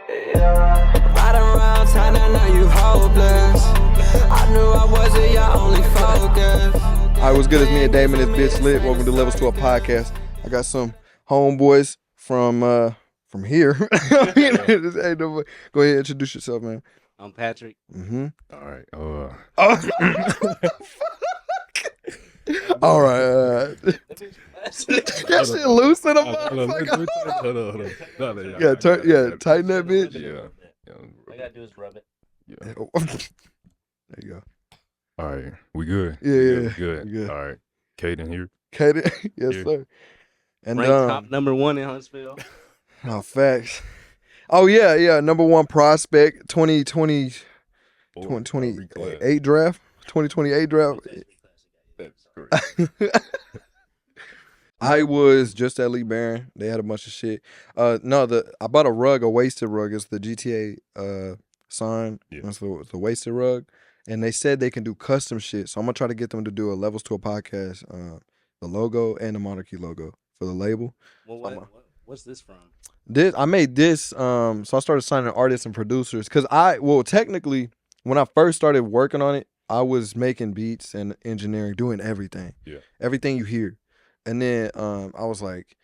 Riding around town, I know you hopeless. I knew I wasn't your only focus. All right, what's good? It's me and Damion. This bitch lit. Welcome to Levels to a Podcast. I got some homeboys from here. I mean, this ain't no- Go ahead, introduce yourself, man. I'm Patrick. Mm-hmm. All right. All right. That shit loose in a motherfucker. Yeah, tighten that bitch. Yeah. All I gotta do is rub it. Yeah. There you go. All right. We good? Yeah. Good. We good. All right. Kaden here. Kaden, yes, Yeah. sir. And Rank top #1 in Huntsville. oh, facts. Oh yeah, number one prospect, 2028 draft, 2028 draft. That's correct. I was just at Lee Baron. They had a bunch of shit. I bought a rug, a wasted rug. It's the GTA sign. Yeah. It's the wasted rug. And they said they can do custom shit. So I'm gonna try to get them to do a Levels to a Podcast, the logo and the Monarchy logo for the label. Well, what's this from? I made this, so I started signing artists and producers. Cause technically, when I first started working on it, I was making beats and engineering, doing everything. Yeah. Everything you hear. And then I was like,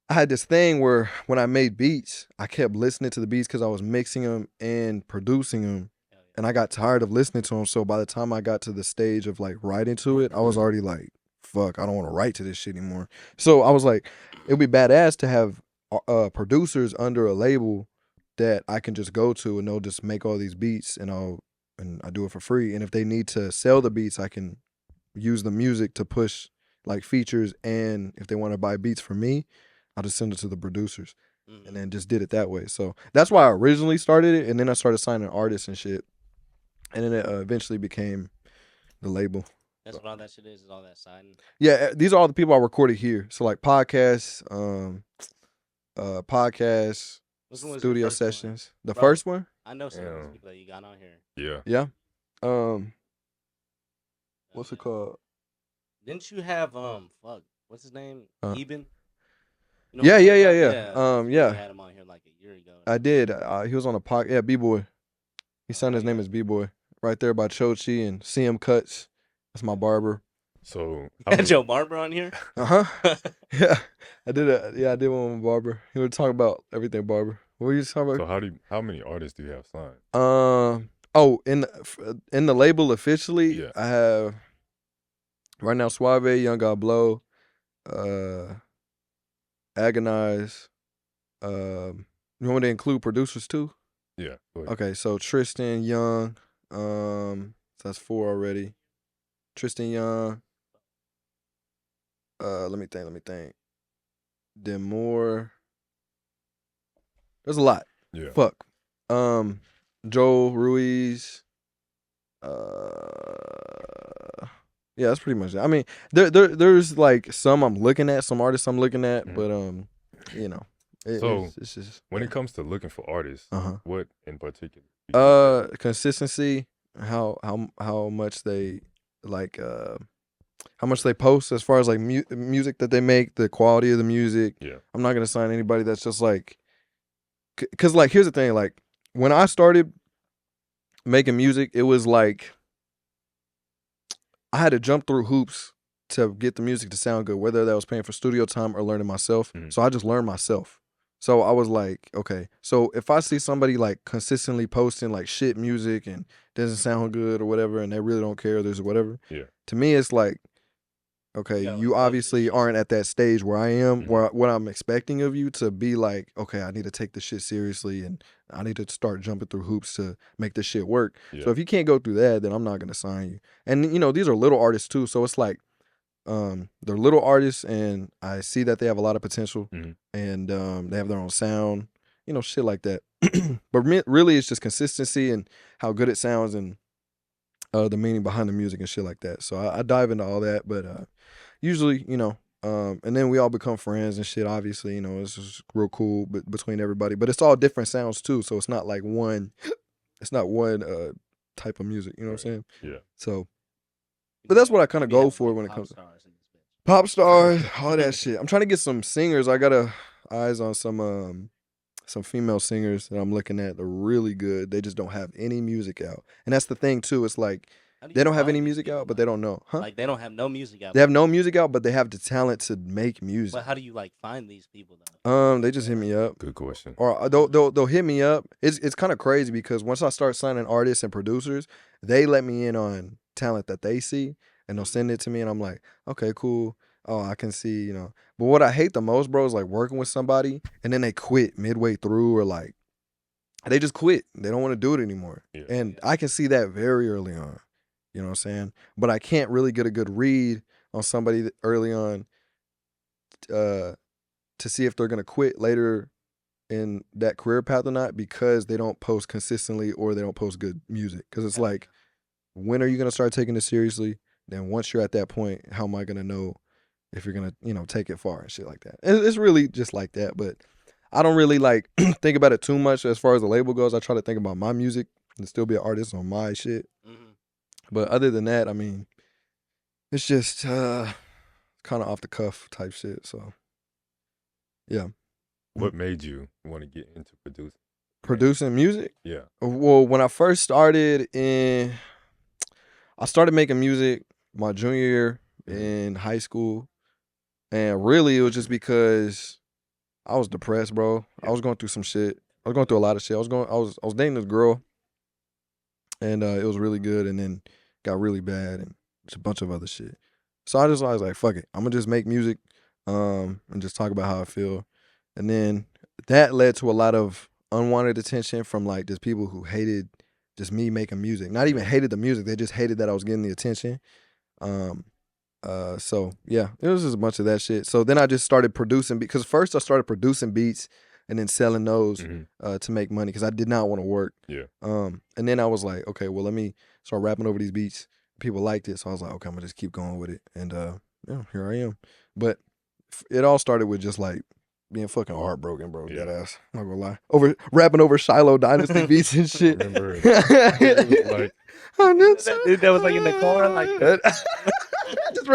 I had this thing where when I made beats, I kept listening to the beats because I was mixing them and producing them. And I got tired of listening to them. So by the time I got to the stage of like writing to it, I was already like, fuck, I don't want to write to this shit anymore. So I was like, it'd be badass to have producers under a label that I can just go to and they'll just make all these beats and I do it for free. And if they need to sell the beats, I can use the music to push like features, and if they want to buy beats from me, I'll just send it to the producers. And then just did it that way. So that's why I originally started it, and then I started signing artists and shit. And then it eventually became the label. That's what all that shit is all that signing. Yeah, these are all the people I recorded here. So like podcasts, studio sessions. The first one? I know some of those people that you got on here. Yeah. Yeah. What's it called? Didn't you have what's his name? Eben? You know Yeah. You Yeah. had him on here like a year ago. I did. He was on a podcast. Yeah, B-Boy. His son, his name is B-Boy. Right there by Chochi and CM Cuts. That's my barber. So Had your barber on here? Yeah. I did one with barber. He would talk about everything barber. What were you talking about? So how many artists do you have signed? In the label officially, Yeah. I have right now Suave, Young God Blow, Agonize. You want me to include producers too? Yeah. Go ahead. Okay, so Tristan Young, so that's 4 already. Tristan Young. Let me think. Then more. There's a lot. Yeah. Fuck. Joel Ruiz. Yeah, that's pretty much it. I mean, there's like some I'm looking at, some artists I'm looking at, but you know, it's just when it comes to looking for artists, what in particular? Consistency, how much they like, how much they post as far as like music that they make, the quality of the music. Yeah, I'm not gonna sign anybody that's just like, cause like here's the thing, like when I started making music, it was like I had to jump through hoops to get the music to sound good, whether that was paying for studio time or learning myself. So I just learned myself. So I was like, okay, so if I see somebody like consistently posting like shit music and doesn't sound good or whatever, and they really don't care, there's whatever. Yeah. To me, it's like, okay, you obviously aren't at that stage where I am, where what I'm expecting of you to be like, okay, I need to take this shit seriously and I need to start jumping through hoops to make this shit work. Yeah. So if you can't go through that, then I'm not gonna sign you. And you know, these are little artists too, so it's like, they're little artists, and I see that they have a lot of potential, and they have their own sound, you know, shit like that. But really, it's just consistency and how good it sounds, and the meaning behind the music and shit like that. So I dive into all that, but usually, you know, and then we all become friends and shit. Obviously, you know, it's just real cool between everybody. But it's all different sounds too, so it's not like one. It's not one type of music. You know what I'm saying? Yeah. So, but that's what I kind of go for when it comes to pop stars, all that shit. I'm trying to get some singers. I got eyes on some some female singers that I'm looking at. They're really good. They just don't have any music out. And that's the thing too. It's like they don't have any music out, but they don't know. Huh? Like they don't have no music out. They have no music out, but they have the talent to make music. But how do you like find these people though? They just hit me up. Good question. Or they'll hit me up. It's kind of crazy because once I start signing artists and producers, they let me in on talent that they see, and they'll send it to me, and I'm like, okay, cool. Oh, I can see, you know. But what I hate the most, bro, is like working with somebody and then they quit midway through, or like they just quit. They don't want to do it anymore. Yeah. And I can see that very early on. You know what I'm saying? But I can't really get a good read on somebody early on to see if they're going to quit later in that career path or not, because they don't post consistently or they don't post good music. Because it's like, when are you going to start taking this seriously? Then once you're at that point, how am I going to know if you're going to, you know, take it far and shit like that? It's really just like that. But I don't really like think about it too much as far as the label goes. I try to think about my music and still be an artist on my shit. Mm-hmm. But other than that, I mean, it's just kind of off the cuff type shit. So, yeah. What made you want to get into producing? Producing music? Yeah. Well, when I first started I started making music my junior year in high school. And really, it was just because I was depressed, bro. I was going through some shit. I was going through a lot of shit. I was dating this girl, and it was really good, and then got really bad, and just a bunch of other shit. So I was like, fuck it, I'm gonna just make music, and just talk about how I feel. And then that led to a lot of unwanted attention from like just people who hated just me making music. Not even hated the music, they just hated that I was getting the attention. So yeah, it was just a bunch of that shit. So then I just started producing, because first I started producing beats and then selling those to make money, because I did not want to work. Yeah. And then I was like, okay, well, let me start rapping over these beats. People liked it, so I was like, okay, I'm gonna just keep going with it. And yeah, here I am. But it all started with just like being fucking heartbroken, bro. Dead ass. I'm not gonna lie. Rapping over Shiloh Dynasty beats and shit. Remember it was like, that was like in the car, like just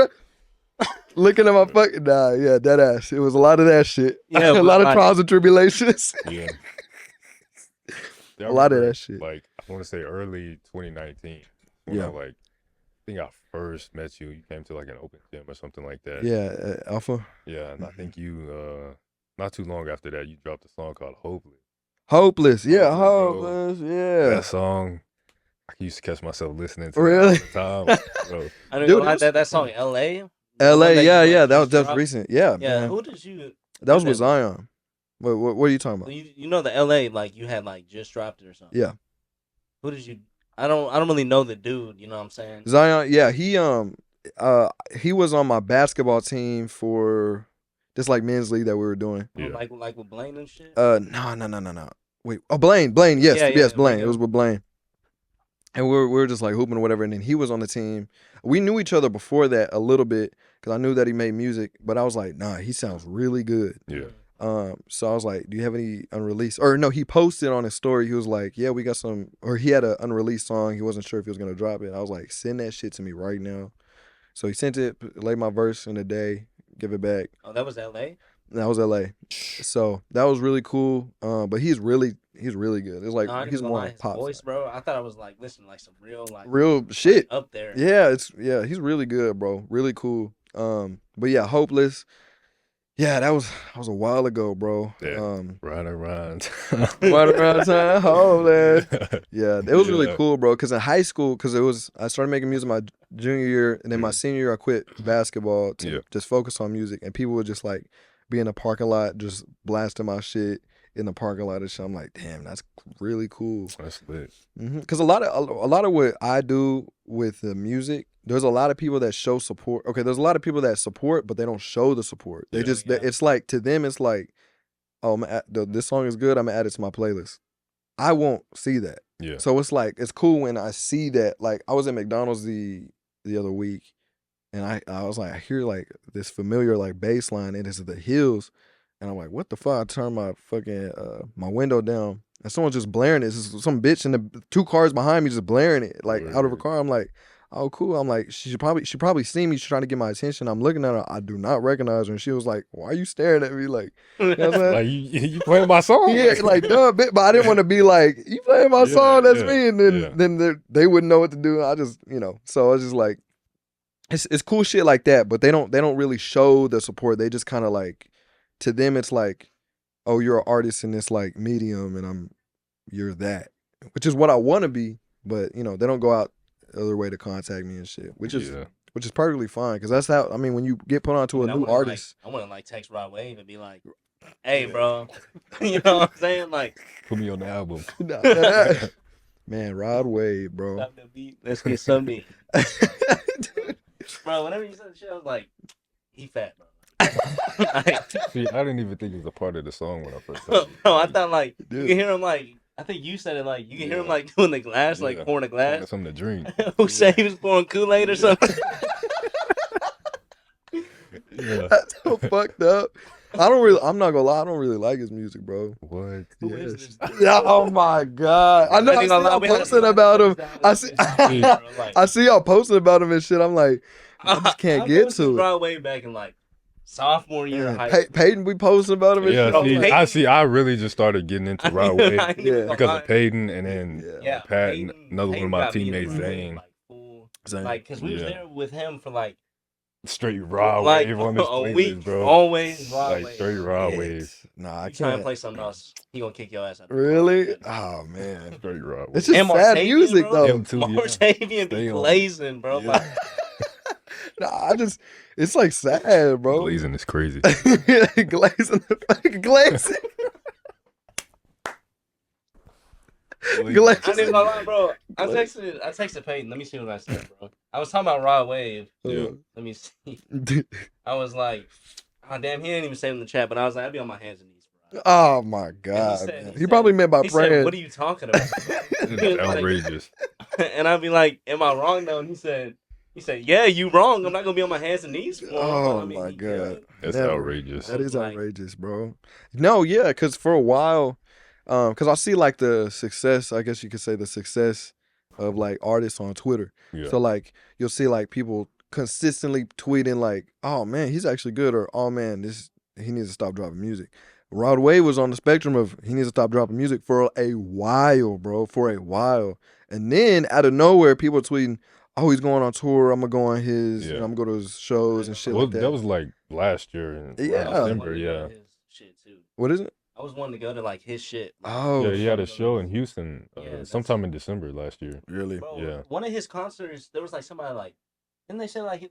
looking at my fucking yeah, dead ass. It was a lot of that shit. Yeah, a lot of trials and tribulations. Yeah. A lot of that shit. Like, I want to say early 2019. When I think I first met you. You came to like an open gym or something like that. Yeah, Alpha. Yeah, and I think you not too long after that, you dropped a song called Hopeless. Hopeless, yeah, Hopeless, yeah. That song, I used to catch myself listening to really? it all the time. Bro. I don't know like that song, L.A.? L.A., yeah, that was just recent. Yeah, yeah. Man. Who did you? That was with Zion. What are you talking about? You know the L.A., like you had like just dropped it or something. Yeah. Who did you? I don't really know the dude. You know what I'm saying? Zion, yeah, he was on my basketball team for this like men's league that we were doing. Yeah. Like with Blaine and shit. No. Wait, Blaine, yes, Blaine. It was with Blaine, and we were just like hooping or whatever. And then he was on the team. We knew each other before that a little bit because I knew that he made music, but I was like, nah, he sounds really good. Yeah. So I was like, do you have any unreleased? Or no, he posted on his story. He was like, yeah, we got some, or he had an unreleased song. He wasn't sure if he was going to drop it. I was like, send that shit to me right now. So he sent it, laid my verse in a day, give it back. Oh, that was L.A.? That was L.A. So that was really cool. But he's really good. It's like, he's more like pop voice, bro. I thought I was like, listen, like some real shit up there. Yeah, he's really good, bro. Really cool. But yeah, Hopeless. Yeah, that was a while ago, bro. Yeah, right around time, Hopeless. Yeah, it was really cool, bro. Because in high school, I started making music my junior year, and then my senior year I quit basketball to just focus on music. And people would just like be in the parking lot, just blasting my shit in the parking lot and shit. I'm like, damn, that's really cool. That's lit. Because a lot of what I do with the music, there's a lot of people that show support. Okay, there's a lot of people that support, but they don't show the support. They it's like, to them, it's like, oh, this song is good, I'm gonna add it to my playlist. I won't see that. Yeah. So it's like, it's cool when I see that. Like, I was at McDonald's the other week, and I was like, I hear like this familiar like bass line, and it's The Hills, and I'm like, what the fuck? I turn my fucking my window down, and someone's just blaring it. It's some bitch in the 2 cars behind me just blaring it like out of a car. I'm like, oh, cool. I'm like, she probably see me. She's trying to get my attention. I'm looking at her. I do not recognize her. And she was like, why are you staring at me? Like, you know what I'm saying? Like you playing my song? Yeah, like duh, but I didn't want to be like, you playing my song, that's me, and then they wouldn't know what to do. I just, so I was just like, it's cool shit like that, but they don't really show the support. They just kind of like, to them it's like, oh, you're an artist in this like medium, and you're that, which is what I want to be, but they don't go out the other way to contact me and shit, which is perfectly fine, because that's how, I mean, when you get put onto a new artist. I want to like text Rod Wave and be like, hey, bro, you know what I'm saying? Like, put me on the album. Man, Rod Wave, bro. Stop the beat. Let's get some beat. Bro, whenever you said the shit, I was like, he fat, bro. See, I didn't even think it was a part of the song when I first heard it. No, I thought like, you can hear him like, I think you said it like, you can hear him like doing the glass, like pouring the glass. That's something to drink. Who said he was pouring Kool-Aid or something? That's so fucked up. I'm not gonna lie, I don't really like his music, bro. What? Who is this? Oh my god. I know, I see y'all posting about him. I see y'all posting about him and shit. I'm like, I just can't get to it. Rod Wave back in like sophomore year of high school. Peyton, we posting about him and shit. I really just started getting into Rod Wave because of Peyton, and then Pat, another one of my teammates, Zane. Like, cause we was there with him for like straight Rod Wave on this playlist, bro. Always Rod Wave. Straight Rod Wave. Nah, I can't. Try and play something else. He gonna kick your ass out. Really? Oh man. Straight Rod Wave. It's just sad music though. Martavian be blazing, bro. Like, nah, it's like sad, bro. Glazing is crazy. Glazing. I didn't even lie, bro. I texted Peyton. Let me see what I said, bro. I was talking about Rod Wave. Yeah. Let me see. I was like, oh damn, he didn't even say it in the chat, but I was like, I'd be on my hands and knees, bro. Oh my god. He probably meant by praying. What are you talking about? Outrageous. And I'd be like, am I wrong though? And he said, yeah, you wrong. I'm not gonna be on my hands and knees for him. Oh my god. That's outrageous. That is outrageous, bro. No, yeah, because for a while, because I see like the success, I guess you could say the success of like artists on Twitter. Yeah. So like you'll see like people consistently tweeting like, oh man, he's actually good, or oh man, he needs to stop dropping music. Rod Wave was on the spectrum of he needs to stop dropping music for a while, bro, for a while. And then out of nowhere, people are tweeting, oh, he's going on tour, I'm gonna go on his, I'm gonna go to his shows and shit like that. That was like last year in December, What is it? I was wanting to go to like his shit. Oh, yeah, he had a show in Houston sometime in December last year. Really? Bro, yeah. One of his concerts, there was like somebody like, didn't they say like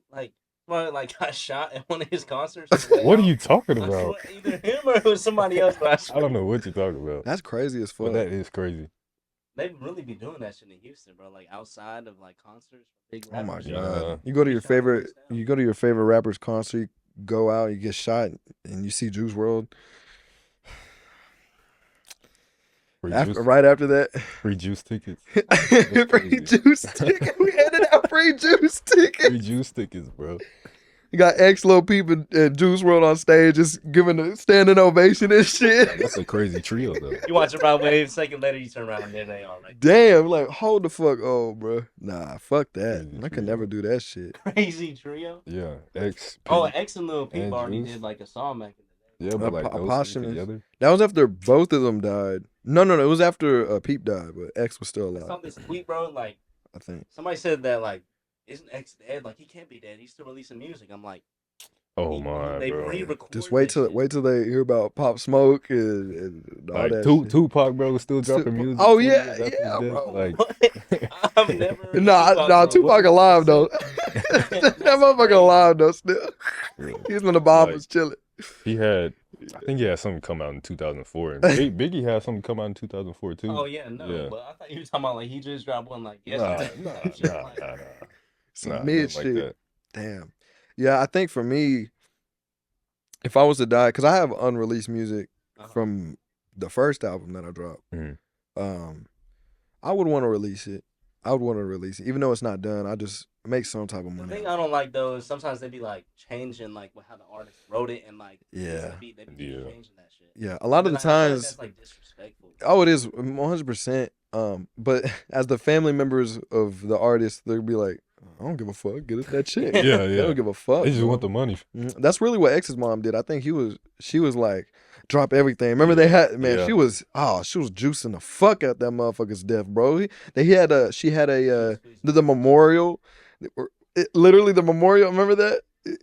somebody like got shot at one of his concerts? What are you talking about? Either him or it was somebody else. I don't know what you're talking about. That's crazy as fuck. But that is crazy. They really be doing that shit in Houston, bro. Like outside of like concerts. Big oh my god! You go to your favorite rapper's concert, you go out, you get shot, and you see Juice WRLD. Right after that, free juice tickets. Free juice tickets. We handed out free juice tickets. Free juice tickets, bro. You got X Lil Peep and Juice WRLD on stage, just giving a standing ovation and shit. That's a crazy trio, though. You watch it Rod Wave, second later you turn around and there they are. Like, damn, like hold the fuck on, bro. Nah, fuck that. Crazy I could never do that shit. Crazy trio. Yeah, X. X and Lil Peep already did like a song back in the day. Yeah, but like posthumous. That was after both of them died. No, it was after Peep died, but X was still alive. I saw this tweet, bro. Like, I think somebody said that like, isn't X dead? Like, he can't be dead. He's still releasing music. I'm like, oh my, they bro. Just wait till they hear about Pop Smoke and all like that. Tupac, bro, was still dropping music. Oh yeah, bro. Like, I've never. Nah, Tupac alive though. That motherfucker alive though. Still, he's when the bomb was chilling. I think he had something come out in 2004. And Biggie had something come out in 2004 too. Oh yeah, no. But I thought you were talking about like he just dropped one like yesterday. Nah. Some mid shit. Like damn. Yeah, I think for me, if I was to die, because I have unreleased music from the first album that I dropped, I would want to release it. Even though it's not done. I just make some type of money. The thing I don't like though is sometimes they be like changing like how the artist wrote it and like they be changing that shit. Yeah, a lot of the times that's like disrespectful. Oh, it is 100%. But as the family members of the artist, they'll be like, I don't give a fuck. Get us that shit. Yeah, They yeah. don't give a fuck. They just bro. want the money. That's really what X's mom did. I think she was like, drop everything. Remember they had, man, Yeah. she was juicing the fuck out that motherfucker's death, bro. She had the memorial, literally the memorial. Remember that?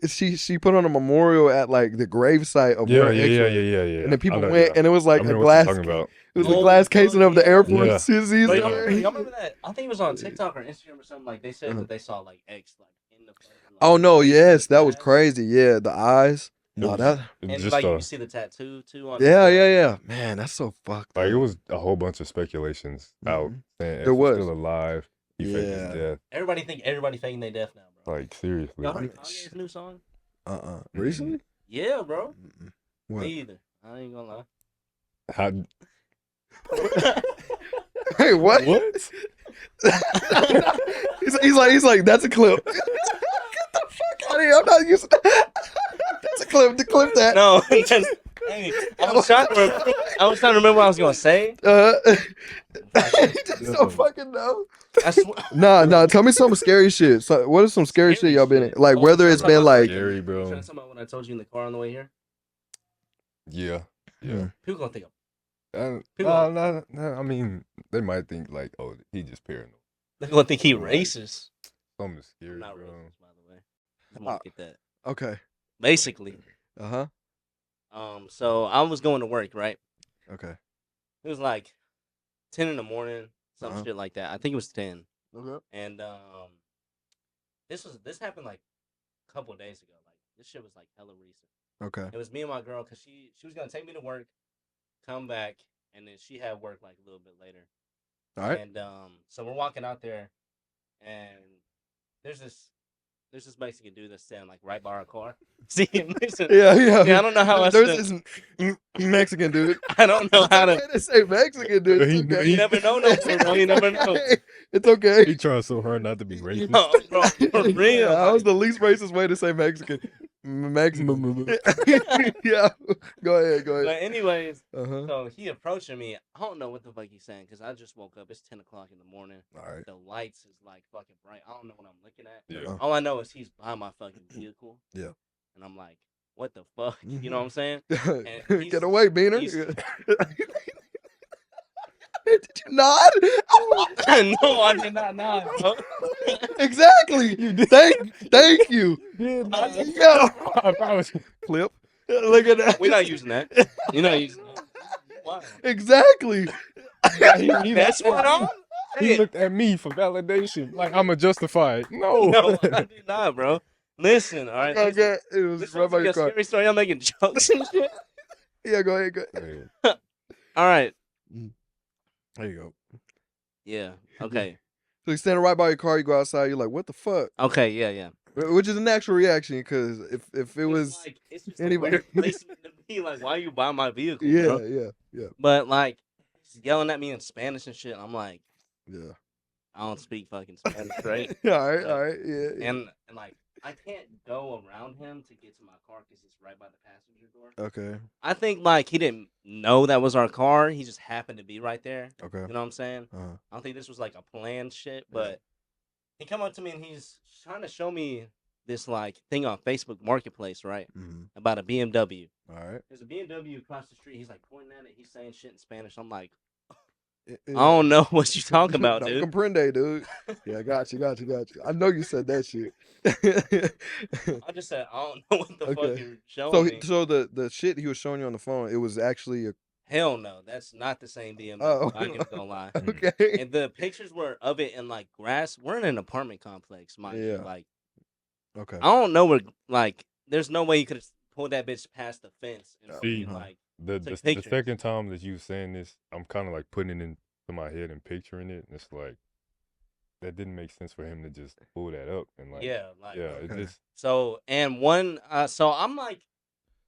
She put on a memorial at like the gravesite of Yeah, where X was. yeah. And then people I know, went, yeah. and it was I like a remember what glass. you're talking about. It was a glass casing of the Air Force. Yeah. S's But there. y'all remember that? I think it was on TikTok or Instagram or something. Like they said that they saw like X like in the. Fucking, like, Oh no, yes, that was glass. crazy. Yeah, the eyes. No, that. And Just like you can see the tattoo too on. Yeah. Man, that's so fucked. like up. it was a whole bunch of speculations out saying There X was. still alive. He faked his Yeah. death. Everybody think everybody faking their death now, bro. Like seriously. Y'all heard Kanye's new song? Recently? Yeah, bro. What? Me either. I ain't gonna lie. How, Hey, what? what? he's like, that's a clip. Get the fuck out of here! I'm not using. That's a clip. To clip that. No, hey, I was trying to remember what I was gonna say. Just don't fucking know. I swear. Nah. Tell me some scary shit. So, what is some scary shit y'all been in? Like Oh, whether it's been like. Scary, bro. You trying to talk about what I told you in the car on the way here? Yeah. People gonna think No, I mean, they might think like, oh, he just paranoid. they're gonna think he racist. Something scary, I'm not bro. racist, by the way. I want to get that. Okay. Basically, Uh huh. so I was going to work, right? Okay. It was like 10 in the morning, some Uh-huh. shit like that. I think it was 10. Okay. And this happened like a couple of days ago. Like this shit was like hella recent. Okay. It was me and my girl because she was gonna take me to work, come back, and then she had work like a little bit later. All right. And so we're walking out there, and there's this Mexican dude that's standing like right by our car. See him? Listen, Yeah. I don't know how I There's should. this Mexican dude. I don't know how to. They say Mexican dude. It's He- okay. You never know, no, bro. You never know. It's okay. He trying so hard not to be racist. No, bro, for real. That was the least racist way to say Mexican. Mexican. Yeah. Go ahead. But anyways, Uh-huh. so he approaching me. I don't know what the fuck he's saying because I just woke up. It's 10 o'clock in the morning. All right. The lights is like fucking bright. I don't know what I'm looking at. Yeah. All I know is he's by my fucking vehicle. Yeah. And I'm like, what the fuck? You know what I'm saying? Get away, Beaner. he's- Did you nod? No, I did not nod, bro. Exactly. Thank you. Yeah. I promise. Clip. Look at that. We're not using that. You're not using that. Why? Exactly. That's what I'm. He looked at me for validation, like I'm a justified. No, No, I did not, bro. Listen, all right. Okay. It was This right sounds by like your a car. scary story. I'm making jokes and shit. Yeah, go ahead. Hey, All right. There you go. Yeah. Okay. So you're standing right by your car, you go outside, you're like, what the fuck? Okay. Yeah. Which is a natural reaction, because if it was It's like, it's just anybody- a weird placement to be like, why you buy my vehicle? yeah, Bro? yeah. But like, he's yelling at me in Spanish and shit. I'm like, Yeah. I don't speak fucking Spanish, right? all right, yeah. And like, I can't go around him to get to my car because it's right by the passenger door. Okay. I think like he didn't know that was our car. He just happened to be right there. Okay. You know what I'm saying? Uh-huh. I don't think this was like a planned shit, but he come up to me and he's trying to show me this like thing on Facebook Marketplace, right? Mm-hmm. About a BMW. All right. There's a BMW across the street. He's like pointing at it. He's saying shit in Spanish. I'm like, I I don't know what you talking about, No dude. comprende, dude. Yeah, got you. I know you said that shit. I just said I don't know what the fuck Okay. you're showing So, me. so the shit he was showing you on the phone, it was actually a Hell no, that's not the same BMW. Oh. I ain't gonna lie. okay. And the pictures were of it in like grass. We're in an apartment complex, mind you. Yeah. Like Okay. I don't know where. Like there's no way you could have pulled that bitch past the fence and See, fucking, like the took the pictures. second time that you was saying this, I'm kind of like putting it into my head and picturing it, and it's like that didn't make sense for him to just pull that up and like yeah, like it Okay. just So and one, so I'm like,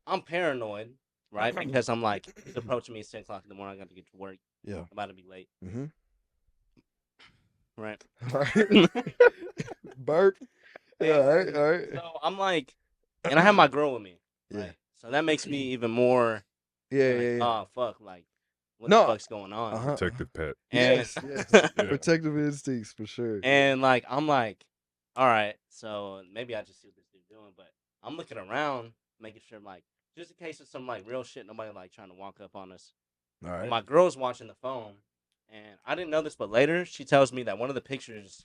I'm paranoid, right? Because I'm like, he's approaching me at 10 o'clock in the morning. I got to get to work. Yeah. I'm about to be late, Mm-hmm. right? All right. Burp. Yeah. All right. All right. So I'm like, and I have my girl with me, Yeah. right? So that makes me even more, Yeah. like, Yeah. Yeah. oh fuck, like what No. the fuck's going on? Uh-huh. protective pet. And Yes. Yes. Yeah. Protective instincts for sure. and like I'm like, all right, so maybe I just see what this dude doing, but I'm looking around, making sure like just in case it's some like real shit, nobody like trying to walk up on us. All But right. my girl's watching the phone, and I didn't know this, but later she tells me that one of the pictures,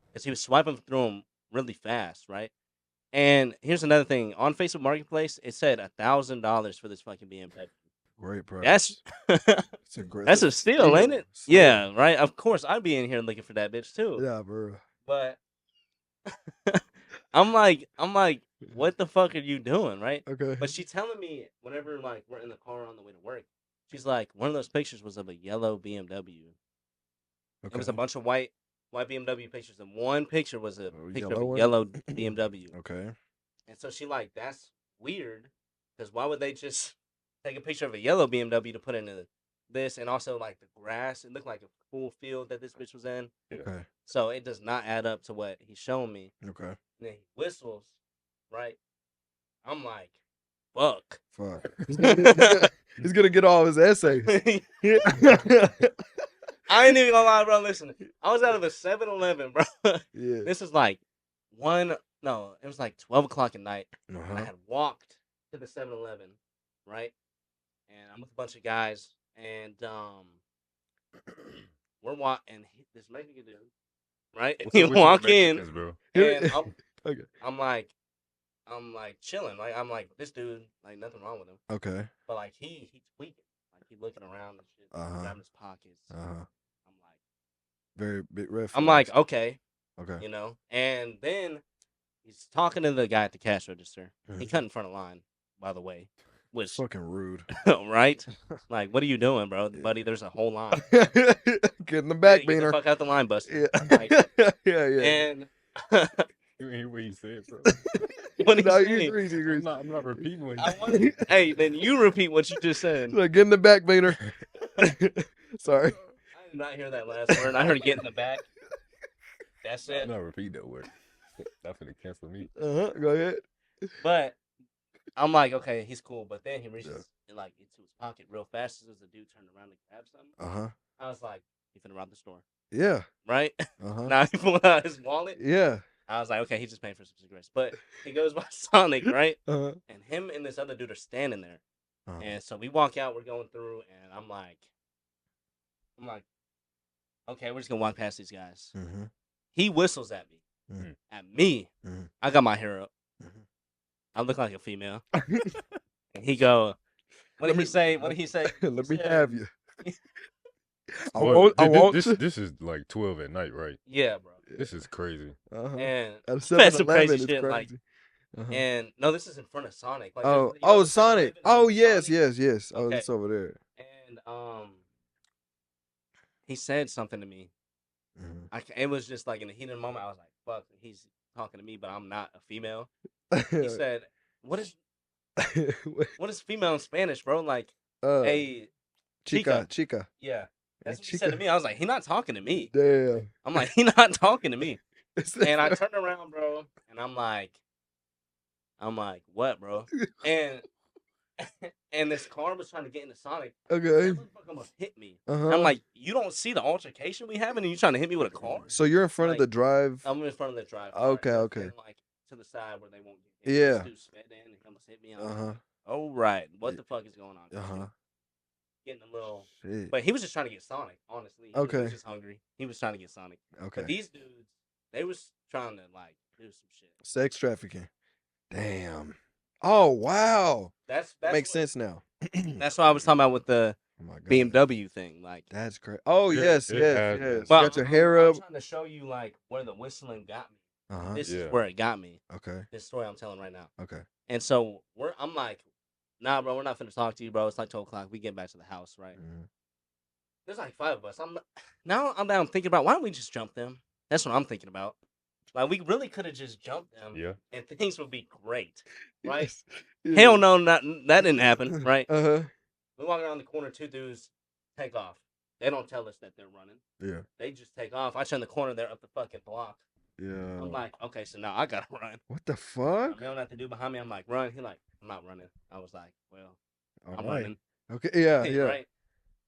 because he was swiping through them really fast, right? And here's another thing: on Facebook Marketplace, it said $1,000 for this fucking BMW. Great price. That's It's a great. that's a steal, ain't it? Steal. Yeah, right. Of course, I'd be in here looking for that bitch too. Yeah, bro. But I'm like, what the fuck are you doing, right? Okay. But she telling me whenever like we're in the car on the way to work, she's like, one of those pictures was of a yellow BMW. Okay. It was a bunch of white BMW pictures, and one picture was a picture yellow of a one? yellow BMW. Okay. And so she like, that's weird, because why would they just take a picture of a yellow BMW to put into this, and also like the grass? It looked like a full field that this bitch was in. Okay. So it does not add up to what he's showing me. Okay. And then he whistles, right? I'm like, fuck. Fuck. He's gonna get all his essays. I ain't even gonna lie, bro. Listen, I was out of a 7-Eleven, bro. Yeah. This is like it was like 12 o'clock at night. And I Uh-huh. had walked to the 7-Eleven, right? And I'm with a bunch of guys, and we're walking, this Mexican dude, right? What's You up with you walk in, Mexicans, bro? and Okay. I'm like chilling, like I'm like, this dude, like nothing wrong with him, Okay. but like he tweaking, like he looking around and shit, grabbing his pockets. Uh-huh. I'm like, Very big red I'm flags. like, okay, Okay. you know, and then he's talking to the guy at the cash register. He Mhm. cut in front of line, by the way, which Fucking rude. right? Like, what are you doing, bro, buddy? There's a whole line. Get in the back, Get the Beaner. fuck out the line, Buster. Yeah. Like, yeah. and You ain't hear what he said, bro. what he No, he saying? agrees. He agrees. I'm not repeating what he I said. want, hey, then you repeat what you just said. Like, get in the back, Beaner. Sorry. I did not hear that last word. I heard get in the back. That's it. I'm not repeating that word. That's gonna cancel me. Go ahead. But I'm like, okay, he's cool. But then he reaches like into his pocket real fast as the dude turned around to grab something. I was like, he finna rob the store, Yeah. right? Uh-huh. Now he pulled out his wallet. Yeah. I was like, okay, he's just paying for some cigarettes. But he goes by Sonic, right? Uh-huh. And him and this other dude are standing there. Uh-huh. And so we walk out, we're going through, and I'm like, okay, we're just gonna walk past these guys. Mm-hmm. He whistles at me. Mhm. At me. Mhm. I got my hair up. Mhm. I look like a female. And he go, what did he say? What did he say? Let me said- have you. I Well, won't. this is like 12 at night, right? Yeah, bro. This is crazy. Uh-huh. And At that's some 7-Eleven, crazy it's shit. Like, crazy. Uh-huh. and no, this is in front of Sonic. Like, Oh, there's- you know, the Sonic. 7-Eleven Oh, is yes, Sonic? yes. Oh, Okay. it's over there. And he said something to me. Mhm. It was just like in a heated moment. I was like, "Fuck, he's talking to me, but I'm not a female." He said, "What is female in Spanish, bro?" Like, hey, Chica. yeah, that's what he Chica. said to me. I was like, "He not talking to me." Damn. I'm like, "He not talking to me." And I turned around, bro, and I'm like, "What, bro?" And this car was trying to get into Sonic. Okay. That motherfucker almost hit me. Uh-huh. I'm like, you don't see the altercation we having, and you trying to hit me with a car? So you're in front of like, the drive. I'm in front of the drive. Okay, so I'm okay. standing, like to the side where they won't get hit. Yeah. This dude sped in and he almost hit me. And I was Uh-huh. like, all right, what the fuck is going on? Uh-huh. Getting a little. Shit. But he was just trying to get Sonic. Honestly. He Okay. was just hungry. He was trying to get Sonic. Okay. But these dudes, they was trying to like do some shit. Sex trafficking. Damn. Oh, wow. That's Makes what, sense now. That's what I was talking about with the Oh my God. BMW thing. Like, That's great. Oh, Yeah, yes. it has Yes. been. You but got your hair I'm up. trying to show you like where the whistling got me. Uh-huh. This Yeah. is where it got me. Okay. This story I'm telling right now. Okay. And so I'm like, nah, bro, we're not finna talk to you, bro. It's like 12 o'clock. We get back to the house, right? Mhm. There's like 5 of us. I'm down thinking about why don't we just jump them? That's what I'm thinking about. Like, we really could have just jumped them, Yeah. and things would be great, right? Yes. Yeah. Hell no, that didn't happen, right? Uh-huh. We walk around the corner, 2 dudes take off. They don't tell us that they're running. Yeah. They just take off. I turn the corner, they're up the fucking block. Yeah. I'm like, okay, so now I gotta run. What the fuck? I'm yelling at the dude behind me. I'm like, run. He like, I'm not running. I was like, well, All I'm right. running. Okay. Yeah. Yeah. Right?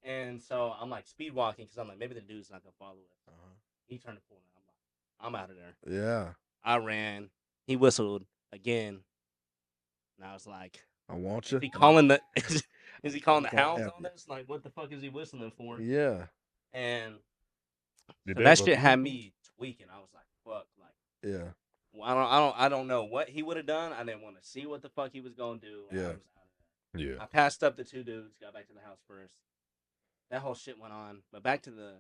And so I'm like speed walking because I'm like, maybe the dude's not gonna follow us. Uh-huh. He turned the corner. I'm like, I'm out of there. Yeah. I ran. He whistled again. And I was like, I want you. is he calling the is he calling the Can't hounds have on you. this? Like, what the fuck is he whistling for? Yeah. And Did so they that have a shit had vehicle? me tweaking. I was like, fuck, like Yeah. I don't know what he would have done. I didn't want to see what the fuck he was gonna do. And I Yeah. was out of that. Yeah. I passed up the 2 dudes, got back to the house first. That whole shit went on. But back to the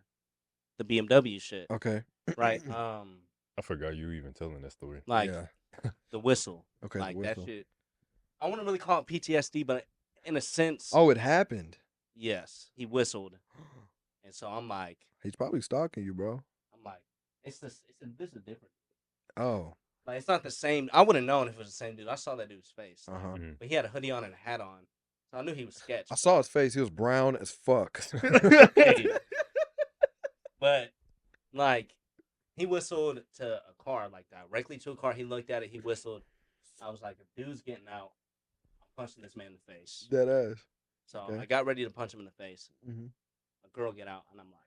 BMW shit. Okay. Right? I forgot you even telling that story. Like yeah. the whistle. Okay. Like the that whistle. shit. I wouldn't really call it PTSD, but in a sense, Oh, it happened. yes, he whistled. And so I'm like, He's probably stalking you, bro. this is different. Oh. Like it's not the same. I would have known if it was the same dude. I saw that dude's face. Uh huh. Mhm. But he had a hoodie on and a hat on. So I knew he was sketch. I saw his face. He was brown as fuck. Hey. But like he whistled to a car, like directly to a car. He looked at it, he whistled. I was like, if dude's getting out, I'm punching this man in the face. Dead ass. So Okay. I got ready to punch him in the face. Mm-hmm. A girl get out, and I'm like,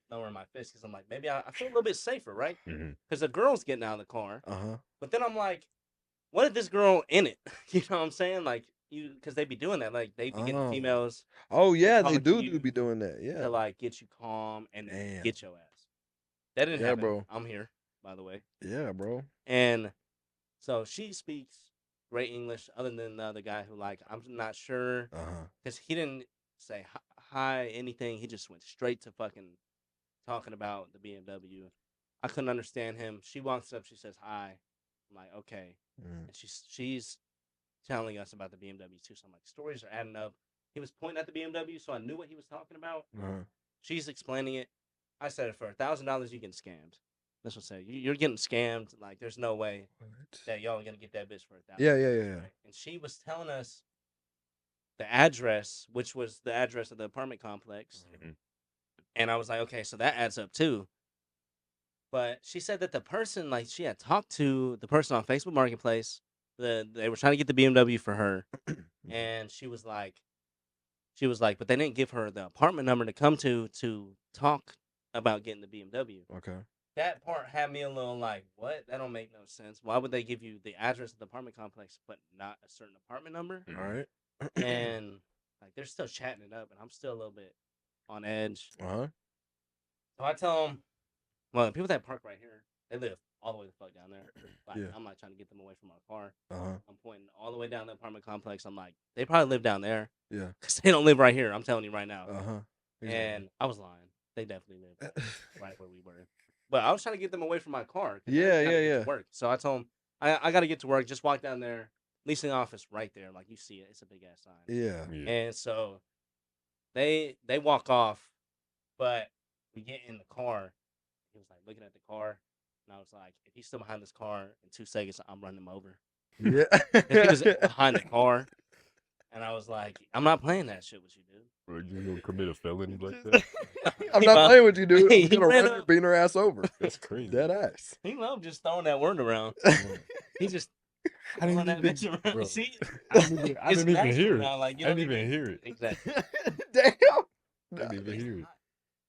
lowering my fist because I'm like, maybe I feel a little bit safer, right? Mhm. Because the girl's getting out of the car. Uh huh. But then I'm like, what if this girl in it? You know what I'm saying? Like because they be doing that. Like they be getting Oh. females Oh yeah, they talk to do you be doing that. to Yeah. like get you calm and Damn. get your ass. That didn't Yeah, happen. bro. I'm here, by the way. Yeah, bro. And so she speaks great English, other than the other guy who like I'm not sure Uh huh. because he didn't say hi anything. He just went straight to fucking talking about the BMW. I couldn't understand him. She walks up, she says hi. I'm like, okay. Mm. And she's telling us about the BMW too. So I'm like, stories are adding up. He was pointing at the BMW, so I knew what he was talking about. Uh-huh. She's explaining it. I said, for $1,000, you getting scammed. That's what I say. You're getting scammed. Like, there's no way that y'all are gonna get that bitch for $1,000. Yeah. Right? And she was telling us the address, which was the address of the apartment complex. Mhm. And I was like, okay, so that adds up too. But she said that the person, like, she had talked to the person on Facebook Marketplace. They were trying to get the BMW for her, and she was like, but they didn't give her the apartment number to come to talk about getting the BMW. Okay. That part had me a little like, what? That don't make no sense. Why would they give you the address of the apartment complex but not a certain apartment number? All right. And like they're still chatting it up, and I'm still a little bit on edge. Uh huh. So I tell them, well, the people that park right here, they live all the way the fuck down there. Like, Yeah. I'm not trying to get them away from our car. Uh huh. I'm pointing all the way down the apartment complex. I'm like, they probably live down there Yeah. because they don't live right here. I'm telling you right now. Uh huh. And I was lying. They definitely live right where we were. But I was trying to get them away from my car. 'Cause I Yeah, gotta yeah, get to yeah. work. So I told them, I got to get to work. Just walk down there. Leasing office right there. Like, you see it. It's a big ass sign. Yeah. Yeah. And so they walk off, but we get in the car. He was like looking at the car, and I was like, if he's still behind this car in 2 seconds, I'm running him over. Yeah. If he was behind the car, and I was like, I'm not playing that shit with you, dude. Bro, you gonna commit a felony like that? I'm not playing with you, dude. He I'm gonna ran run her, up. beating her ass over. That's crazy. Dead ass. He loved just throwing that word around. He just I didn't throwing that even, bitch around. bro, See, I didn't It's even natural hear it. now, like, you I don't didn't even hear it. exactly. Damn. I didn't even hear it.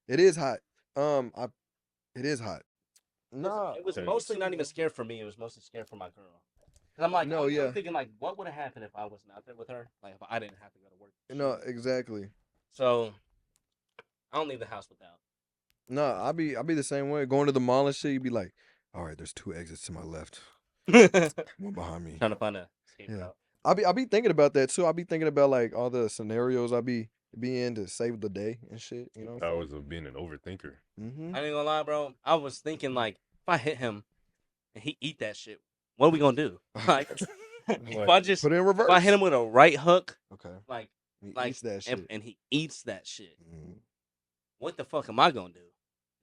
It is hot. It is hot. No. It was Okay. mostly not even scared for me. It was mostly scared for my girl. Cause I'm like, No, I'm yeah. thinking like, what would have happened if I wasn't out there with her? Like, if I didn't have to go to work. No, exactly. So I don't leave the house without. No, I'll be the same way. Going to the mall and shit, you'd be like, all right, there's 2 exits to my left. Trying One behind me. to find a escape Yeah. route. I'll be thinking about that too. I'll be thinking about like all the scenarios I'll be in to save the day and shit. You know. Powers of being an overthinker. Mm-hmm. I ain't gonna lie, bro. I was thinking like, if I hit him and he eat that shit, what are we gonna do? Like, if I just Put it in reverse. if I hit him with a right hook, Okay. like He like eats that shit. and he eats that shit, Mhm. what the fuck am I gonna do?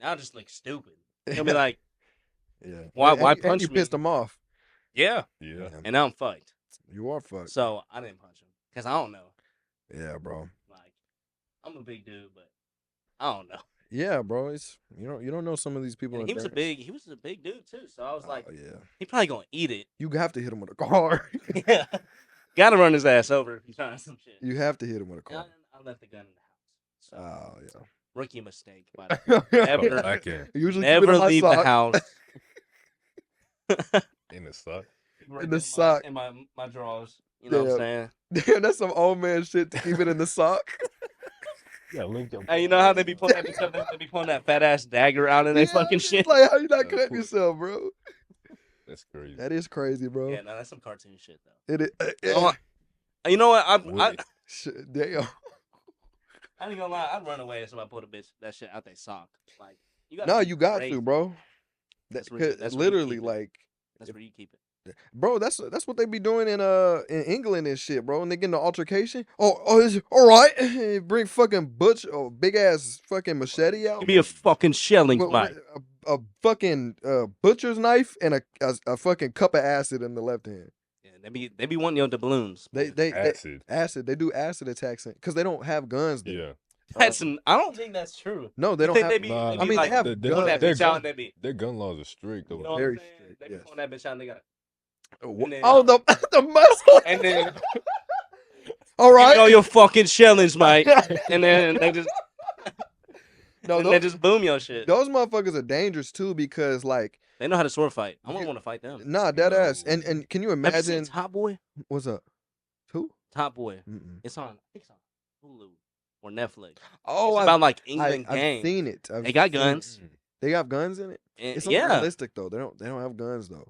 Now I just look stupid. He'll be like, Yeah. Why- And why you punch me? pissed him off. yeah, Yeah. and now I'm fucked. You are fucked. So I didn't punch him because I don't know. Yeah, bro. Like, I'm a big dude, but I don't know. Yeah, bro. It's you don't know some of these people. And in he was a Vegas. big dude too. So I was like, Oh, yeah. he probably gonna eat it. You have to hit him with a car. Yeah, gotta run his ass over if he's trying some shit. You have to hit him with a And car. I left the gun in the house. So Oh rookie mistake, but yeah. Never- I can. Usually keep it never in my leave the sock. house. In the sock. Right In the there sock. in my drawers. You know what I'm saying? Damn, that's some old man shit to keep it in the sock. Yeah, link your. Hey, you know how they be pulling that bitch up? They be pulling that fat ass dagger out and they fucking it's shit. like, how you not Yeah, cutting cool. yourself, bro? That's crazy. That is crazy, bro. Yeah, no, that's some cartoon shit though. It is. Oh, you know what? I Shit, damn. I ain't gonna lie. I'd run away if somebody pulled a bitch that shit out their sock. Like you got. No, you got crazy. to, bro. That's where you literally, keep it. like, That's where you keep it. bro, that's what they be doing in England and shit, bro. And they get in the altercation. All right. Bring fucking butch or big ass fucking machete out. Give me a fucking shelling, With Mike. a fucking butcher's knife and a fucking cup of acid in the left hand. Yeah, they be wanting your doubloons. Acid. Acid. They do acid attacks because they don't have guns there. Yeah. I don't think that's true. No, they You don't think have. they be, Nah, they I be mean, like, they have pull that guns. bitch out and they be. Their gun laws are strict. Though. You know what Very I'm saying? strict, They be yes. pulling that bitch out and they got. What? then- Oh, the muscle. And then All give right. me all your fucking shellings, Mike. And then they just No, they just boom your shit. those motherfuckers are dangerous too because like They know how to sword fight. I wouldn't want to fight them. nah, dead ass. No. And can you Have you seen imagine Top Boy? what's up? Who? Top Boy. Mm-mm. It's on Hulu or Netflix. Oh, It's about like England I've gangs. seen it. They got guns. They got guns in it. And, It's yeah, unrealistic though. They don't have guns though.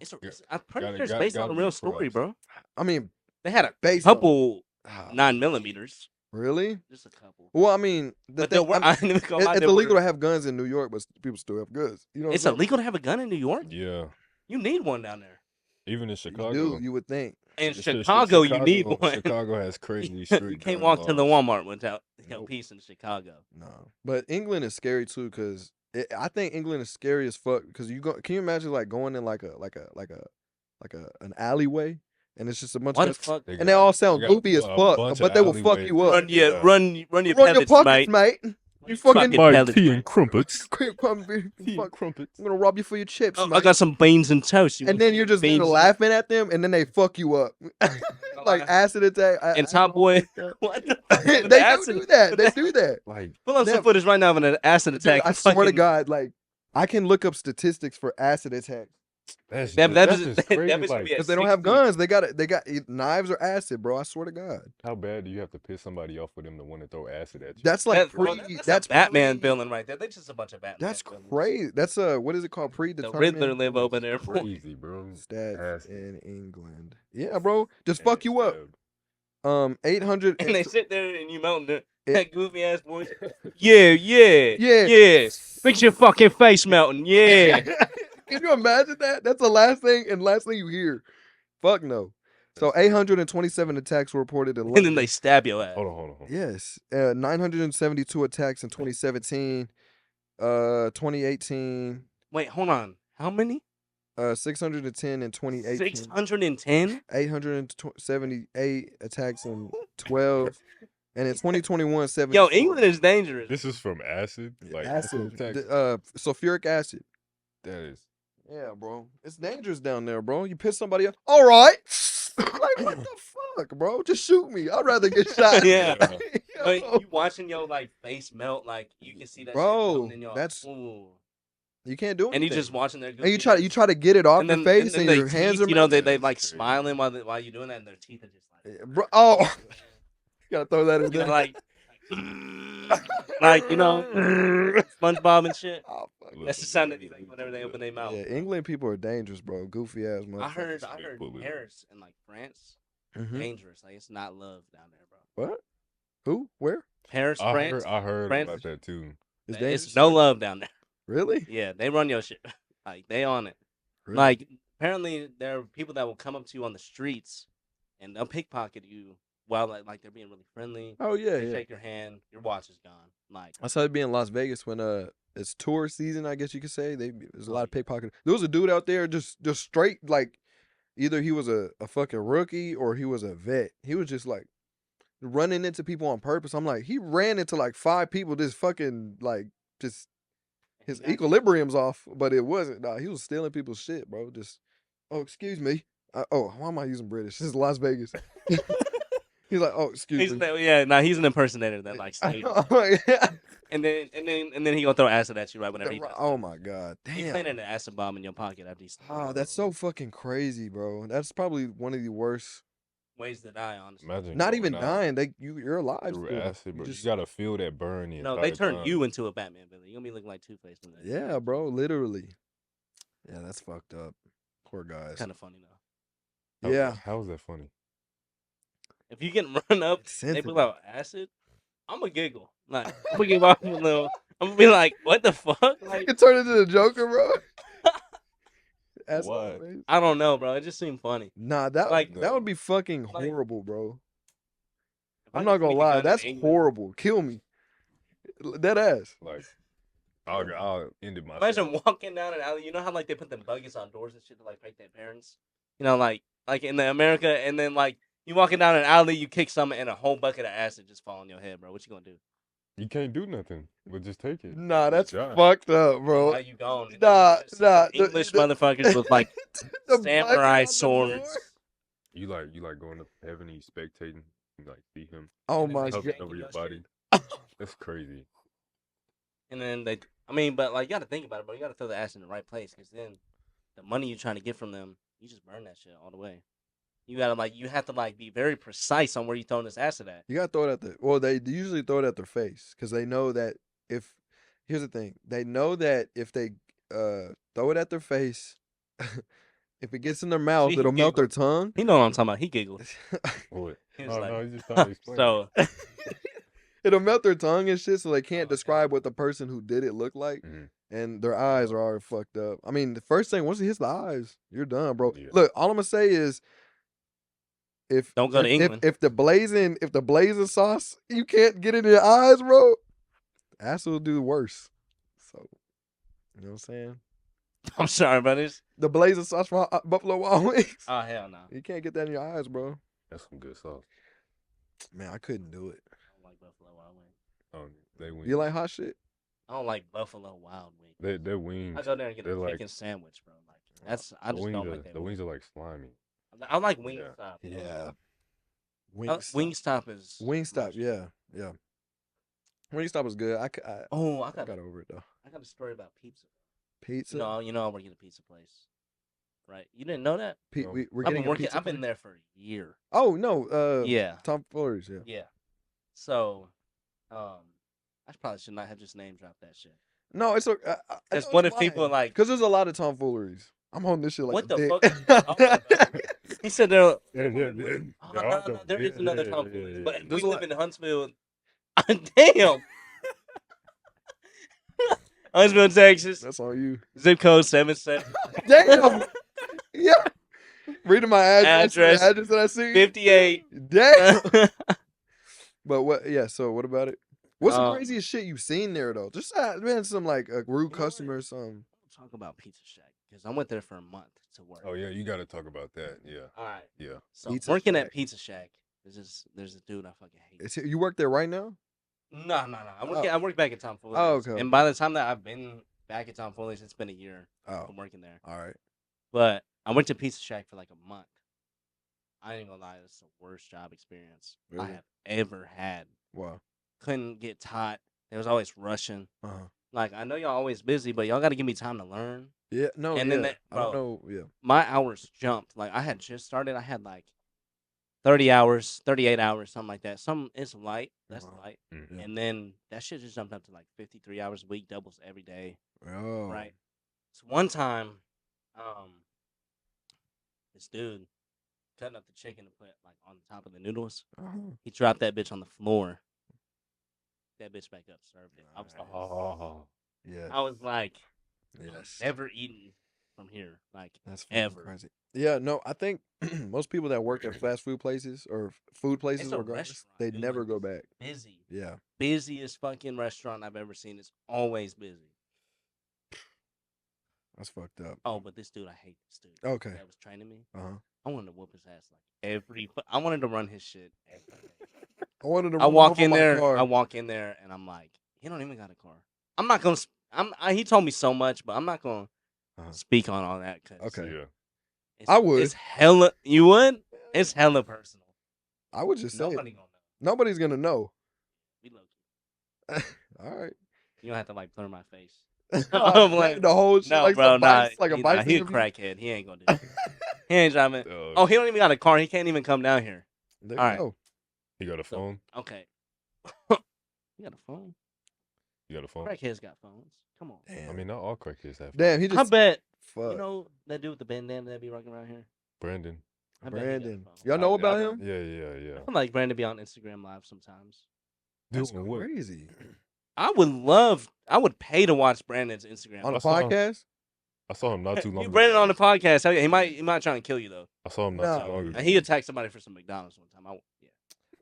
I'm pretty Gotta- sure it's got- based on gotta a be real story, surprised. bro. I mean, They had a based on- couple Ah, 9mm, really? just a couple. Well, I mean, But I ain't even gonna lie, it's they illegal were- to have guns in New York, but people still have guns. You know, what It's I'm saying? illegal to have a gun in New York. Yeah. You need one down there. Even in You Chicago. do, you would think. In Ch- ch- Chicago, you need Chicago- one. Chicago has crazy you strict can't gun walk to the laws. Walmart without Nope. peace in Chicago. No, but England is scary too because I think England is scary as fuck because you go. Can you imagine like going in like an alleyway and it's just a bunch Why the of fuck? and they all sound got goofy as a fuck, bunch but of they will fuck alleyways. you up. Run your Yeah. run your Run your pellets, pockets, mate. mate. You fucking Fucking pellets, mate. crumpets. I'm gonna rob you for your chips, Oh, I mate. got some beans and toast. You And want then you're just beans and- laughing at them, and then they fuck you up, like acid attack. And Top Boy, what the fuck? they With the do acid- do that. with They the- do that. Like Pull up some Damn. footage right now of an acid Dude, attack. I swear to Fucking- God, like I can look up statistics for acid attacks that's That that's is- just that crazy. bitch would Like, be at because they don't have 60. guns. They got knives or acid, bro. I swear to God, how bad do you have to piss somebody off for them to want to throw acid at you? that's like That's, pre. bro, That's that's a Batman pre- villain right there. They're just a bunch of Batman. That's villains. crazy. That's what is it called? The Predetermined. Riddler live over there. crazy, bro. Stats Acid. in England. Yeah, bro. Just fuck you up. 800. And they sit there and you mountain there. It- That goofy ass voice. Yeah. Yeah. Fix your fucking face melting. Yeah. Can you imagine that? That's the last thing you hear. Fuck no. So 827 attacks were reported in and then London. they stab your ass. Hold on. Yes. 972 attacks in 2017. 2018. Wait, hold on. How many? 610 in 2018. 610? 878 attacks in 12. And in 2021, 70. Yo, England is dangerous. This is from acid. Like acid. attack. Sulfuric acid. That is. Yeah, bro. It's dangerous down there, bro. You piss somebody up. All right. Like, what the fuck, bro? Just shoot me. I'd rather get shot. Yeah. Yo. Like, you watching your like face melt, like you can see that Bro, shit melting in your that's- ooh. You can't do anything. And you just watching their And you try to get it off your face, and their your hands teeth, are you know, they melting. like That's crazy. smiling while you're doing that, and their teeth are just like, Bro, oh, you gotta throw that in you know, there. like you know, SpongeBob and shit. Oh, fuck. That's the sound that they make whenever they open their mouth. Yeah, England people are dangerous, bro. Goofy ass motherfuckers. I heard Bullet. Paris and like France Mhm. dangerous. Like it's not love down there, bro. What? Who? Where? Paris, France. I heard France- about that too. It's It's dangerous. no love down there. Really? Yeah, they run your shit. Like they on it. Really? Like apparently there are people that will come up to you on the streets and they'll pickpocket you while like they're being really friendly. Oh yeah, They yeah. shake your hand, your watch is gone. Like I saw it be in Las Vegas when it's tour season, I guess you could say. There's a lot of pickpocket. There was a dude out there just straight like either he was a fucking rookie or he was a vet. He was just like running into people on purpose. I'm like, he ran into like 5 people just fucking like just his equilibrium's off, but it wasn't. Nah, he was stealing people's shit, bro. Just, oh, excuse me. Why am I using British? This is Las Vegas. He's like, oh, excuse me. He's an impersonator that like stays. Yeah. And then he gonna throw acid at you right whenever he does Oh that. my god, He damn. planted an acid bomb in your pocket after he Oh, that's so fucking crazy, bro. That's probably one of the worst. ways to die, honestly. Imagine Not going even out dying. You're alive through still. acid, bro. You just- gotta feel that burn. The No, entire they turn time. you into a Batman villain. You're gonna be looking like Two-Face in that. Yeah, bro. Literally. Yeah, that's fucked up. Poor guys. Kind of funny though. Yeah. How is that funny? If you get run up, It's they sensitive. pull out acid. I'm gonna giggle. Like I'm gonna give off a little. I'm gonna be like, what the fuck? Like, You turn into the Joker, bro. That's Why? amazing. I don't know, bro. It just seemed funny. Nah, that Like- that would be fucking like- horrible, bro. If I I'm not could gonna sneak a lie. gun in That's England- horrible. Kill me. That ass. Like, I'll end it myself. Imagine walking down an alley. You know how like they put them buggies on doors and shit to like prank their parents. You know, like in the America, and then like you walking down an alley, you kick something, and a whole bucket of acid just fall on your head, bro. What you gonna do? You can't do nothing, but just take it. Nah, that's Just die. fucked up, How bro. you gone? And Nah, then just nah, the- English the- motherfuckers with like The bucket samurai on the swords. floor. You like going up to heaven and you spectating, you like see him Oh And then my they hovering shank god. over you, your that body. shit. That's crazy. And then but like you got to think about it, bro. You got to throw the acid in the right place, because then the money you're trying to get from them, you just burn that shit all the way. You have to be very precise on where you throwing this acid at. You gotta throw it at they usually throw it at their face because they know that here's the thing, they know that if they throw it at their face, if it gets in their mouth, See, it'll he melt their giggled. tongue. He know what I'm talking about. He giggled. What? He was Oh, like, no, he's just trying to explain. so It'll melt their tongue and shit, so they can't Oh, describe what the person who did it looked like, Mhm. and their eyes are already fucked up. I mean, the first thing once it hits the eyes, you're done, bro. Yeah. Look, all I'm gonna say is, if Don't go to England. if the blazing sauce you can't get in your eyes, bro, acid will do worse. So, you know what I'm saying? I'm sorry, brothers. The blazing sauce from Buffalo Wild Wings, Oh hell no. you can't get that in your eyes, bro. That's some good sauce. Man, I couldn't do it. I don't like Buffalo Wild Wings. They wings. You like hot shit? I don't like Buffalo Wild Wings. Their wings. I go there and get they're a like- chicken sandwich, bro. Like that's I the just wings don't are, like that. the wings are like slimy. I like Yeah. Wingstop. Yeah. Wingstop is Wingstop, yeah. Wingstop is good. I Oh, I got got over it though. a story about pizza. Pizza. You know I work at a pizza place, right? You didn't know that? No. We're I've getting been a working. pizza I've been place? there for a year. Oh no, Yeah, Tom Fuller's, yeah. yeah. So, I probably should not have just name dropped that shit. No, it's okay. Because what if people are like, Because there's a lot of tomfooleries. I'm holding this shit like what a the dick. fuck? Are you talking about? He said there. Yeah. Oh, no, there is another tomfoolery, but There's we a live lot. in Huntsville. Damn. Huntsville, Texas. That's on you. Zip code 77 Damn. Yeah. Reading my address. Address. The address that I see. 58. Damn. But what? Yeah. So what about it? What's the Um, craziest shit you've seen there though? Just man, some like a rude You know customer, or what? something. Talk about Pizza Shack, because I went there for a month to work. Oh yeah, you got to talk about that. Yeah, All right. yeah. So Pizza working Shack. at Pizza Shack, there's a dude I fucking hate. You work there right now? No. I work back at Tom Foley's. Oh, okay. And by the time that I've been back at Tom Foley's, it's been a year Oh, from working there. all right. But I went to Pizza Shack for like a month. I ain't gonna lie, it's the worst job experience I Really? have ever had. Wow. Couldn't get taught. There was always rushing. Uh huh. Like, I know y'all always busy, but y'all got to give me time to learn. Yeah. No. And yeah. then I don't know. Yeah. My hours jumped. Like, I had just started. I had like 30 hours, 38 hours, something like that. It's light. That's Wow. light. Yeah. And then that shit just jumped up to like 53 hours a week, doubles every day. Oh. Right. So one time, this dude cutting up the chicken to put like on the top of the noodles. Oh. He dropped that bitch on the floor. That bitch back up, served it. I was like, Oh, Yeah. I was like, Yes. never eaten from here, like That's fucking ever. crazy. Yeah. No. I think most people that work at fast food places or food places, a regardless, restaurant, they dude, never like, go back. Busy, Yeah. busiest fucking restaurant I've ever seen. It's always busy. That's fucked up. Oh, but this dude, I hate this dude. Okay. That was training me. Uh huh. I wanted to whoop his ass like I wanted to run his shit every day. I wanted to. I run walk over in my there. car. I walk in there, and I'm like, he don't even got a car. I'm not gonna. He told me so much, but I'm not gonna Uh-huh. speak on all that. Cause Okay. yeah. it's, I would. It's hella. You would? It's hella personal. I would just say it. Nobody gonna know. Nobody's gonna know. We low key. All right. You don't have to like blur my face. I'm like, the whole shit no, like bro, some nah. vice, like a He vice a interview. crackhead. He ain't gonna do it. He ain't driving. Dog. Oh, he don't even got a car. He can't even come down here. There All you right. go. He got a phone. Okay. You got a phone? You got a phone. Crackheads got phones. Come on. Damn. I mean, not all crackheads have. Damn, he I just bet. fuck. You know that dude with the bandana that be rocking around here? Brandon. I bet he got a Brandon. phone. Y'all know I about him? Yeah. I feel like Brandon be on Instagram Live sometimes. That's Doing what? crazy. I would pay to watch Brandon's Instagram. On a I saw him. podcast? I saw him not too long You ago. Brandon on the podcast. He might try and kill you though. I saw him not No. too long ago. And he attacked somebody for some McDonald's one time.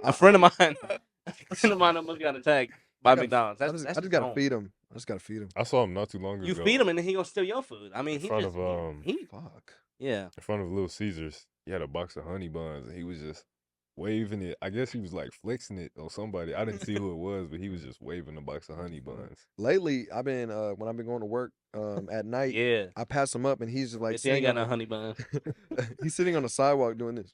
A friend of mine almost got attacked by McDonald's. I That's just gotta wrong. feed him. I just gotta feed him. I saw him not too long ago. You feed him and then he gonna steal your food. I mean, In he front just of, Fuck. yeah. in front of Little Caesars. He had a box of honey buns and he was just waving it. I guess he was like flexing it on somebody. I didn't see who it was, but he was just waving a box of honey buns. Lately, I've been when I've been going to work at night. Yeah. I pass him up and he's just like Bitch, he ain't got no on honey bun. he's sitting on the sidewalk doing this,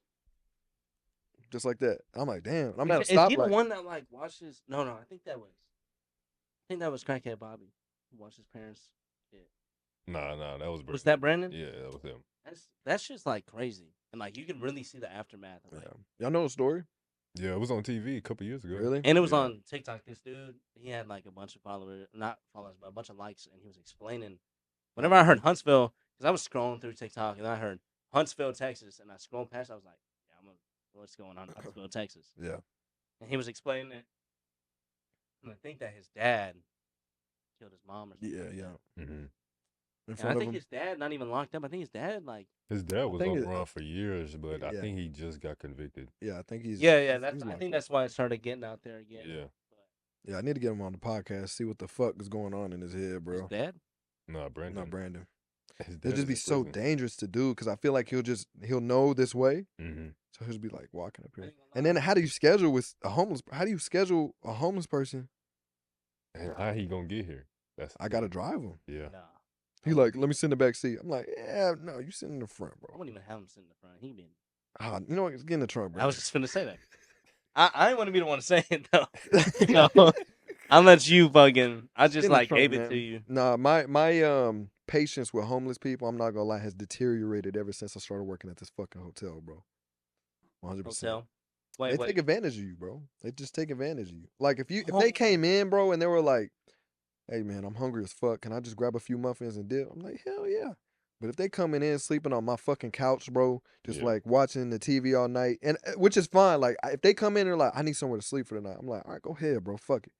just like that. I'm like, damn. I'm at a Is he the stoplight. one that like watches? No, I think that was crackhead Bobby who watched his parents. Nah, that was Brandon. Was that Brandon? Yeah, that was him. That's just like crazy, and like you can really see the aftermath of it. Yeah. Y'all know the story? Yeah, it was on TV a couple years ago. Really? And it was Yeah. on TikTok. This dude, he had like a bunch of followers, not followers, but a bunch of likes, and he was explaining. Whenever I heard Huntsville, because I was scrolling through TikTok, and I heard Huntsville, Texas, and I scrolled past, I was like, yeah, what's going on in Huntsville, Texas? Yeah. And he was explaining it, and I think that his dad killed his mom or something. Yeah. Hmm. In And I front of think him. his dad not even locked up. I think his dad like His dad was think on it- run for years, but I Yeah. think he just got convicted. Yeah, I think he's. yeah. he's That's I locked think up. that's why it started getting out there again. Yeah. Yeah, I need to get him on the podcast. See what the fuck is going on in his head, His bro. dad. Nah, Brandon. Not Brandon. His It'd dad just be is in so prison. dangerous to do because I feel like he'll know this way, Mhm. so he'll just be like walking up here. ain't gonna And lie. then how do you schedule with a homeless? How do you schedule a homeless person? And how he gonna get here? That's I gotta drive him. Yeah. Nah, He like, let me sit in the back seat. I'm like, yeah, no, you sit in the front, I bro. wouldn't even have him sit in the front. He been. You know what? Get in the trunk, bro. I was just finna say that. I didn't want to be the one to say it though. No, I'll let you fucking. I just in the like trunk, gave it man. to you. Nah, my patience with homeless people, I'm not gonna lie, has deteriorated ever since I started working at this fucking hotel, bro. 100%. Hotel. They Wait. take advantage of you, bro. They just take advantage of you. Like if Home- they came in, bro, and they were like, "Hey, man, I'm hungry as fuck. Can I just grab a few muffins and dip?" I'm like, "Hell yeah!" But if they coming in sleeping on my fucking couch, bro, just Yeah. like watching the TV all night, and which is fine. Like if they come in and like, "I need somewhere to sleep for the night," I'm like, "All right, go ahead, bro. Fuck it."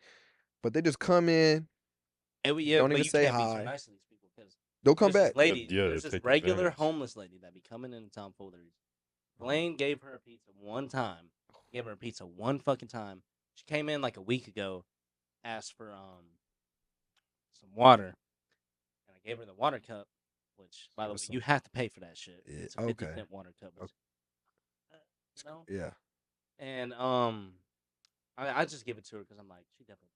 But they just come in, Don't don't even even say can't be hi. too nice to these people because they'll come there's back. This lady, Yeah, there's they this take regular advantage. homeless lady that be coming into town full of these. Blaine gave her a pizza one time. Gave her a pizza one fucking time. She came in like a week ago, asked for some water, and I gave her the water cup. Which, by the way, What's you up? have to pay for that shit. Yeah, It's a 50 okay. cent water cup. Okay. You know? Yeah, And I just give it to her because I'm like, she definitely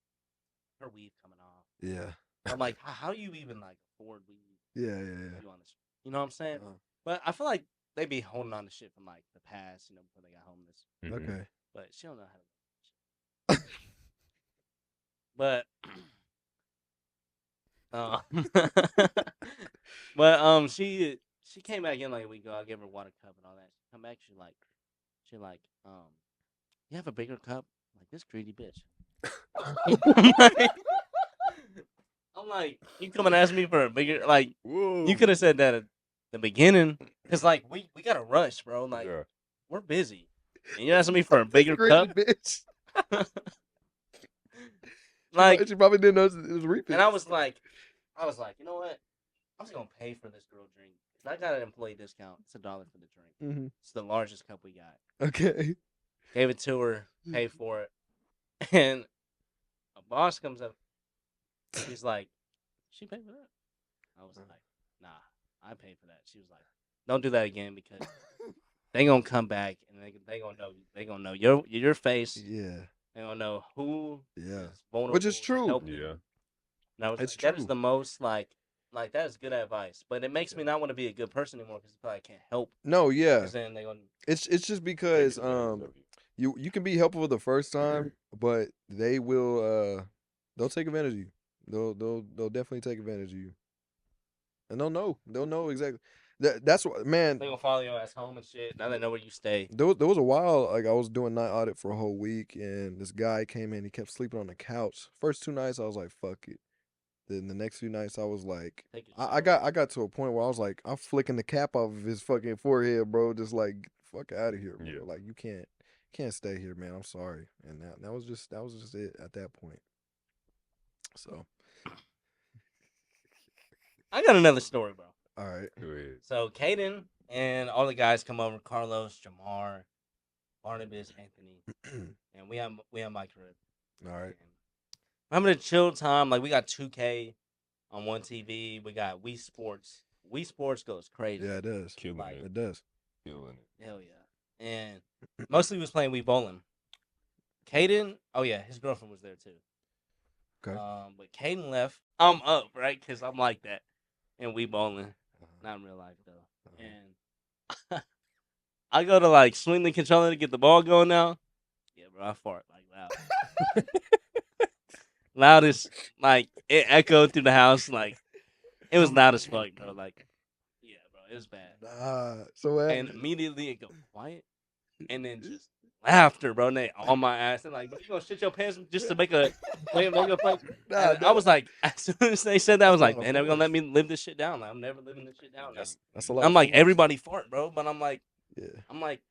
her weave coming off. yeah, I'm like, how you even like afford weave? yeah. You on this? You know what I'm saying? Uh-huh. But I feel like they be holding on to shit from like the past, before they got homeless. Mhm. Okay. But she don't know how to. But, she came back in like a week ago. I gave her a water cup and all that. She come back, she like, you have a bigger cup? I'm like, this greedy bitch. I'm like, you come and ask me for a bigger, like, Whoa. you could have said that at the beginning. Cause like we gotta rush, bro. Like Yeah. we're busy. And you're asking me for a bigger Great cup? bitch. Like, She probably didn't know it was repeat. and I was like, you know what? I'm just gonna pay for this girl drink. I got an employee discount. It's $1 for the drink. Mhm. It's the largest cup we got. Okay. Gave it to her, paid for it. And a boss comes up. He's like, she paid for that? I was like, nah, I paid for that. She was like, don't do that again because they gonna come back and they gonna know your face. Yeah. They gonna know who Yeah. is vulnerable. Which is to true. help you. Yeah. And I was It's like, that is true. the most like that is good advice. But it makes me not want to be a good person anymore because I feel like I can't help. No, yeah. Because then they gonna It's just because Take advantage of you. You can be helpful the first time, but they'll take advantage of you. They'll definitely take advantage of you. And they'll know exactly. That's what, man. They gonna follow your ass home and shit. Now they know where you stay. There was a while, like I was doing night audit for a whole week, and this guy came in. He kept sleeping on the couch. First 2 nights, I was like, "Fuck it." Then the next few nights, I was like, Take your I got to a point where I was like, I'm flicking the cap off of his fucking forehead, bro. Just like, fuck out of here, bro. Yeah. Like you can't stay here, man. I'm sorry. And that was just it at that point. So, I got another story, bro. all right. Go ahead. So Kaden and all the guys come over. Carlos, Jamar, Barnabas, Anthony, and we have my crib. All right. And I'm having a chill time. Like we got 2K on one TV. We got Wii Sports. Wii Sports goes crazy. Yeah, it does. Killing Like, it. It does. Killing it. Hell yeah. And mostly was playing Wii bowling. Kaden, oh yeah, his girlfriend was there too. Okay. But Kaden left. I'm up, right? Because I'm like that. And Wii bowling. Not in real life though. And I go to like swing the controller to get the ball going now. Yeah, bro, I fart like loud. Loudest, like it echoed through the house. Like it was loud as fuck, bro. Like, yeah, bro, it was bad. So what And happened? immediately it go quiet, and then just laughter, bro. And they on my ass. And like, bro, you gonna shit your pants just to make a play? Nah, I was like, as soon as they said that, I was like, That's man, not a they're gonna let me live this shit down. Like, I'm never living this shit down. That's a lot. I'm of like, force. everybody fart, bro. But I'm like, Yeah.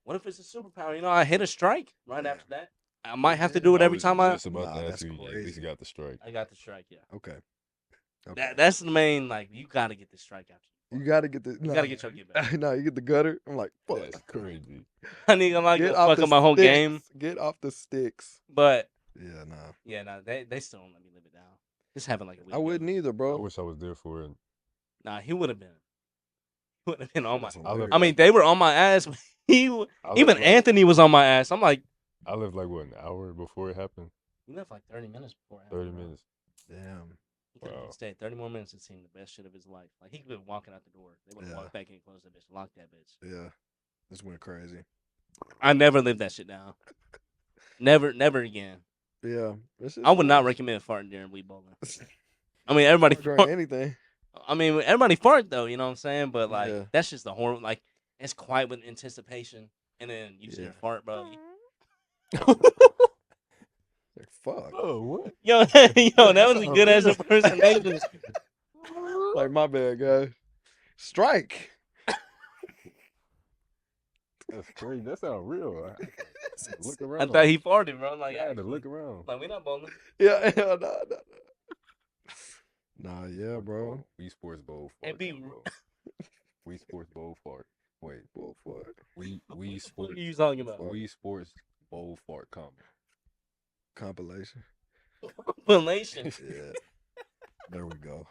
what if it's a superpower? You know, I hit a strike right after that. I might have to do it every time I was just about Nah, to ask that's you. You at crazy. least got the strike. I got the strike. Yeah, Okay. Okay. that's the main. Like, you gotta get the strike after. You gotta get the. You gotta get your get back. No, you get the gutter. I'm like, fuck. That's crazy. I need to like Get fuck off the up my whole sticks. game. Get off the sticks. But Yeah, nah. yeah, no, they still don't let me live it down. This happened like a week. I wouldn't either, I bro. wish I was there for it. Nah, he would have been. He would have been on my. That's I live, I mean, they were on my ass. He I live even like- Anthony was on my ass. I'm like, I lived like what, an hour before it happened. you left like 30 minutes before. it 30 happened, bro. minutes. Damn. He could have Wow. stayed 30 more minutes and seen the best shit of his life. Like he could have been walking out the door. They would have Yeah. walked back in, closed that bitch, locked that bitch. Yeah. This went crazy. I never lived that shit down. Never again. Yeah. I would not recommend farting during weed bowling. I mean, everybody During fart. anything. I mean, everybody fart though. You know what I'm saying? But like, Yeah. that's just the horror. Like, it's quiet with anticipation, and then you just Yeah. hear fart, bro. Like, fuck. Oh, what? Yo, yo, that was a good ass impersonation. Like, my bad, guys. Strike. That's crazy. That sounds real. I had to look around. I thought he farted, bro. Like, I had to actually. look around. Like, we not bowling. Yeah, nah. Nah, yeah, bro. Wii Sports Bowl Hey, fart. be- bro. Wii Sports Bowl fart. Wait. Bull fuck. Wii What Sports. are you talking about? Wii Sports Bowl fart combo. Compilation. Compilation. Yeah. There we go.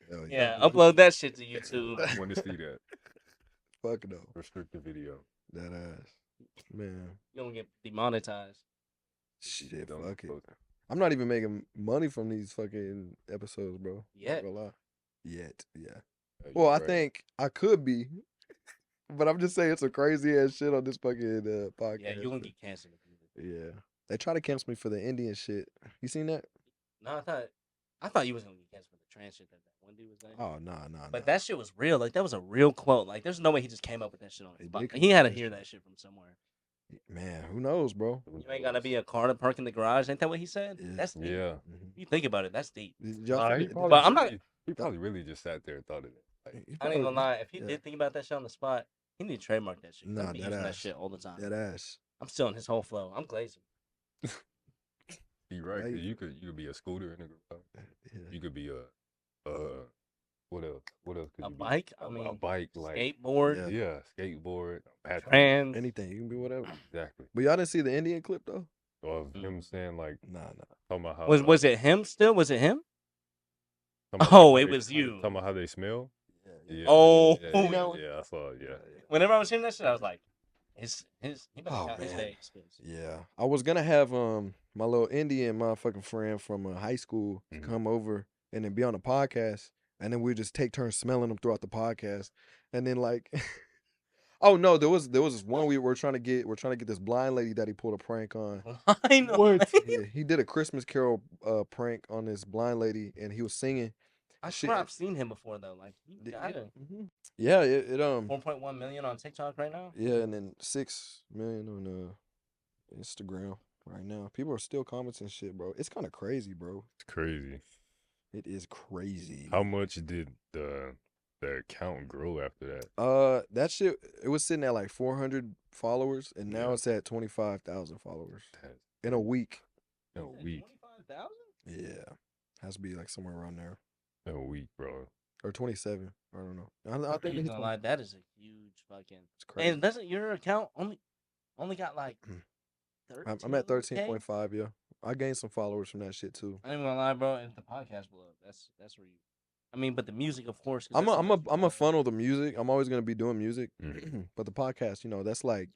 Hell Yeah, upload that shit to YouTube. I want to see that. Fuck no. Restricted video. That ass. Man. You don't get demonetized. Shit, Don't fuck it. post I'm not even making money from these fucking episodes, bro. Yet. Not gonna lie. Yet, yeah. it. Well, I Right. think I could be, but I'm just saying some crazy ass shit on this fucking podcast. Yeah, you're gonna get canceled. If you do. Yeah, they try to cancel me for the Indian shit. You seen that? No, I thought you was gonna get canceled for the trans shit that one dude was saying. Oh nah. But that shit was real. Like that was a real quote. Like there's no way he just came up with that shit on He his did spot. come He up had to with that hear shit. that shit from somewhere. Man, who knows, bro? You ain't gotta be a car to park in the garage. Ain't that what he said? Yeah. That's deep. Yeah. Mhm. You think about it, that's deep. Did y'all Nah, he forget- probably But I'm not- really- He probably really just sat there and thought of it. Like, he I ain't probably- gonna lie. If he yeah. did think about that shit on the spot, he need to trademark that shit. Nah, I'd be that using that ass. shit all the time. That ass. I'm stealing his whole flow. I'm glazing. he right. 'cause Right. You could be a scooter in the garage. Yeah. You could be what else? What else could A you bike? be? I mean, a bike, like skateboard, Yeah. skateboard, Patrick. trans. Anything, you can be whatever. Exactly. But y'all didn't see the Indian clip though? Of him saying like Nah. talking about how Was it him still? Was it him? talking about Oh, how it they- was you. Talking about how they smell. Yeah, Oh. yeah, I saw it. Yeah. Whenever I was hearing that shit, I was like, he better Oh, count his man. days. Yeah, I was gonna have my little Indian motherfucking friend from high school Mhm. come over and then be on the podcast, and then we just take turns smelling them throughout the podcast, and then like, Oh no, there was this one we're trying to get this blind lady that he pulled a prank on. I know. What? Yeah, he did a Christmas Carol prank on this blind lady, and he was singing. I Shit. swear I've seen him before though. Like he got it. Yeah, it 4.1 million on TikTok right now. yeah, and then 6 million on Instagram right now. People are still commenting shit, bro. It's kind of crazy, bro. It's crazy. It is crazy. How much did the account grow after that? That shit, it was sitting at like 400 followers, and now Yeah. it's at 25,000 followers That's in a week. in a week. 25,000. Yeah, has to be like somewhere around there, In a week, bro. or 27. I don't know. I I think think it's, gonna lie, that is a huge fucking. it's crazy. And doesn't your account only got like? I'm at 13K? 13.5. Yeah, I gained some followers from that shit too. I ain't gonna lie, bro. If the podcast blew up, that's where you. I mean, but the music, of course. 'cause I'm that's the a most funnel the music. I'm always gonna be doing music, Mhm. but the podcast, that's like,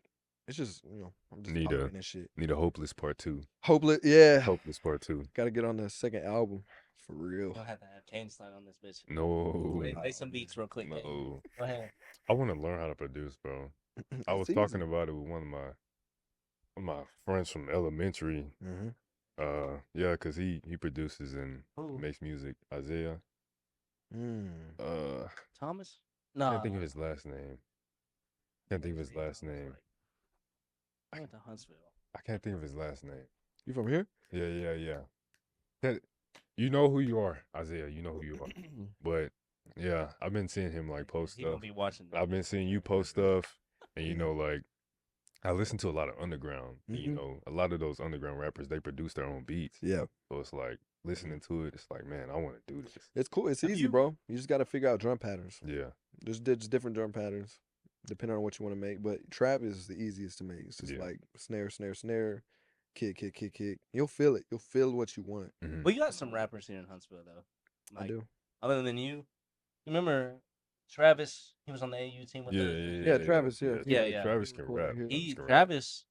it's just I'm just Need a- talking and shit. Need a hopeless part 2. Hopeless, yeah. Hopeless part 2. Got to get on the second album for real. You'll have to have Kane slide on this bitch. No. Play some beats real quick. Kane. No. Go ahead. I want to learn how to produce, bro. I was talking about it with one of my friends from elementary. Mm-hmm. Yeah, cause he produces and Who? makes music. Isaiah. Thomas? I No. can't think of his last name. Can't think of his last name. I went to Huntsville. I can't think of his last name. You from here? Yeah. You know who you are, Isaiah. You know who you are. But yeah, I've been seeing him like post He gonna stuff. be watching. I've been seeing you post stuff, and like I listen to a lot of underground. And, Mhm. a lot of those underground rappers, they produce their own beats. Yeah. So it's like listening to it. It's like, man, I want to do this. It's cool. It's Have easy, you- bro. You just got to figure out drum patterns. Yeah. There's different drum patterns depending on what you want to make. But trap is the easiest to make. It's just Yeah. like snare, snare, snare, kick. You'll feel it. You'll feel what you want. Mhm. Well, you got some rappers here in Huntsville though. I do. Other than you remember Travis? He was on the AU team with Yeah, us. Yeah, Travis, yeah. Yeah. Travis can Cool. rap. He- Travis.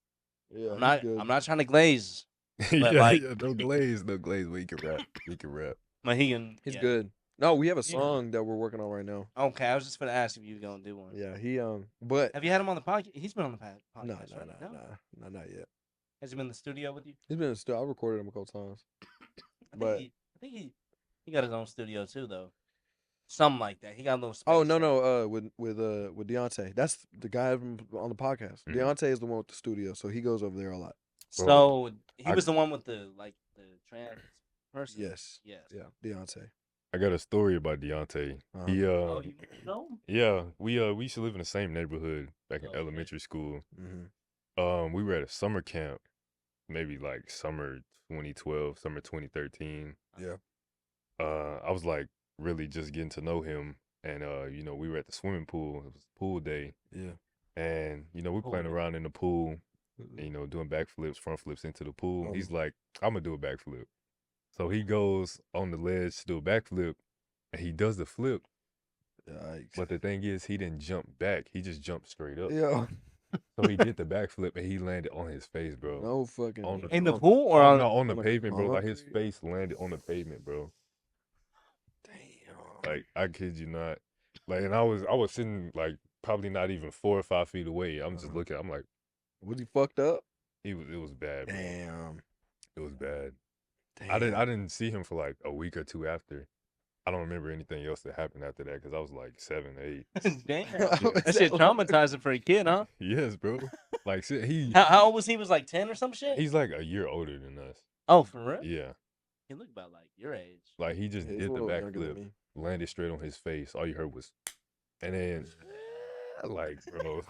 Yeah. I'm not trying to glaze, yeah, but, like- no glaze, but he can rap. He can rap. but he can. He's yeah. good. No, we have a Yeah. song that we're working on right now. Okay, I was just gonna ask if you were gonna do one. Yeah, he but Have you had him on the podcast? He's been on the podcast. no, right? not yet. Has he been in the studio with you? He's been in the studio. I recorded him a couple times. I But- think he got his own studio too, though. Something like that. He got a little. Space Oh no, there. with Deontay. That's the guy on the podcast. Mhm. Deontay is the one with the studio, so he goes over there a lot. So he I- was the one with the trans person. Yes. Yes. Yeah, Deontay. I got a story about Deontay. Uh-huh. He Oh, you know? yeah, we used to live in the same neighborhood back in Okay. elementary school. Mm-hmm. We were at a summer camp, maybe like summer 2012, summer 2013. Yeah. I was like really just getting to know him, and we were at the swimming pool. It was pool day, Yeah. and we're Pool playing day. around in the pool, and, doing backflips, front flips into the pool. Oh. He's like, I'm gonna do a backflip. So he goes on the ledge to do a backflip, and he does the flip. Yikes. But the thing is, he didn't jump back. He just jumped straight up. Yeah. So he did the backflip, and he landed on his face, bro. No fucking. On the- In the pool or on? No, on the on the pavement, bro. Like his concrete? face landed on the pavement, bro. Damn. Like I kid you not. Like, and I was sitting like probably not even 4 or 5 feet away. I'm just Uh-huh. looking. I'm like, Was he fucked up? it was bad, bro. Damn. It was bad. Damn. I didn't see him for like a week or two after. I don't remember anything else that happened after that because I was like 7, 8. Damn. That shit traumatizing for a kid, huh? Yes, bro. Like shit, How old was he? He was like 10 or some shit. he's like a year older than us. Oh, for real? Yeah. He looked about like your age. Like he just He's a did the little younger than backflip, me. landed straight on his face. All you heard was, and then like, bro,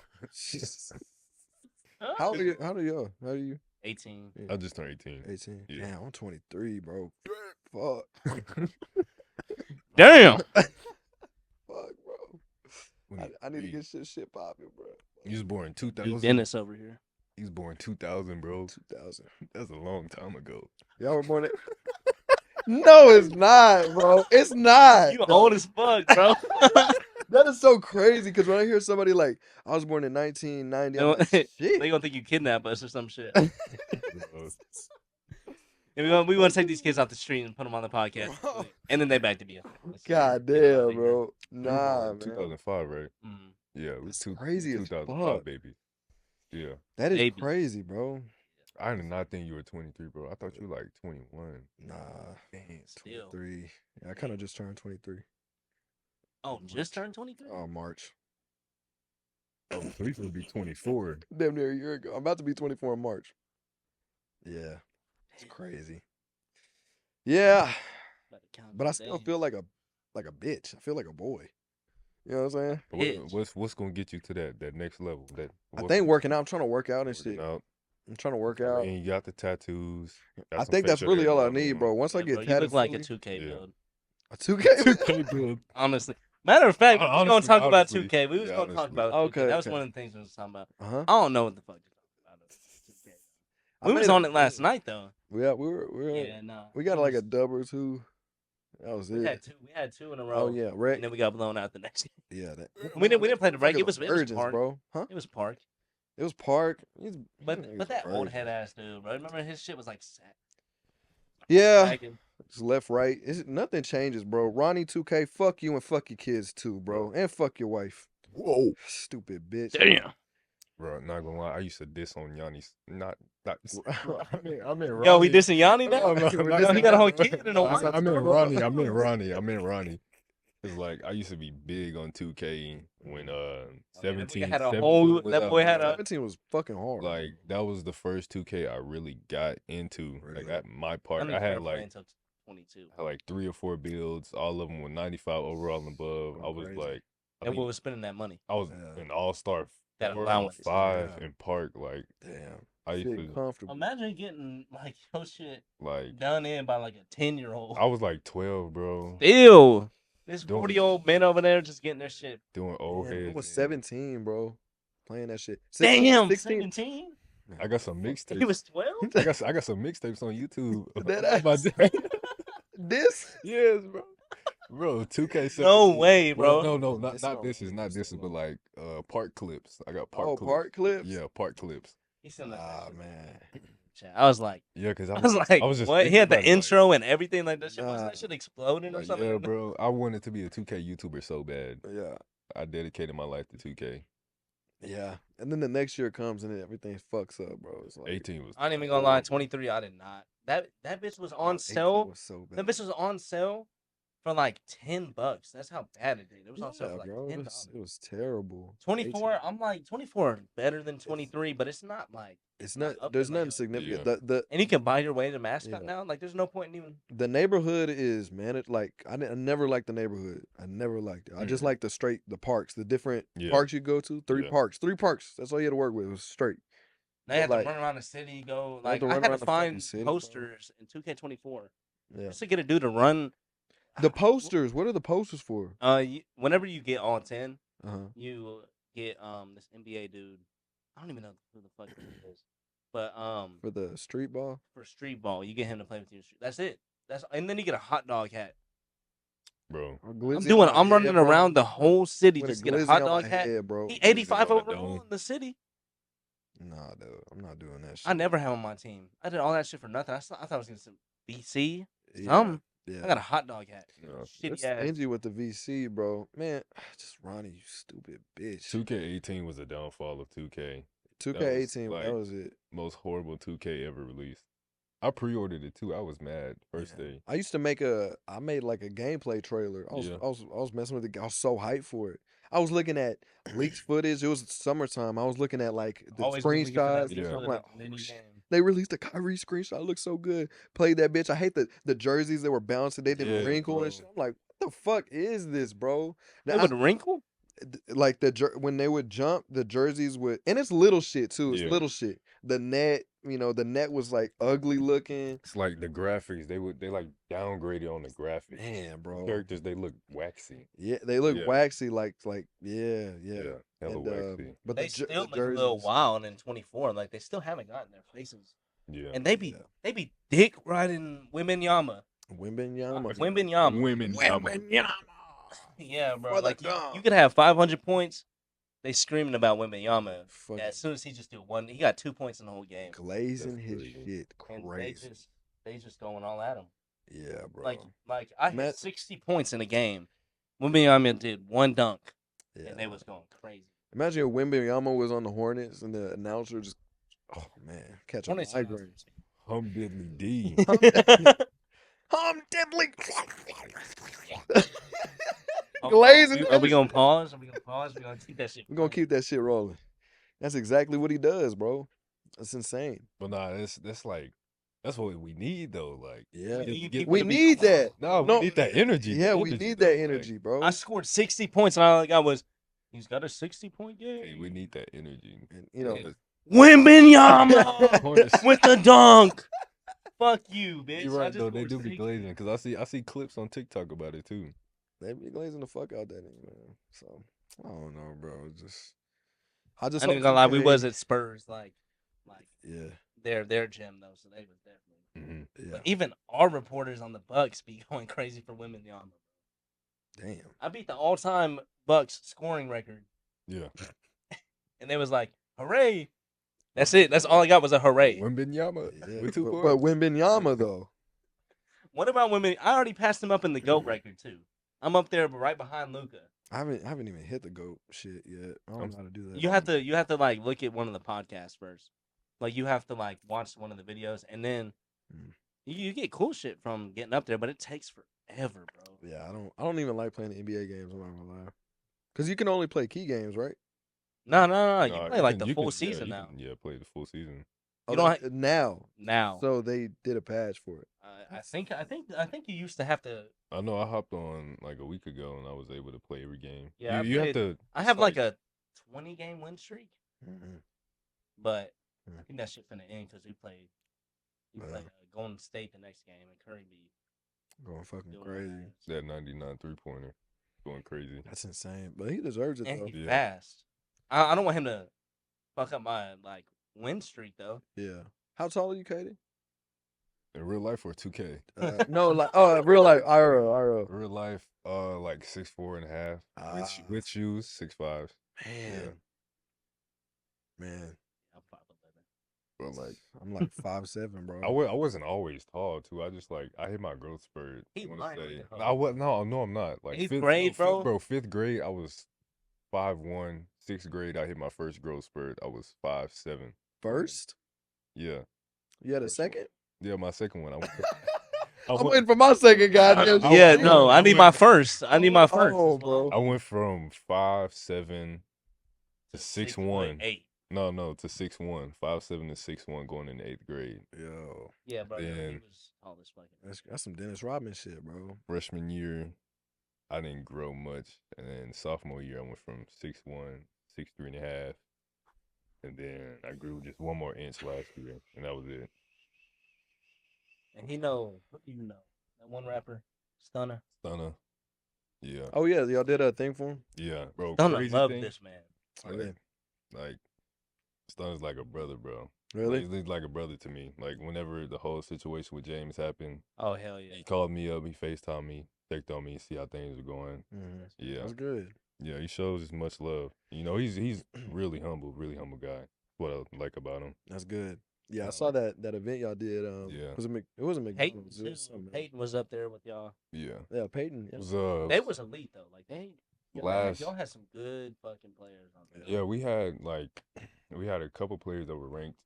How old are you? How old are you? How are you? 18. I just turned 18. 18. Yeah. Damn, I'm 23, bro. Fuck. Damn. Fuck, bro. I need to get shit popping, bro. He was born in You 2000. Dennis over here. He was born 2000, bro. 2000. That's a long time ago. Y'all were born at. No, it's not, bro. It's not. You old as fuck, bro. That is so crazy because when I hear somebody like, I was born in 1990, I'm like, They shit. gonna think you kidnapped us or some shit. Bro. And we want to take these kids off the street and put them on the podcast, Bro. and then they back to be. God damn, bro. Nah, He was born in man. 2005, right? Mm. Yeah, we That's two crazy as 2005 fuck. babies. Yeah. That is Baby. crazy, bro. I did not think you were 23, bro. I thought you were like 21. Nah, Damn. Still. 23. Yeah, I kind of just turned 23. Oh, just turned 23? Oh, March. Oh, so he's gonna be 24. Damn near a year ago. I'm about to be 24 in March. Yeah, it's crazy. Yeah, but I still feel like a bitch. I feel like a boy. You know what I'm saying? But what's gonna get you to that next level? I think working out. I'm trying to work out and working shit. out. I'm trying to work I out. mean, you got the tattoos. got I some think that's facial really hair all I going need, on. bro. Once I Yeah, get bro, you tatted, look like a fully- 2K Yeah. build. a 2K. 2K build. Honestly. Matter of fact, we was gonna Honestly, talk about honestly. 2K. We was Yeah, gonna talk honestly. about 2K. Okay, That was okay. one of the things we was talking about. Uh-huh. I don't know what the fuck you're talking about. 2K. We was on it last night though. Yeah, we were. Yeah, no. We got it like a was- dub or two. That was We it. had two in a row. Oh yeah, And Rec. then we got blown out the next game. Yeah, that. We didn't play the break. It was virgins, Park. bro. Huh? It was Park. It was Park. But that old head ass dude, bro. Remember his shit was like Yeah, sagging. it's left, right. Nothing changes, bro. Ronnie 2K, fuck you and fuck your kids too, bro, and fuck your wife. Whoa. Stupid bitch. Bro, not gonna lie, I used to diss on Yanni's. Not. I mean, Yo, we dissing Yanni now? No, Yo, he got a whole kid and a wife. I meant Ronnie. I meant Ronnie. It's like I used to be big on 2K when 17. Had a 17 whole. was That out, boy had bro. a. 17 was fucking hard. Like that was the first 2K I really got into. Like Really? at my park, didn't I had start playing like until 22. 3 or 4 builds, all of them with 95 overall and above. Oh, I was crazy. like, I And we think was spending that money. I was Yeah. an all-star That 4 or allowance. 5 Yeah. in park. Like Damn. I used Shit to comfortable. Imagine getting like your shit like done in by like a 10-year-old. I was like 12, bro, Still, this Don't- 40-year-old men over there just getting their shit. doing old Man, I heads. was and- 17, bro, playing that shit. Damn, 16. 17? I got some mixtapes. He was 12? I got some mixtapes on YouTube. That about ass. This? yes, bro. Bro, 2K17. No way, Well, bro. no, This not song this is not this is, but like park clips. I got park Oh, clips. part clips? Yeah, park clips. He sent us Ah, that shit. man. I was like, Yeah, because I was like, just what? He thinking had the about it, like- intro and everything like that shit. Wasn't Nah. that shit exploding or Like, something? yeah, bro. I wanted to be a 2K YouTuber so bad. Yeah. I dedicated my life to 2K. Yeah. And then the next year comes and then everything fucks up, bro. It's like 18 was. I ain't even gonna lie, 23, I did not. That bitch was on 18 sale. was so bad. That bitch was on sale for like $10. That's how bad it did. It was on sale Yeah, for like bro. $10. It was terrible. 24, 18. I'm like 24 better than 23, but it's not like. It's not. up There's there like nothing that. significant. Yeah. And you can buy your way to mascot Yeah. now. Like, there's no point in even. The neighborhood is managed. Like I never liked the neighborhood. I never liked it. I just like the parks, the different Yeah. parks you go to. Three Yeah. parks. That's all you had to work with. It was straight. They had like- to run around the city, go. They had Like, to I run had around to the fucking find city, bro. posters in 2K24 Yeah. just to get a dude to run. The posters. What are the posters for? Whenever you get all 10, Uh huh. you get this NBA dude. I don't even know who the fuck he is, but For the street ball. for street ball, you get him to play with you. That's it. And then you get a hot dog hat. Bro. I'm running around the whole city just to get a hot dog hat. Head, bro. He 85 on the overall dome. in the city. Nah, dude. I'm not doing that shit. I never have on my team. I did all that shit for nothing. I thought I was gonna say BC. Yeah. Yeah. I got a hot dog hat. Yeah. They're Shitty ass. stingy with the VC, bro. Man, just Ronnie, you stupid bitch. 2K18 was the downfall of 2K. 2K18, like- that was it. Most horrible 2K ever released. I pre-ordered it too. I was mad first Yeah. day. I used to I made like a gameplay trailer. I Yeah. was messing with it. I was so hyped for it. I was looking at leaked footage. It was summertime. I was looking at like the Always looking for that screenshots. Yeah. FIFA I'm like, mini oh, shit. game. They released a Kyrie screenshot. It looked so good. Played that bitch. I hate the jerseys that were bouncing. They didn't Yeah, wrinkle bro. and shit. I'm like, what the fuck is this, bro? It Now, would wrinkle. like when they would jump, the jerseys would, and it's little shit too. It's Yeah. little shit. The net, the net was like ugly looking. It's like the graphics. They like downgraded on the graphics. Man, bro. Characters, they look waxy. Yeah, they look Yeah. waxy, like yeah. Hella And, waxy. but They the still the look a little jerseys- wild in 24. Like, they still haven't gotten their faces. Yeah. And they be dick riding Wimbenyama. Wembanyama. Wimbenyama. Women. Yeah, bro. For the Like, dog. you could have 500 points. They screaming about Wimbenyama. Fucking As soon as he just do one, he got 2 points in the whole game. glazing That's his crazy. shit And crazy. they just going all at him. Yeah, bro. Like I hit Matt- 60 points in a game. Wimbenyama did one dunk. Yeah. and they was going crazy. Imagine if Wembanyama was on the Hornets and the announcer just, oh man, catch a Hornets migraine. Hum diddly D. Hum diddly. Are Glazing. we gonna pause? Are we gonna pause? We gonna keep that shit. We're gonna keep that shit rolling. That's exactly what he does, bro. That's insane. But nah, that's like that's what we need though. Like Yeah. Get We to be need that. no, we No. need that energy. Yeah, the we energy, need though, that like, energy, bro. I scored 60 points, and all I got was, he's got a 60-point game. hey, we need that energy. And, you know, Wembanyama Hornets. with the dunk. Fuck you, bitch. You're I right just though. They scored do be 60. glazing because I see clips on TikTok about it too. they be glazing the fuck out that nigga, man. So I don't know, bro. I I just ain't hope gonna lie, we 2K was at Spurs, like Yeah, their gym though, so they was definitely. Mm-hmm. yeah. But even our reporters on the Bucks be going crazy for Wembanyama. Damn. I beat the all-time Bucks scoring record, Yeah. and they was like, "Hooray!" That's it. That's all I got was a hooray. Wembanyama Yeah. with 2 But points. Wembanyama though. What about women? I already passed him up in the GOAT record too. I'm up there, but right behind Luca. I haven't even hit the GOAT shit yet. I don't know how to do that. You have to like look at one of the podcasts first. Like you have to like watch one of the videos, and then Mm. you get cool shit from getting up there, but it takes forever, bro. Yeah, I don't even like playing the NBA games. I'm not gonna lie. Cause you can only play key games, right? No. You Nah, play like can- the full can- season you now. can, play the full season. Oh, You don't that- now. Now, So they did a patch for it. I think you used to have to. I know I hopped on like a week ago and I was able to play every game. Yeah, you have I to. I it's have like a 20-game win streak, Mm-hmm. but Hmm. I think that shit finna end because we played Golden State the next game, and Curry be Going fucking doing crazy. that. that 99 3-pointer going crazy. That's insane. But he deserves it And though. he's Yeah. fast. I don't want him to fuck up my like win streak though. Yeah. How tall are you, Kaden? In real life or 2K? No, like real life IRL. Real life, like 6'4.5". Ah. With shoes, 6'5". Man. Man. I'm 5'11". But like, I'm like 5'7", bro. I wasn't always tall too. I just like I hit my growth spurt. He I wanna lying say. with the I was no, I'm not. Like Eighth fifth grade, no, bro? Fifth grade, I was 5'1". Sixth grade, I hit my first growth spurt. I was 5'7". First? Yeah, You had a First one. second? yeah. My second one, I went. I'm waiting for my second, goddamn. I- Yeah, I- no, I I need went- my first. I need my first. Oh, bro. I went from 5'7" to 6'1". 6'8". No, to 6'1". 5'7" to 6'1" going into 8th grade. Yo, Yeah, bro. He Then- was tall as fucking. that's some Dennis Rodman shit, bro. Freshman year, I didn't grow much, and then sophomore year, I went from 6'1", 6'3.5", and then I grew just 1 more inch last year, and that was it. And he know. What do you know? That one rapper, Stunner. Stunner, yeah, Oh yeah, y'all did a thing for him. yeah, bro. Stunner crazy love thing, this man. Really? like Stunner's like a brother, bro. Really? Like, he's like a brother to me. Like whenever the whole situation with James happened, Oh hell yeah. he called me up, he FaceTimed me, checked on me, see how things were going. Mm-hmm. Yeah, That's good. yeah, he shows as much love. You know, he's really humble guy. What I like about him. That's good. Yeah, I saw that event y'all did. Yeah. It wasn't Peyton, McDonald's. It was something else. Peyton was up there with y'all. Yeah, Yeah, Peyton. it Yeah. was They was elite though. Like Last- y'all had some good fucking players on there. Yeah, we had a couple players that were ranked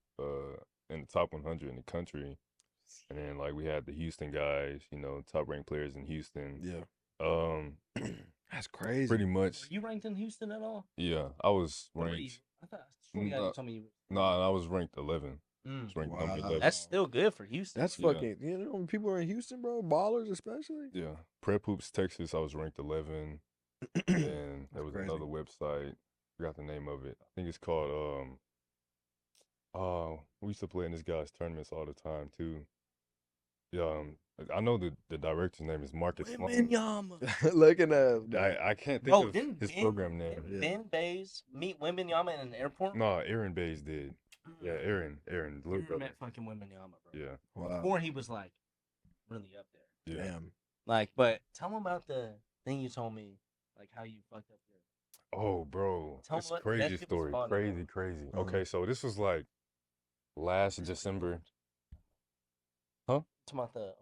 in the top 100 in the country, and then like we had the Houston guys, you know, top ranked players in Houston. Yeah. That's crazy. Pretty Were much. you ranked in Houston at all? Yeah, I was Or were you- ranked. I thought you told me you. Nah, I was ranked 11. Mm. I was ranked Wow. number 11. That's still good for Houston. That's Yeah. fucking. You know, when people are in Houston, bro, ballers especially. Yeah, Prep Hoops Texas. I was ranked 11, and there was crazy. another website. Forgot the name of it. I think it's called we used to play in this guy's tournaments all the time too. Yeah, I know the director's name is Marcus Sloan. Wembanyama. Looking at. I can't think Bro, of didn't his Ben- program name. didn't Yeah. Ben Bays meet Wembanyama in an airport? No, Aaron Bays did. Yeah, Aaron, You little brother. met fucking Wembanyama, bro. Yeah, Wow. Before he was like really up there. yeah. Damn. Like, but tell him about the thing you told me, like how you fucked up your. Oh, bro, Tell me it's a what- crazy that shit was story. fun, Crazy, bro. crazy. Uh-huh. Okay, so this was like last December. Talking about the.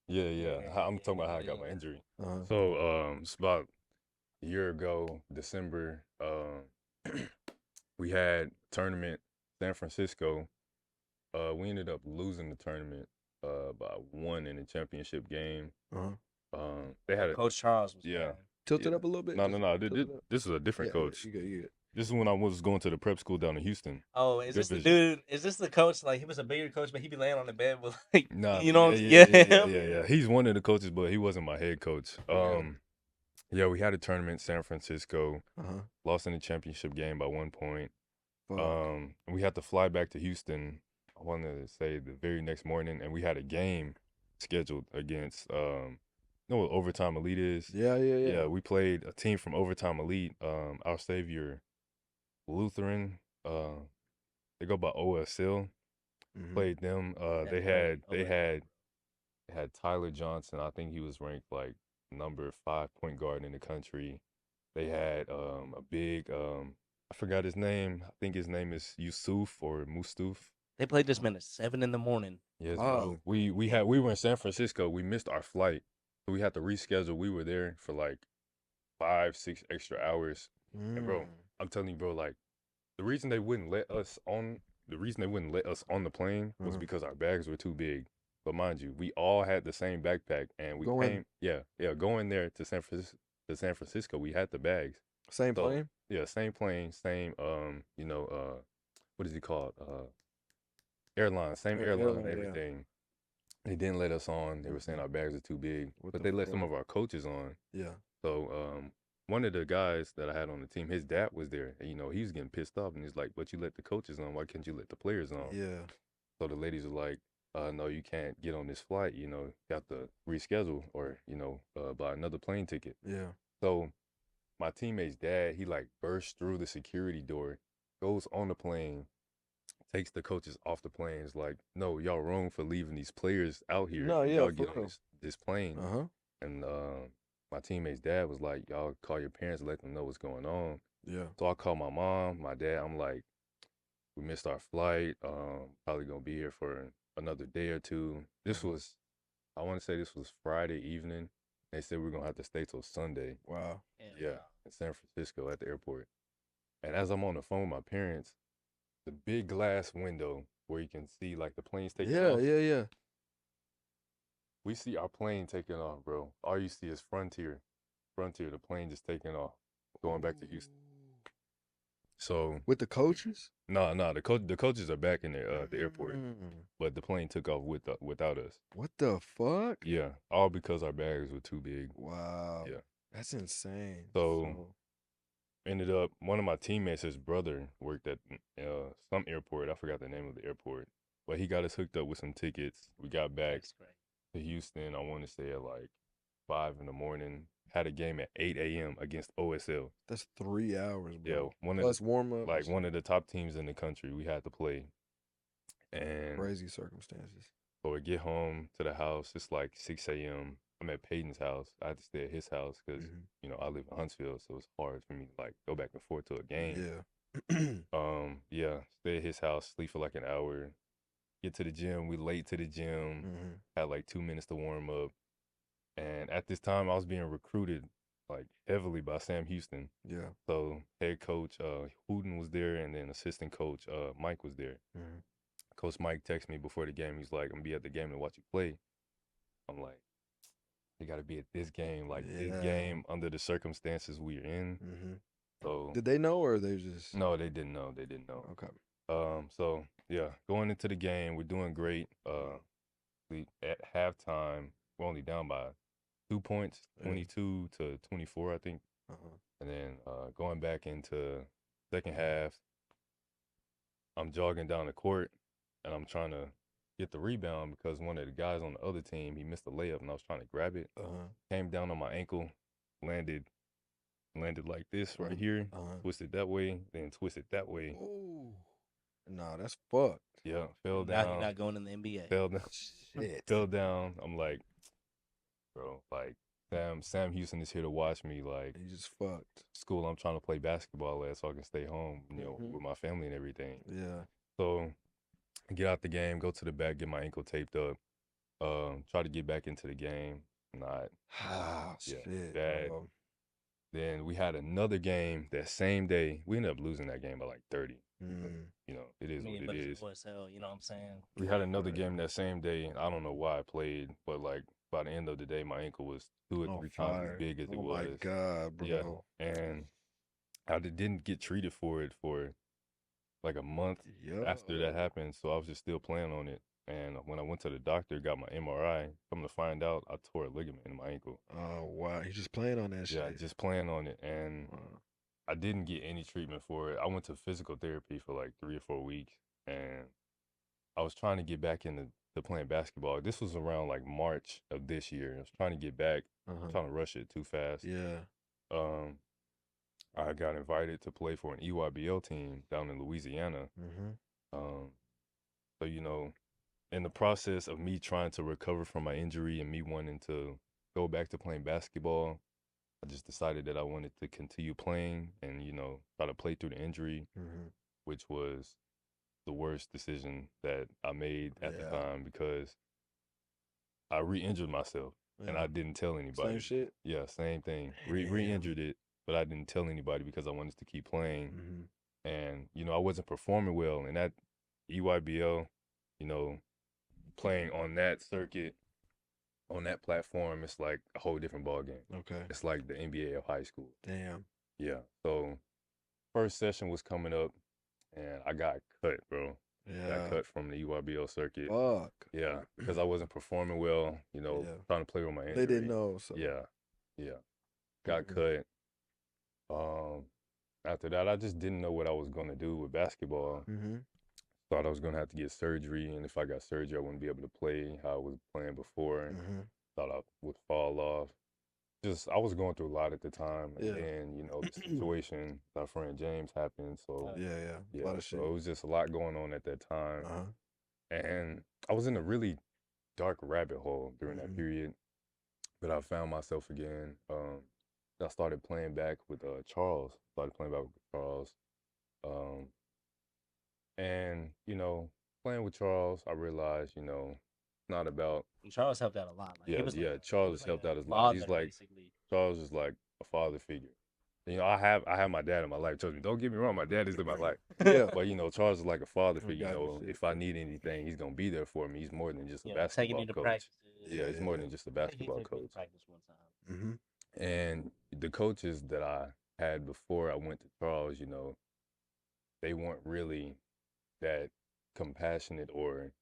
Yeah. Yeah, I'm talking about how I got yeah. my injury. Uh-huh. So it's about a year ago, December, we had tournament San Francisco. We ended up losing the tournament by 1 in the championship game. They had Coach Charles was yeah. playing. Tilt it Yeah. up a little bit. No, Just no, no. tilt it up. This is a different coach. You good. This is when I was going to the prep school down in Houston. Oh, is this the Division. dude? Is this the coach? Like he was a bigger coach, but he be laying on the bed with like, Nah, you know, yeah. He's one of the coaches, but he wasn't my head coach. Yeah, we had a tournament in San Francisco. Lost in the championship game by 1 point. And we had to fly back to Houston. I wanted to say the very next morning, and we had a game scheduled against. You know what Overtime Elite is? Yeah. We played a team from Overtime Elite. Our Savior Lutheran. They go by OSL. Played them. They had Tyler Johnson. I think he was ranked like number 5 point guard in the country. They had a big I forgot his name. I think his name is Yusuf or Mustuf. They played this man at 7 a.m. Yes, Wow. bro. We were in San Francisco. We missed our flight, so we had to reschedule. We were there for like 5-6 extra hours. And bro, I'm telling you, bro, like the reason they wouldn't let us on the plane was because our bags were too big. But mind you, we all had the same backpack, and we going there to San Francisco. We had the bags. Same plane? Yeah, same plane, same what is he called? Airline, same airline, and everything. They didn't let us on. They were saying our bags are too big, but they let some of our coaches on. Yeah. So one of the guys that I had on the team, his dad was there, and he was getting pissed off, and he's like, "But you let the coaches on? Why can't you let the players on?" Yeah. So the ladies were like, "No, you can't get on this flight. You have to reschedule or buy another plane ticket." Yeah. So my teammate's dad, he like bursts through the security door, goes on the plane, takes the coaches off the plane. It's like, "No, y'all wrong for leaving these players out here. No, yeah, y'all for get on real. this plane." And my teammate's dad was like, "Y'all call your parents, let them know what's going on." Yeah. So I called my mom, my dad. I'm like, "We missed our flight. Probably gonna be here for another day or two." This was, I want to say this was Friday evening. They said we're gonna have to stay till Sunday. Wow. Yeah, in San Francisco at the airport. And as I'm on the phone with my parents, the big glass window where you can see like the planes taking off. Yeah. We see our plane taking off, bro. All you see is Frontier. The plane just taking off, going back to Houston. So With the coaches? no, the coaches are back in the airport, but the plane took off without us. What the fuck? Yeah, all because our bags were too big. Wow. Yeah. That's insane. So ended up, one of my teammates, his brother worked at some airport. I forgot the name of the airport, but he got us hooked up with some tickets. We got back to Houston, I want to say at like 5 in the morning. Had a game at 8 a.m. against OSL. That's 3 hours, bro. Yeah, Plus warm up. like one of the top teams in the country. We had to play, and Crazy circumstances. so we get home to the house. It's like 6 a.m. I'm at Peyton's house. I had to stay at his house because I live in Huntsville, so it's hard for me to like go back and forth to a game. Yeah. Stay at his house, sleep for like an hour. Get to the gym. We late to the gym. Had like 2 minutes to warm up. And at this time, I was being recruited like heavily by Sam Houston. Yeah. So head coach Hooten was there, and then assistant coach Mike was there. Coach Mike texted me before the game. He's like, "I'm gonna be at the game to watch you play." I'm like, "You got to be at this game, this game under the circumstances we're in." So did they know, or they just? No, they didn't know. Okay. So yeah, going into the game, we're doing great. At halftime, we're only down by 2 points, 22-24, I think. And then going back into second half, I'm jogging down the court, and I'm trying to get the rebound because one of the guys on the other team, he missed a layup, and I was trying to grab it. Came down on my ankle, landed like this right here, twisted that way, then twisted that way. Oh, nah, that's fucked. Yeah, fell Now down. you're not going in the NBA. Fell down. Shit. Fell down. I'm like, bro, like Sam Houston is here to watch me. Like, You just fucked. school, I'm trying to play basketball at so I can stay home, with my family and everything. Yeah. So I get out the game, go to the back, get my ankle taped up, try to get back into the game. Not. Ah, Yeah, shit. bad. Bro. Then we had another game that same day. We ended up losing that game by like 30. You know, it is what but it it's is. low as hell, you know what I'm saying? We had another game that same day, and I don't know why I played, but like by the end of the day, my ankle was 2 or 3 times as big as it was. Oh my God, bro. Yeah, and I didn't get treated for it for like a month after that happened, so I was just still playing on it. And when I went to the doctor, got my MRI, come to find out, I tore a ligament in my ankle. Oh wow, you just playing on that shit. Yeah, just playing on it, and I didn't get any treatment for it. I went to physical therapy for like 3 or 4 weeks, and I was trying to get back into playing basketball. This was around like March of this year. I was trying to get back, trying to rush it too fast. Yeah. I got invited to play for an EYBL team down in Louisiana. So, you know, in the process of me trying to recover from my injury and me wanting to go back to playing basketball, I just decided that I wanted to continue playing and, you know, try to play through the injury, which was the worst decision that I made at the time because I re-injured myself and I didn't tell anybody. Same shit? Yeah, same thing. Re-injured it, but I didn't tell anybody because I wanted to keep playing. And, you know, I wasn't performing well. And that EYBL, you know, playing on that circuit, on that platform, it's like a whole different ballgame. Okay. It's like the NBA of high school. Damn. Yeah. So first session was coming up and I got cut, bro. Yeah. Got cut from the EYBL circuit. Fuck. Yeah. Because I wasn't performing well, you know, trying to play with my injury. They didn't know. So. Yeah. Yeah. Got cut. After that, I just didn't know what I was going to do with basketball. Thought I was going to have to get surgery, and if I got surgery, I wouldn't be able to play how I was playing before, and thought I would fall off. Just, I was going through a lot at the time, and then, you know, the situation, our friend James happened, so. A lot of shit. So it was just a lot going on at that time. And I was in a really dark rabbit hole during that period, but I found myself again. I started playing back with Charles. And, you know, playing with Charles, I realized, you know, it's not about. And Charles helped out a lot. Like, Charles helped out a lot. He's like, Charles is like a father figure. You know, I have my dad in my life. Trust me, don't get me wrong, my dad is in my life. But, you know, Charles is like a father figure. You know, if I need anything, he's going to be there for me. He's more than just a basketball coach. Yeah, he's more than just a basketball coach. Practice one time. And the coaches that I had before I went to Charles, you know, they weren't really that compassionate or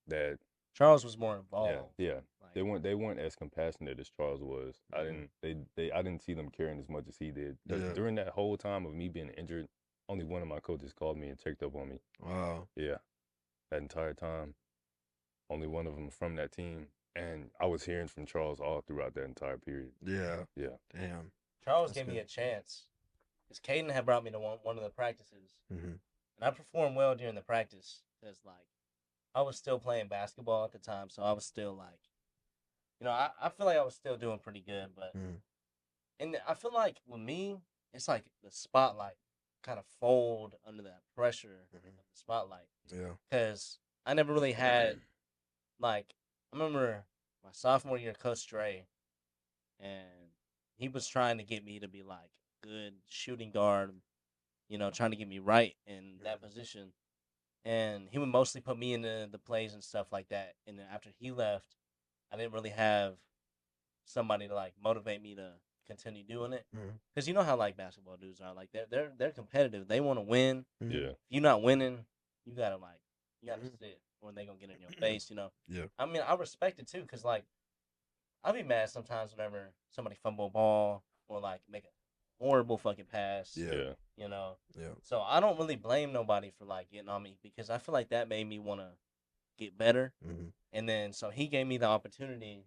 that. Charles was more involved. Yeah. Like, they weren't as compassionate as Charles was. I didn't see them caring as much as he did. During that whole time of me being injured, only one of my coaches called me and checked up on me. Wow. Yeah. That entire time, only one of them from that team. And I was hearing from Charles all throughout that entire period. Yeah. Damn. Charles gave me a chance. Because Kaden had brought me to one of the practices. And I performed well during the practice. Because, like, I was still playing basketball at the time. So I was still, like, you know, I feel like I was still doing pretty good. But, and I feel like with me, it's like the spotlight kind of fold under that pressure of the spotlight. Yeah. Because I never really had, like, I remember my sophomore year, Coach Dre, and he was trying to get me to be like good shooting guard, you know, trying to get me right in that position. And he would mostly put me in the plays and stuff like that. And then after he left, I didn't really have somebody to like motivate me to continue doing it. Because you know how like basketball dudes are, like they're competitive. They want to win. Yeah. If you're not winning, you gotta sit. Or they gonna get in your face, you know. Yeah. I mean, I respect it too, cause like, I'll be mad sometimes whenever somebody fumble a ball or like make a horrible fucking pass. Yeah. You know. Yeah. So I don't really blame nobody for like getting on me because I feel like that made me want to get better. And then so he gave me the opportunity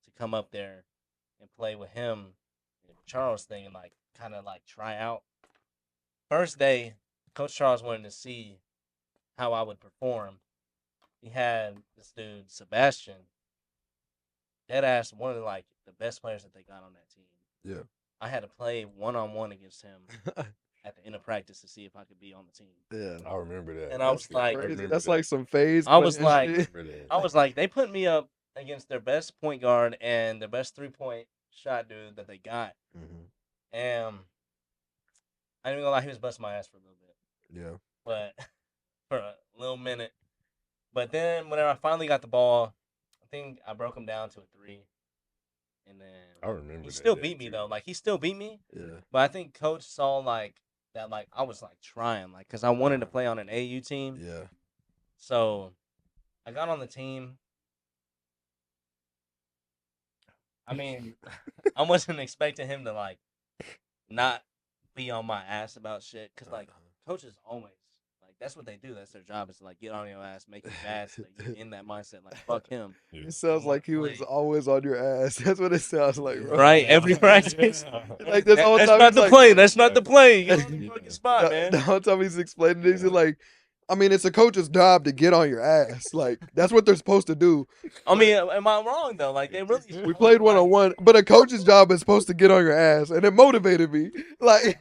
to come up there and play with him, and Charles thing, and like kind of like try out. First day, Coach Charles wanted to see how I would perform. He had this dude, Sebastian, dead ass, one of the, like the best players that they got on that team. Yeah. I had to play 1-on-1 against him at the end of practice to see if I could be on the team. Yeah. I remember that. And I was like, that's like some phase. I was like, they put me up against their best point guard and their best 3-point shot dude that they got. And I ain't even gonna lie, he was busting my ass for a little bit. Yeah. But for a little minute. But then whenever I finally got the ball, I think I broke him down to a 3. And then I remember he that still day, beat me too. though. Like he still beat me. Yeah. But I think coach saw like that like I was like trying like cuz I wanted to play on an AU team. Yeah. So I got on the team. I mean, I wasn't expecting him to like not be on my ass about shit cuz like coaches always like that's what they do. That's their job is to like get on your ass, make you bad so that you in that mindset like fuck him. Yeah. It sounds like he was Play. always on your ass. That's what it sounds like, bro. Right, every practice. Like this whole That's time not he's the like, play. That's not the play. Get on the fucking spot, the man. whole time he's explaining this, he's like, I mean, it's a coach's job to get on your ass. Like that's what they're supposed to do. I mean, am I wrong though? Like they really. We played 1-on-1, but a coach's job is supposed to get on your ass, and it motivated me. Like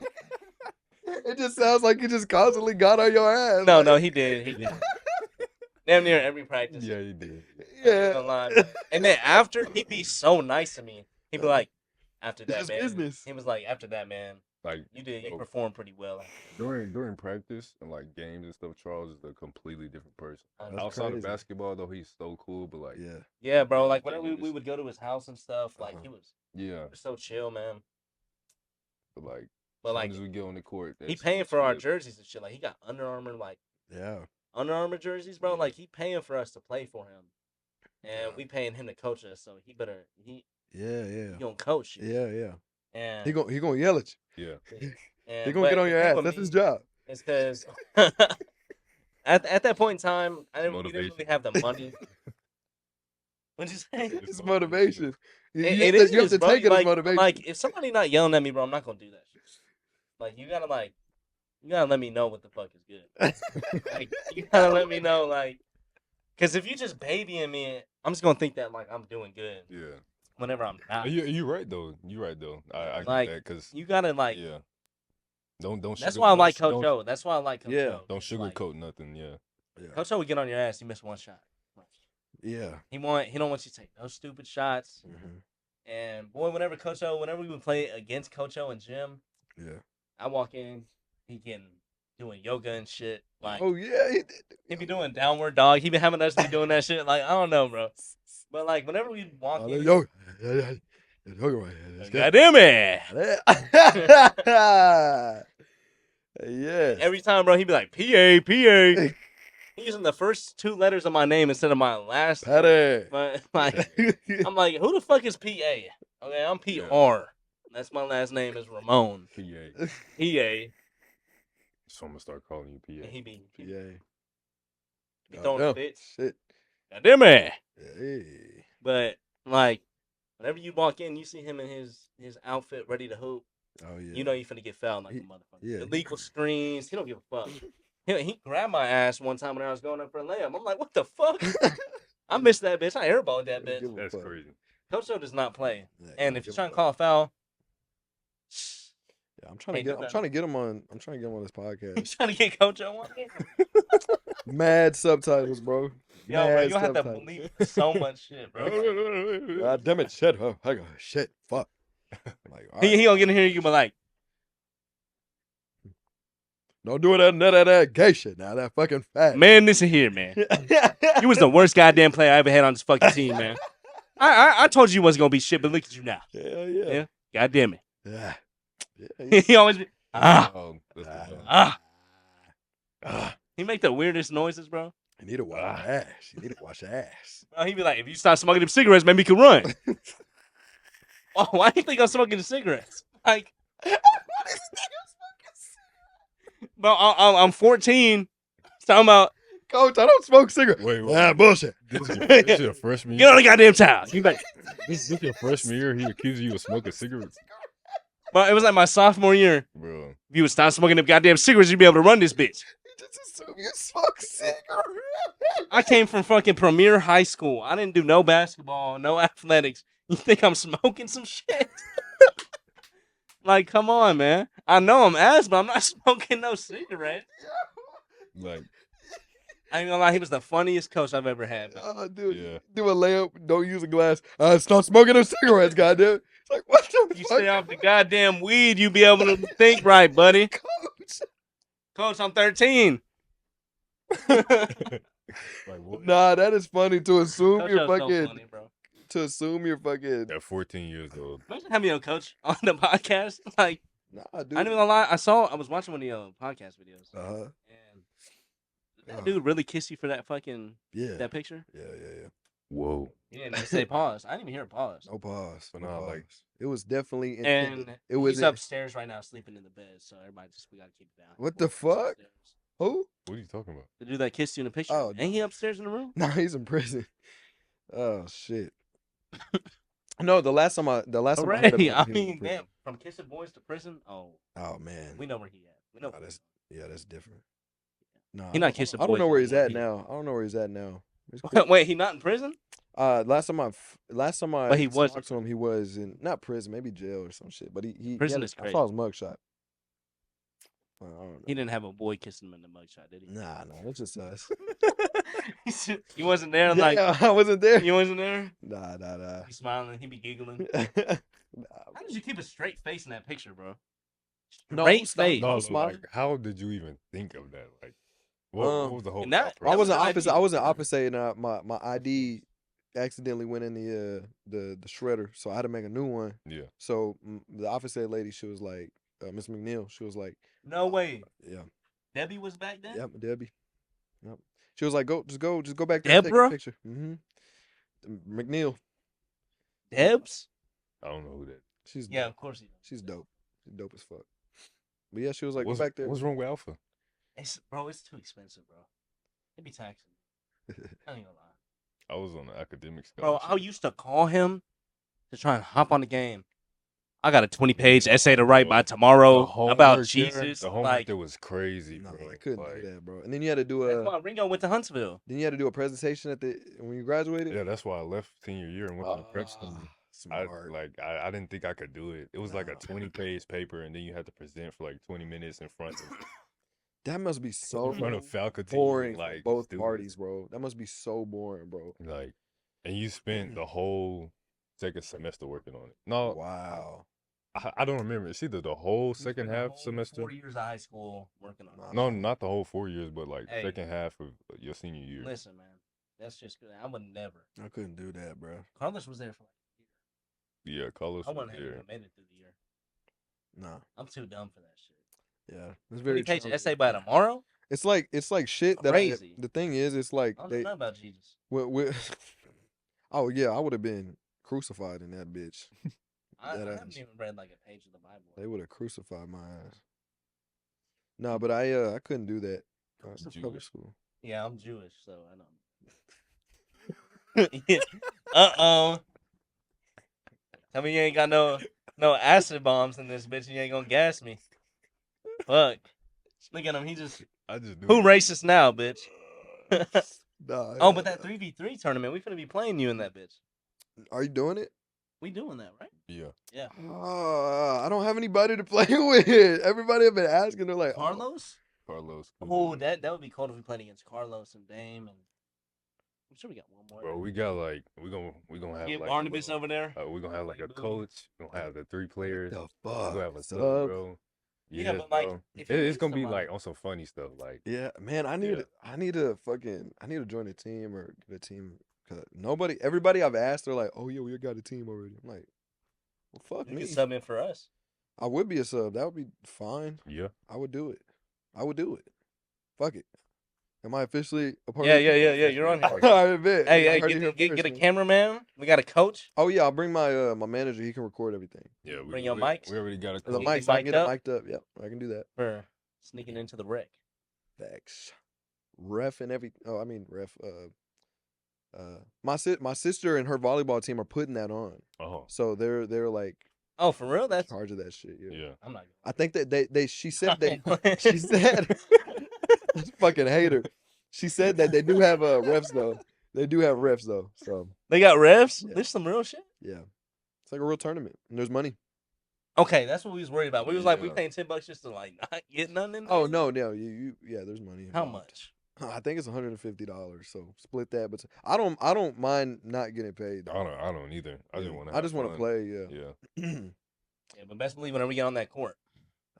it just sounds like he just constantly got on your ass. No, like, no, he did. He did. Damn near every practice. Yeah, you did. yeah. And then after, he'd be so nice to me. He'd be like, after It's that, just man. business. He was like, after that, man, Like you performed pretty well. during practice and like games and stuff, Charles is a completely different person. That's Outside crazy. of basketball, though, he's so cool. But like, Yeah. Yeah, bro. Like whenever we would go to his house and stuff, like he was yeah, so chill, man. but like, But as like soon as we get on the court, he that's paying so for our chill. jerseys and shit. Like he got Under Armour, like Yeah. Under Armour jerseys, bro. Like he paying for us to play for him, and we paying him to coach us. So he better he Yeah. gonna coach you. Yeah. And He gonna yell at you. Yeah, and, He gonna but get on the your thing ass. with That's me his job. is because at that point in time, we didn't Motivation. really have the money. What'd you say? It's motivation. You It have is, to bro. take it like, as motivation. Like if somebody not yelling at me, bro, I'm not gonna do that shit. Like you gotta let me know what the fuck is good. Like you gotta let me know, like, because if you just babying me, I'm just gonna think that like I'm doing good yeah. whenever I'm not. You right though. You right though. I Like, get that because You gotta like. yeah. Don't. That's sugar- why I like don't- Coach O. That's why I like Coach Yeah. O. Don't It's like, sugarcoat nothing. Yeah. Coach O would get on your ass. You miss one shot. Yeah. He don't want you to take no stupid shots. Mhm. And boy, whenever we would play against Coach O and Jim, Yeah. I walk in, he doing yoga and shit. Like, Oh yeah. He did. he be doing downward dog. He be having us be doing that shit. Like, I don't know, bro. But like, whenever we walk Oh, in, yo. Yoga right here. Let's go. goddamn it. Yeah. Every time, bro, he be like, PA. He using the first 2 letters of my name instead of my last. Patty. But like, I'm like, who the fuck is PA? Okay, I'm PR. That's my last name is Ramone. PA. PA. So I'm gonna start calling you PA. And he be Yeah. throwing fits. Shit. Goddamn it. Hey. But like, whenever you walk in, you see him in his outfit ready to hoop. Oh yeah. You know you finna get fouled like a He- motherfucker. yeah. Illegal screens. He don't give a fuck. He grabbed my ass one time when I was going up for a layup. I'm like, what the fuck? I missed that bitch. I airballed that bitch. Give a That's fuck. crazy. Coach O does not play. Yeah, And give if you're a trying to fuck. call a foul, Yeah, I'm trying to Ain't get. do I'm nothing. trying to get him on. I'm trying to get him on this you podcast. trying to get Coach O on here? Mad subtitles, bro. Yo, bro, Mad you'll have to subtitles. believe so much shit, bro. God damn it! Shit. Oh, I got shit. Fuck. Like, all He right. gonna get in here and you be like, Don't do that gay shit now. That fucking fat. man, listen here, man. You was the worst goddamn player I ever had on this fucking team, man. I told you you wasn't gonna be shit, but look at you now. Hell yeah. Yeah. God damn it. Yeah. Yeah. He always be, Oh, that's the Ah. ah. He make the weirdest noises, bro. You need to wash your ass. You need to wash your ass. Bro, he be like, if you stop smoking them cigarettes, maybe you can run. Oh, why do you think I'm smoking the cigarettes? Like, bro, I'm 14. Talking about, Coach, I don't smoke cigarettes. Wait, wait. Ah, bullshit. This is your freshman get year. on the goddamn towel. He be like, This is your freshman year. He accused you of smoking cigarettes, bro, it was like my sophomore year. bro. If you would stop smoking them goddamn cigarettes, you'd be able to run this bitch. You just assume you smoke cigarettes. I came from fucking Premier High School. I didn't do no basketball, no athletics. You think I'm smoking some shit? Like, come on, man. I know I'm ass, but I'm not smoking no cigarette. Like I ain't gonna lie, he was the funniest coach I've ever had. Man. Oh, dude, Yeah. do a layup. Don't use a glass. Stop smoking those cigarettes, goddamn. It's like, what the You fuck? stay off the goddamn weed, you be able to think right, buddy. Coach. Coach, I'm 13. Like what? Nah, that is funny to assume Coach you're was so fucking. funny, bro. To assume you're fucking. At 14 years old. Imagine having a coach on the podcast. Like, Nah, I dude. ain't even gonna lie. I was watching one of your podcast videos, Uh huh. and did that dude really kiss you for that fucking Yeah. that picture? Yeah. Whoa. He didn't even say pause. I didn't even hear a pause. No pause. But no nah, pause. like- it was definitely. And it was. he's upstairs right now, sleeping in the bed. So everybody we gotta keep it down. What the fuck? Who? What are you talking about? The dude that kissed you in the picture. Oh, Ain't he upstairs in the room? Nah, he's in prison. Oh shit. No, the last time I heard of Hooray! him, he I was in mean, prison. damn, from kissing boys to prison. Oh, Oh man. we know where he at. We know. Oh, that's different. No, He not kissing I don't know boys where he's anymore. at now. I don't know where he's at now. He's Wait, he not in prison? last time I But he was talked to him, he was in not prison, maybe jail or some shit. But he Prison had- is I saw his mugshot. I don't know. He didn't have a boy kissing him in the mugshot, did he? Nah, it's just us. He wasn't there. Like Yeah, I wasn't there. you wasn't there. Nah. He smiling. He be giggling. Nah. How did you keep a straight face in that picture, bro? No, Straight stop. face. No, No, smiling. like, how did you even think of that? Like, what was the whole? and that- thought I was wasn't an opposite. ID. I wasn't opposite, and my ID accidentally went in the shredder, so I had to make a new one. Yeah. So the officer lady, she was like, Miss McNeil, she was like, No way. yeah, Debbie was back then. yep, Debbie, yep. She was like, just go back there and take Deborah? a picture. McNeil, Debs. I don't know who that. she's Yeah, dope. of course he. She's dope. She's dope as fuck. But yeah, she was like, What's, go back there. what's wrong with Alpha? It's too expensive, bro. They be taxing. I ain't gonna lie. I was on the academic Bro, scholarship. I used to call him to try and hop on the game. I got a 20-page essay to write by The tomorrow homework about there- Jesus. The homework Like, there was crazy, No, bro. I couldn't Like, do that, bro. And then you had to do that's why Ringo went to Huntsville. a presentation when you graduated. Yeah, that's why I left senior year and went to the prep school. Smart. I didn't think I could do it. It was like a Nah. 20-page paper, and then you had to present for like 20 minutes in front of That must be so in front of faculty, boring like for both students. parties, bro. That must be so boring, bro. Like, and you spent the whole second semester working on it. No, Wow. I don't remember. It's either the whole second The half whole semester. 4 years of high school working on it. No, not the whole 4 years, but like Hey. second half of your senior year. Listen, man, that's just good. I would never. I couldn't do that, bro. Carlos was there for like a year. Yeah, Carlos I was wouldn't have there. even made it through the year. Nah. I'm too dumb for that shit. Yeah. It's very 20-page challenging. essay by tomorrow? It's like shit that Crazy. the thing is, it's like I don't they know about Jesus. oh yeah, I would have been crucified in that bitch. I That haven't ass. even read like a page of the Bible. They would have crucified my ass. No, but I couldn't do that. Jewish. Public school. Yeah, I'm Jewish, so I don't. Yeah. Uh-oh. Tell me you ain't got no acid bombs in this bitch and you ain't gonna gas me. Fuck. Look at him, he just... I just knew Who it. racist now, bitch? Nah, Oh, but that 3v3 tournament, we finna be playing you in that bitch. are you doing it? We doing that, right? Yeah. Yeah. I don't have anybody to play with. Everybody have been asking. They're like, Carlos? Carlos. Oh, that would be cool if we played against Carlos and Dame and... I'm sure we got one more. Bro, we got like we gonna have Get like Barnabas over there. we're gonna have like a coach. We're gonna have the 3 players. the We're fuck? gonna have a sub, Sub? bro. Yeah, Yes, but, like, bro. if you It's need gonna be somebody- like on some funny stuff. Like, Yeah, man, I need to join a team or get a team. Cause everybody I've asked, they're like, oh yeah, we got a team already. I'm like, well, fuck You me. can sub in for us. I would be a sub. That would be fine. yeah, I would do it. Fuck it. Am I officially a part? Yeah, of you're on here. I bet. Hey, I hey, heard it here get a first, man. cameraman. We got a coach. Oh yeah, I'll bring my my manager. He can record everything. yeah. Bring your mics? We already got a The Get coach. mics, I can mic'd get it up? mic'd up. Yep, I can do that. For sneaking into the wreck. Facts. Ref and every. Oh, I mean ref. My sister and her volleyball team are putting that on. Oh, So they're like Oh, for real? in That's charge of that shit. Yeah. yeah. I'm not. I think that they she said they Gonna... she said fucking hater. She said that they do have refs though. They do have refs though. So they got refs. Yeah. There's some real shit. yeah, it's like a real tournament and there's money. Okay, that's what we was worried about. We was like, we Yeah. paying $10 just to like not get nothing. In Oh there? no, you yeah, there's money. How involved. much? I think it's $150. So split that. But I don't mind not getting paid. I don't either. I just want to play. Yeah. Yeah. Yeah, but best believe whenever we get on that court.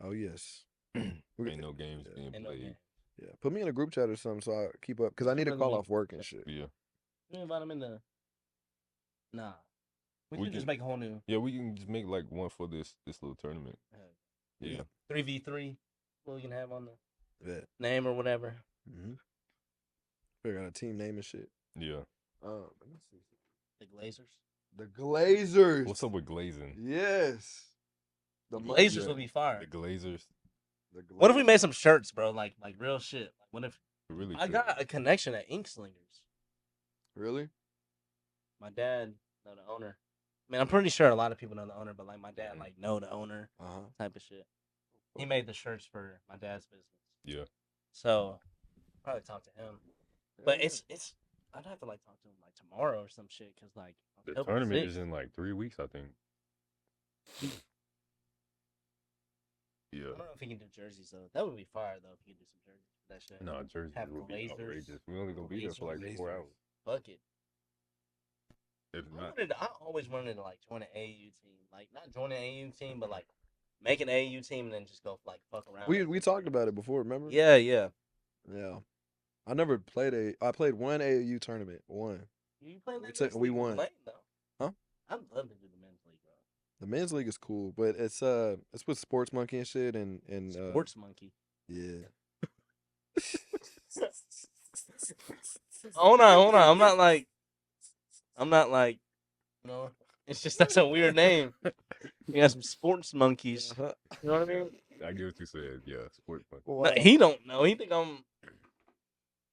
Oh yes. Ain't no games being Ain't no played. game. Yeah. Put me in a group chat or something so I keep up because I need to call off work and shit. Yeah. You invite them in the. Nah. We We could just can- make a whole new. Yeah, we can just make like one for this little tournament. Yeah. 3v3. What we can have on the Yeah. name or whatever. Mm-hmm. Figure out a team name and shit. Yeah. Let me see. The Glazers. The Glazers. What's up with glazing? Yes. The Glazers yeah. would be fire. The Glazers. What if we made some shirts, bro? Like real shit. Like, what if Really? I got a connection at Ink Slingers? Really? My dad know the owner. I mean, I'm pretty sure a lot of people know the owner, but like my dad like know the owner type of shit. He made the shirts for my dad's business. Yeah. So probably talk to him. But it's I'd have to like talk to him like tomorrow or some shit because like The tournament is in like 3 weeks, I think. Yeah. I don't know if he can do jerseys though. That would be fire though if he could do some jerseys for that shit. No, Jersey Have would be Glazers. outrageous. We only gonna be there for like 4 hours. Fuck it. If not, I always wanted to like join an AAU team. Like not join an AAU team, but like make an AAU team and then just go like fuck around. We talked about it before, remember? Yeah, yeah. Yeah. I never played I played one AAU tournament. One. You played We took- we won. Though. Huh? I'd love to do the men's league, bro. The men's league is cool, but it's with Sports Monkey and shit and Sports Monkey. yeah. Hold on. I'm not like, you know. It's just that's a weird name. You got some sports monkeys. You know what I mean? I get what you said. Yeah, sports fun. No, he don't know. He think I'm.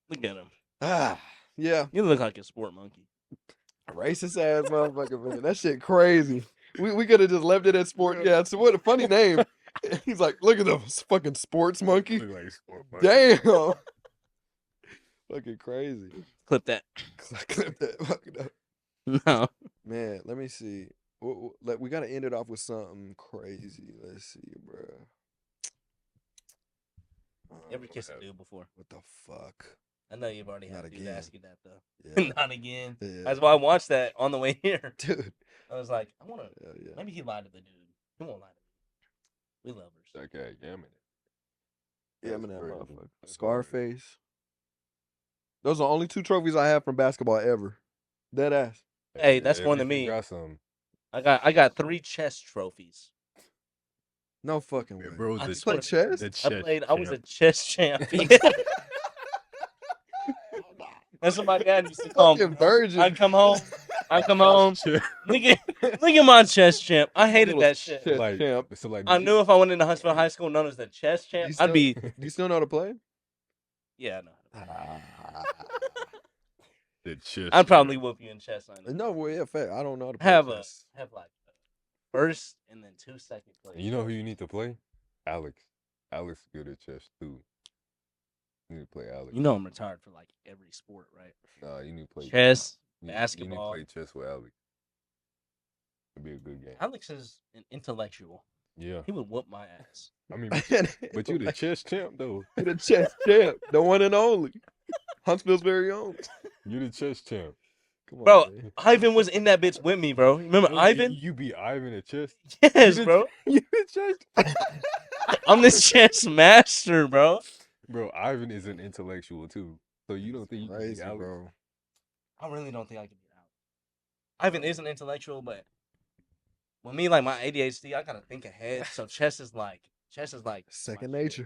Look at him. Yeah. You look like a sport monkey. Racist ass motherfucker, man. That shit crazy. We could have just left it at sport. Yeah, so what a funny name. He's like, look at those fucking sports monkey. Look like sport monkey. Damn. Fucking crazy. Clip that. Clip that fucking up. No. Man, let me see. We gotta end it off with something crazy. Let's see, bro. You ever kissed a dude before? What the fuck? I know you've already Not had a dude again. ask you that though. Yeah. Not again. Yeah. That's why I watched that on the way here. Dude. I was like, I want to. Hell yeah. Maybe he lied to the dude. He won't lie to me. We lovers. Okay, yamming it. Yeah, I'm in That's that crazy. motherfucker. That's Scarface. Those are the only 2 trophies I have from basketball ever. Dead ass. Hey, that's more if than you me. Got some. I got 3 chess trophies. No fucking way. Yeah, bro, I You just play wanna- chess? I was a chess champion. That's what my dad used to call me. Fucking virgin. I come home. Look at my chess champ. I hated that shit. Chess Like, champ. so like, I knew if I went into Huntsville High School known as the chess champ, You I'd be. Do you still know how to play? Yeah, no. the chess. I'd probably whoop you in chess. I know. No, well, yeah, fact. I don't know how to play Have chess. like first and then 2 second place. You know who you need to play? Alex. Alex is good at chess too. You need to play Alex. You know I'm retired for like every sport, right? Nah, you need to play Chess, you- basketball. You need to play chess with Alex. It'd be a good game. Alex is an intellectual. Yeah. He would whoop my ass. I mean, but you the chess champ though. You the chess champ, the one and only. Huntsville's very own. You the chess champ. Come on, Bro, man. Ivan was in that bitch with me, bro. Remember Ivan? You beat Ivan at chess. Yes, You the- bro. You the chess. I'm the chess master, bro. Bro, Ivan is an intellectual too. So you don't think you can beat Crazy, Alex? bro. I really don't think I can beat Alex. Ivan is an intellectual, but with me, like my ADHD, I gotta think ahead. So chess is like Second my shit. nature.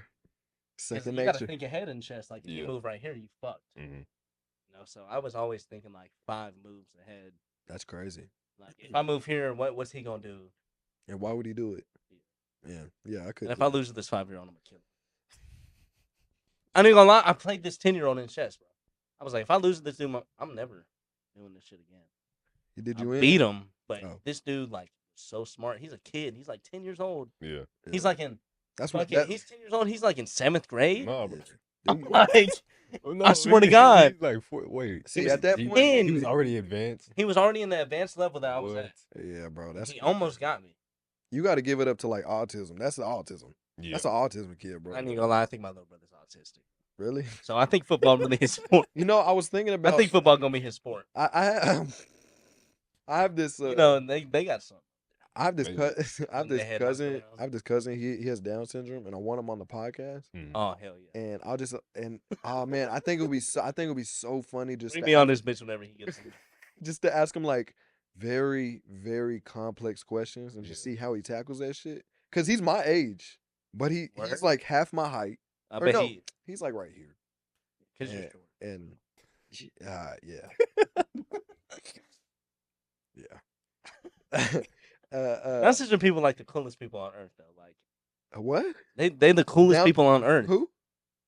'Cause Second you gotta nature. think ahead in chess. Like if you Yeah. move right here, you fucked. Mm-hmm. You know, so I was always thinking like 5 moves ahead. That's crazy. Like if I move here, what's he gonna do? And why would he do it? Yeah, I could. And if I lose to this 5-year-old, I'm gonna kill him. I ain't gonna lie, I played this 10-year-old in chess, bro. I was like, if I lose to this dude, I'm never doing this shit again. Did I you win? beat him, but Oh. this dude like so smart. He's a kid. He's like 10 years old. Yeah. He's like in That's what. fucking, he's 10 years old. He's like in 7th grade. Nah, bro. I'm like, Oh, no, I swear to God. he's like, wait. See, he was- at that he- point, he was already advanced. he was already in the advanced level that I was What? at. Yeah, bro. That's He almost got me. You got to give it up to like autism. That's the autism. Yeah. That's an autism kid, bro. I ain't gonna lie. I think my little brother's autistic. Really? So I think football really his sport. You know, I was thinking I about. think football gonna be his sport. I have this. You know, they got something. I have this Maybe. cousin. I have Getting this their head knocked cousin. around. I have this cousin. He has Down syndrome, and I want him on the podcast. Oh hell yeah! And I'll just oh man, I think it would be so funny just Bring to me on ask, this bitch whenever he gets. just to ask him like very very complex questions and just Yeah. see how he tackles that shit. Cause he's my age, but he's Word? like half my height. I Or bet no, he. he's like right here. Cause you're And, short. and yeah. Yeah. Down syndrome people like the coolest people on earth though. Like What? they the coolest Down- people on earth. Who?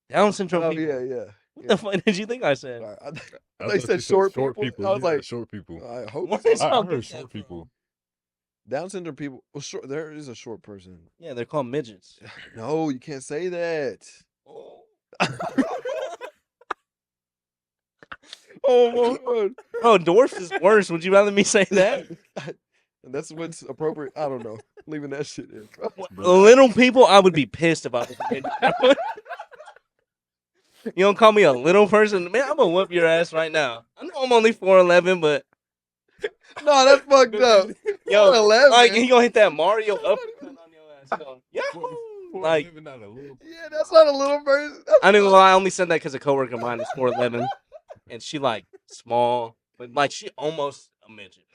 Down syndrome Oh people. yeah. What the fuck did you think I said? Sorry, I they thought you said short people. I was yeah, like, short people. I hope What so. is I up heard with that short from? people. Down syndrome people. Well, short. There is a short person. Yeah, they're called midgets. No, you can't say that. Oh my god. Bro, dwarf is worse. Would you rather me say that? That's what's appropriate. I don't know. Leaving that shit in. Bro. Little people, I would be pissed about this. You don't call me a little person? Man, I'm gonna whoop your ass right now. I know I'm only 4'11", but No, that's fucked up. yo, 4'11". like he gonna hit that Mario uppercut on your ass. He gonna, Yahoo! Like, Yeah, that's not a little person. I didn't gonna lie, I only said that because a coworker of mine is 4'11", and she like small, but like she almost a midget.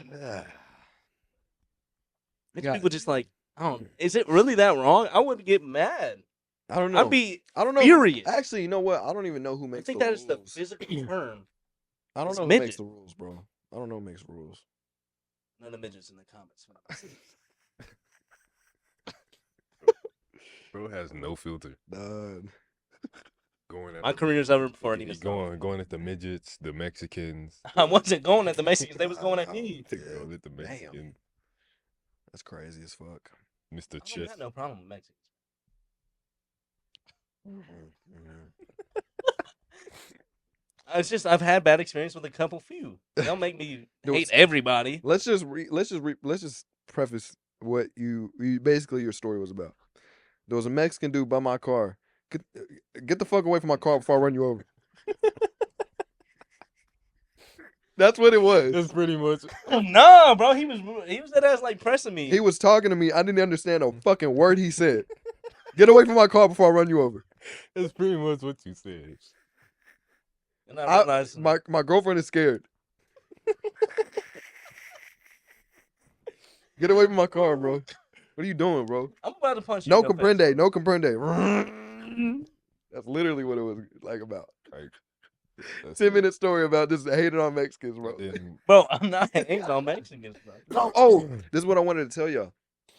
God. People just like, I don't. Is it really that wrong? I would get mad. I don't know. I'd be I don't know. furious. Actually, you know what? I don't even know who I makes think the that rules. is the physical term. I don't it's know who midget. makes the rules, bro. I don't know who makes rules. None of the midgets in the comments. Bro has no filter. Going at My the- career's over before it he even started. going at the midgets, the Mexicans. I wasn't going at the Mexicans. They was going at me. Going at the Mexicans. That's crazy as fuck. Mr. I don't Chess. got no problem with Mexicans. It's just I've had bad experience with a couple few. They'll make me hate everybody. Let's just preface what you basically your story was about. There was a Mexican dude by my car. Get the fuck away from my car before I run you over. That's what it was. That's pretty much. No, bro, he was that ass like pressing me. He was talking to me. I didn't understand a fucking word he said. Get away from my car before I run you over. That's pretty much what you said. And I realized My girlfriend is scared. Get away from my car, bro. What are you doing, bro? I'm about to punch you. No in your face. comprende. No comprende. That's literally what it was like about. Like, 10-minute story about just hating on Mexicans, bro. Bro, I'm not hating on Mexicans, bro. Oh, this is what I wanted to tell y'all.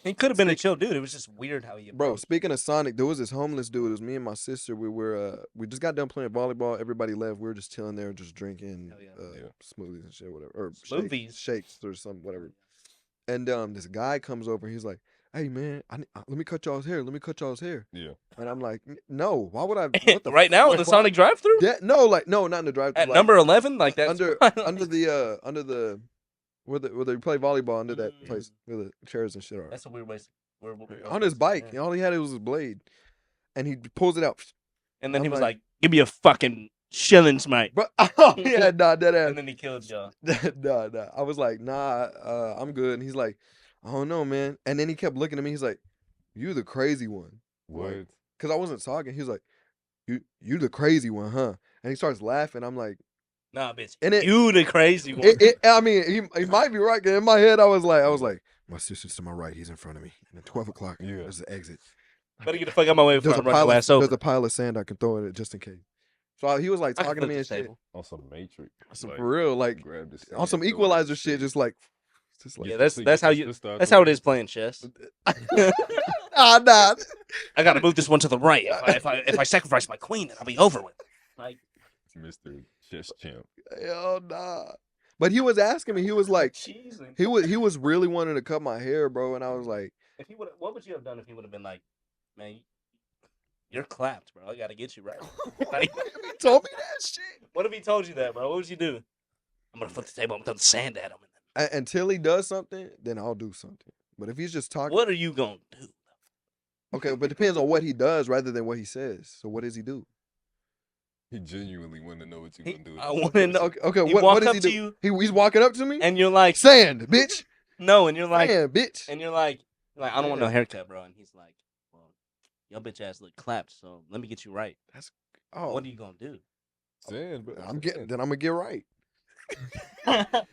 He could have been a chill dude. It was just weird how he Bro, approached. speaking of Sonic, there was this homeless dude. It was me and my sister. We just got done playing volleyball. Everybody left. We were just chilling there, just drinking Hell yeah. smoothies and shit, whatever. Or Smoothies? shakes or something, whatever. And this guy comes over. He's like, "Hey man, let me cut y'all's hair. Let me cut y'all's hair." Yeah. And I'm like, "No, why would I?" What the Right now in the Sonic drive-thru? Yeah, no, not in the drive. At number 11? Like that? under the where they play volleyball under that place where the chairs and shit are. That's a weird way. On his bike, all he had was his blade, and he pulls it out. And then I'm he was like- like, "Give me a fucking shillings, mate." But oh yeah, nah, that ass. And then he killed y'all. nah. I was like, nah, I'm good. And he's like, I don't know, man. And then he kept looking at me. He's like, you the crazy one. What? Because I wasn't talking. He was like, you the crazy one, huh? And he starts laughing. I'm like, Nah, bitch. And it- You the crazy one. I mean, he might be right. 'Cause in my head, I was like, my sister's to my right. He's in front of me. And at 12 o'clock, Yeah. there's the exit. Better get the fuck out my way before I run your ass over. There's a pile of sand I can throw in it just in case. So he was like I can talking to flip me and the shit. table. On some Matrix. Some Like, for real, like grab this on some thing, throw it equalizer in shit, the just like Yeah, Get that's the how you. sister out That's the how it way. is playing chess. nah. I gotta move this one to the right. If I sacrifice my queen, then I'll be over with. Like, Mr. Chess Champ. Hell nah. But he was asking me. He was like, cheesing. he was really wanting to cut my hair, bro. And I was like, If he would, what would you have done if he would have been like, man, you're clapped, bro. I gotta get you right. Like, he told me that shit. what if he told you that, bro? What would you do? I'm gonna flip the table. I'm gonna throw the sand at him. Until he does something, then I'll do something. But if he's just talking, What are you gonna do? okay, but it depends on what he does rather than what he says. So what does he do? He genuinely wanted to know what you He- gonna do. I want to know. Okay, He what walk does up he to do? you, He's walking up to me? and you're like, Sand, bitch. no, and you're like, Sand, bitch. and you're like, I don't want no Yeah. haircut, bro. And he's like, well, your bitch ass look clapped, so let me get you right. Oh, What are you gonna do? Saying, bro. I'm gonna get right.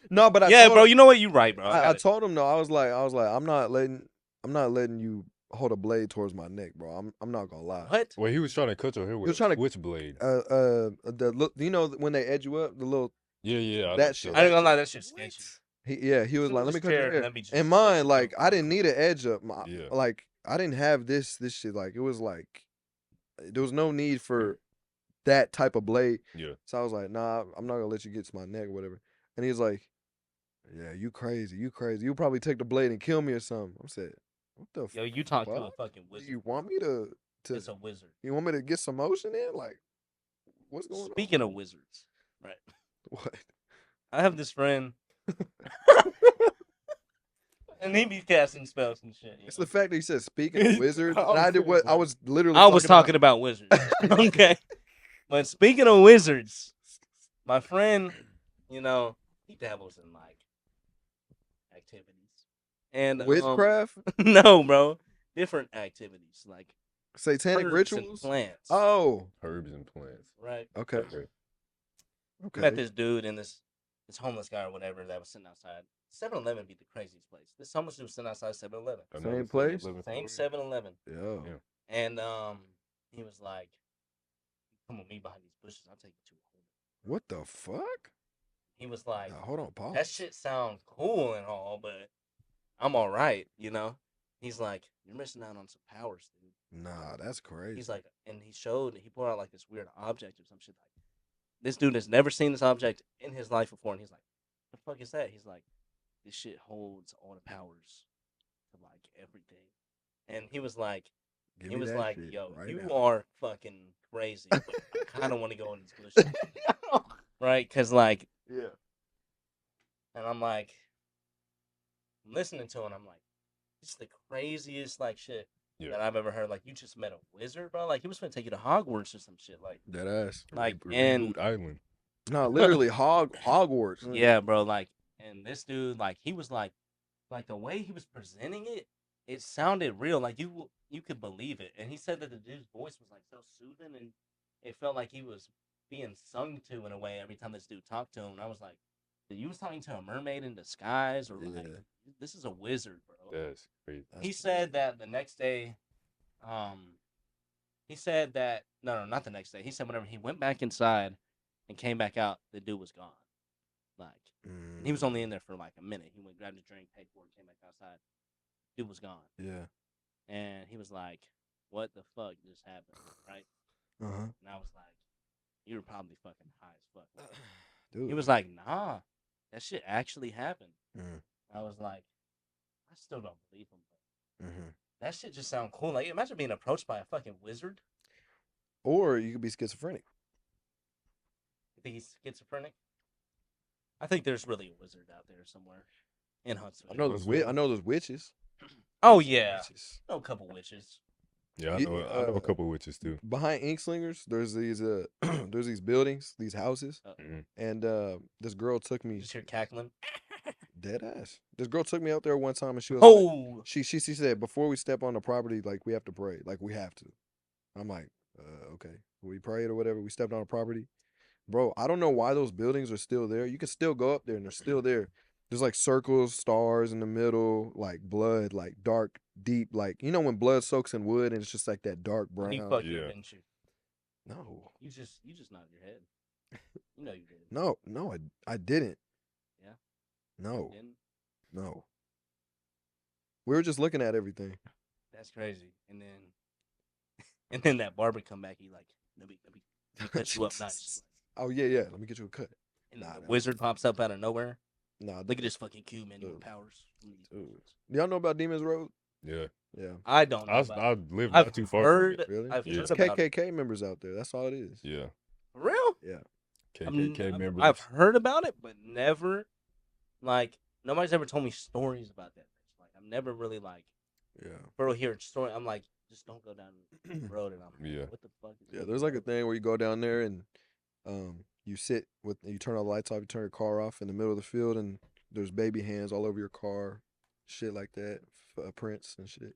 No, but I Yeah, told bro. him, You know what? You right, bro. I told him though. I was like, I'm not letting you hold a blade towards my neck, bro. I'm not gonna lie. What? Well, he was trying to cut your hair with was trying a to- switchblade. You know when they edge you up, the little Yeah. that shit. I ain't gonna lie, that shit's sketchy. he was Sit like, in let me this cut your chair, hair. let me just And switch mine, it like, up. I didn't need an edge up. Yeah. Like, I didn't have this shit. Like, it was like, there was no need for that type of blade. Yeah. So I was like, nah, I'm not gonna let you get to my neck or whatever. And he's like, yeah, you crazy. You'll probably take the blade and kill me or something. I said, what the Yo, you talk to a fuck? fucking Do wizard. you want me to It's a wizard. you want me to get some motion in? Like, what's going Speaking of wizards, right? on? What? I have this friend, and he be casting spells and shit. It's the fact that he said speaking of wizards. I And was I did what finished, I was literally. I was talking about wizards. Okay. But speaking of wizards, my friend, he dabbles in like activities. And witchcraft, no, bro. Different activities like satanic herbs and rituals. plants. Oh, Herbs and plants. Right. okay. I met this dude and this homeless guy or whatever that was sitting outside. 7-Eleven be the craziest place. This homeless dude was sitting outside 7-Eleven. Same place? Same 7-Eleven. Yeah. And he was like, come with me behind these bushes, I'll take you to a home. What the fuck? He was like, Hold on, pause. that shit sounds cool and all, but I'm all right, you know? He's like, you're missing out on some powers, dude. Nah, that's crazy. He's like, and he pulled out like this weird object or some shit. Like, this dude has never seen this object in his life before, and he's like, the fuck is that? He's like, this shit holds all the powers to like everything. And he was like, Give he me was that like, shit yo, right you now. are fucking crazy. But I kind of want to go in these bushes. Right? Because, like, Yeah. and I'm like, I'm listening to it, and I'm like, this is the craziest, like, shit that I've ever heard. Like, you just met a wizard, bro? Like, he was going to take you to Hogwarts or some shit. Like, That ass. like, Reboot and, Island. No, literally Hogwarts. yeah, bro, like, and this dude, like, he was like the way he was presenting it, it sounded real. Like, you could believe it. And he said that the dude's voice was, like, so soothing, and it felt like he was being sung to in a way every time this dude talked to him. And I was like, you was talking to a mermaid in disguise, or like, this is a wizard, bro. That's crazy. He said that the next day, he said that, no, not the next day. He said whenever he went back inside and came back out, the dude was gone. Like, and he was only in there for like a minute. He went, grabbed a drink, paid for it, came back outside. Dude was gone. Yeah. And he was like, what the fuck just happened, right? Uh-huh. And I was like, you were probably fucking high as fuck. Dude. He was like, nah, that shit actually happened. Mm. I was like, I still don't believe him. But Mm-hmm. that shit just sound cool. Like, imagine being approached by a fucking wizard. Or you could be schizophrenic. You think he's schizophrenic? I think there's really a wizard out there somewhere in Huntsville. I know there's witches. Oh, yeah. Witches. I know a couple witches. Yeah, I know a couple witches too. Behind Ink Slingers, there's these there's these buildings, these houses, and this girl took me. Just hear cackling. Dead ass. This girl took me out there one time, and she was Oh, like, she said before we step on the property, like we have to pray, like we have to. I'm like, okay, we prayed or whatever. We stepped on the property, bro. I don't know why those buildings are still there. You can still go up there, and they're still there. There's like circles, stars in the middle, like blood, like dark, deep, like you know when blood soaks in wood and it's just like that dark brown. you fucked her, didn't you? No. You just nodded your head. You know you did. No, I didn't. Yeah. No. You didn't? No. We were just looking at everything. That's crazy. And then that barber come back. He like, let me cut you up nice. Oh yeah. Let me get you a cut. And Nah, the nah. wizard pops up out of nowhere. Nah. Look at this fucking cube, man. You with powers. Dude. Do y'all know about Demon's Road? Yeah. Yeah. I don't know. I live I've not too far heard, from it. Really? I've There's heard about it. KKK members out there. That's all it is. Yeah. For real? Yeah. KKK members. I've heard about it, but never, like, nobody's ever told me stories about that. Like, I've never really, like, Yeah. bro, hear a story. I'm like, just don't go down the road. And I'm like, Yeah. what the fuck is Yeah, going there's like a on? thing where you go down there and you turn all the lights off, you turn your car off in the middle of the field, and there's baby hands all over your car, shit like that, prints and shit.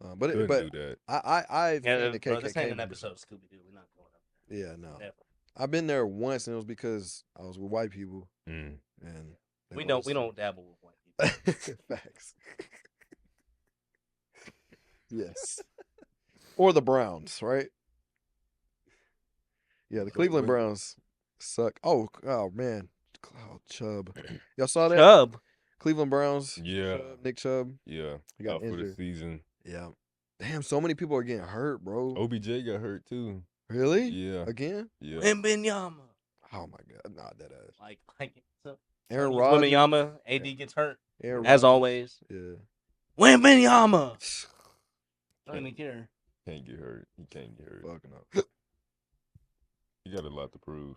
But Couldn't but do that. I've seen Yeah, the bro, KKK this ain't an members. episode of Scooby Doo. We're not going up Yeah, no. there. I've been there once, and it was because I was with white people, and they We wanted don't us we to- don't dabble with white people. Facts. Yes. Or the Browns, right? Yeah, the Cleveland Browns suck. Oh man. Oh, Chubb. Y'all saw that? Chubb. Cleveland Browns. Yeah. Nick Chubb. Yeah. He got Out for the injured. season. Yeah. Damn, so many people are getting hurt, bro. OBJ got hurt too. Really? Yeah. Again? Yeah. Wembenyama. Oh my god. Nah, that ass. Like Aaron Rodgers. Wembenyama. AD gets hurt. Aaron As Rodgers. always. Yeah. Wembenyama. I don't even care. Can't get hurt. He can't get hurt. Fucking up. He got a lot to prove.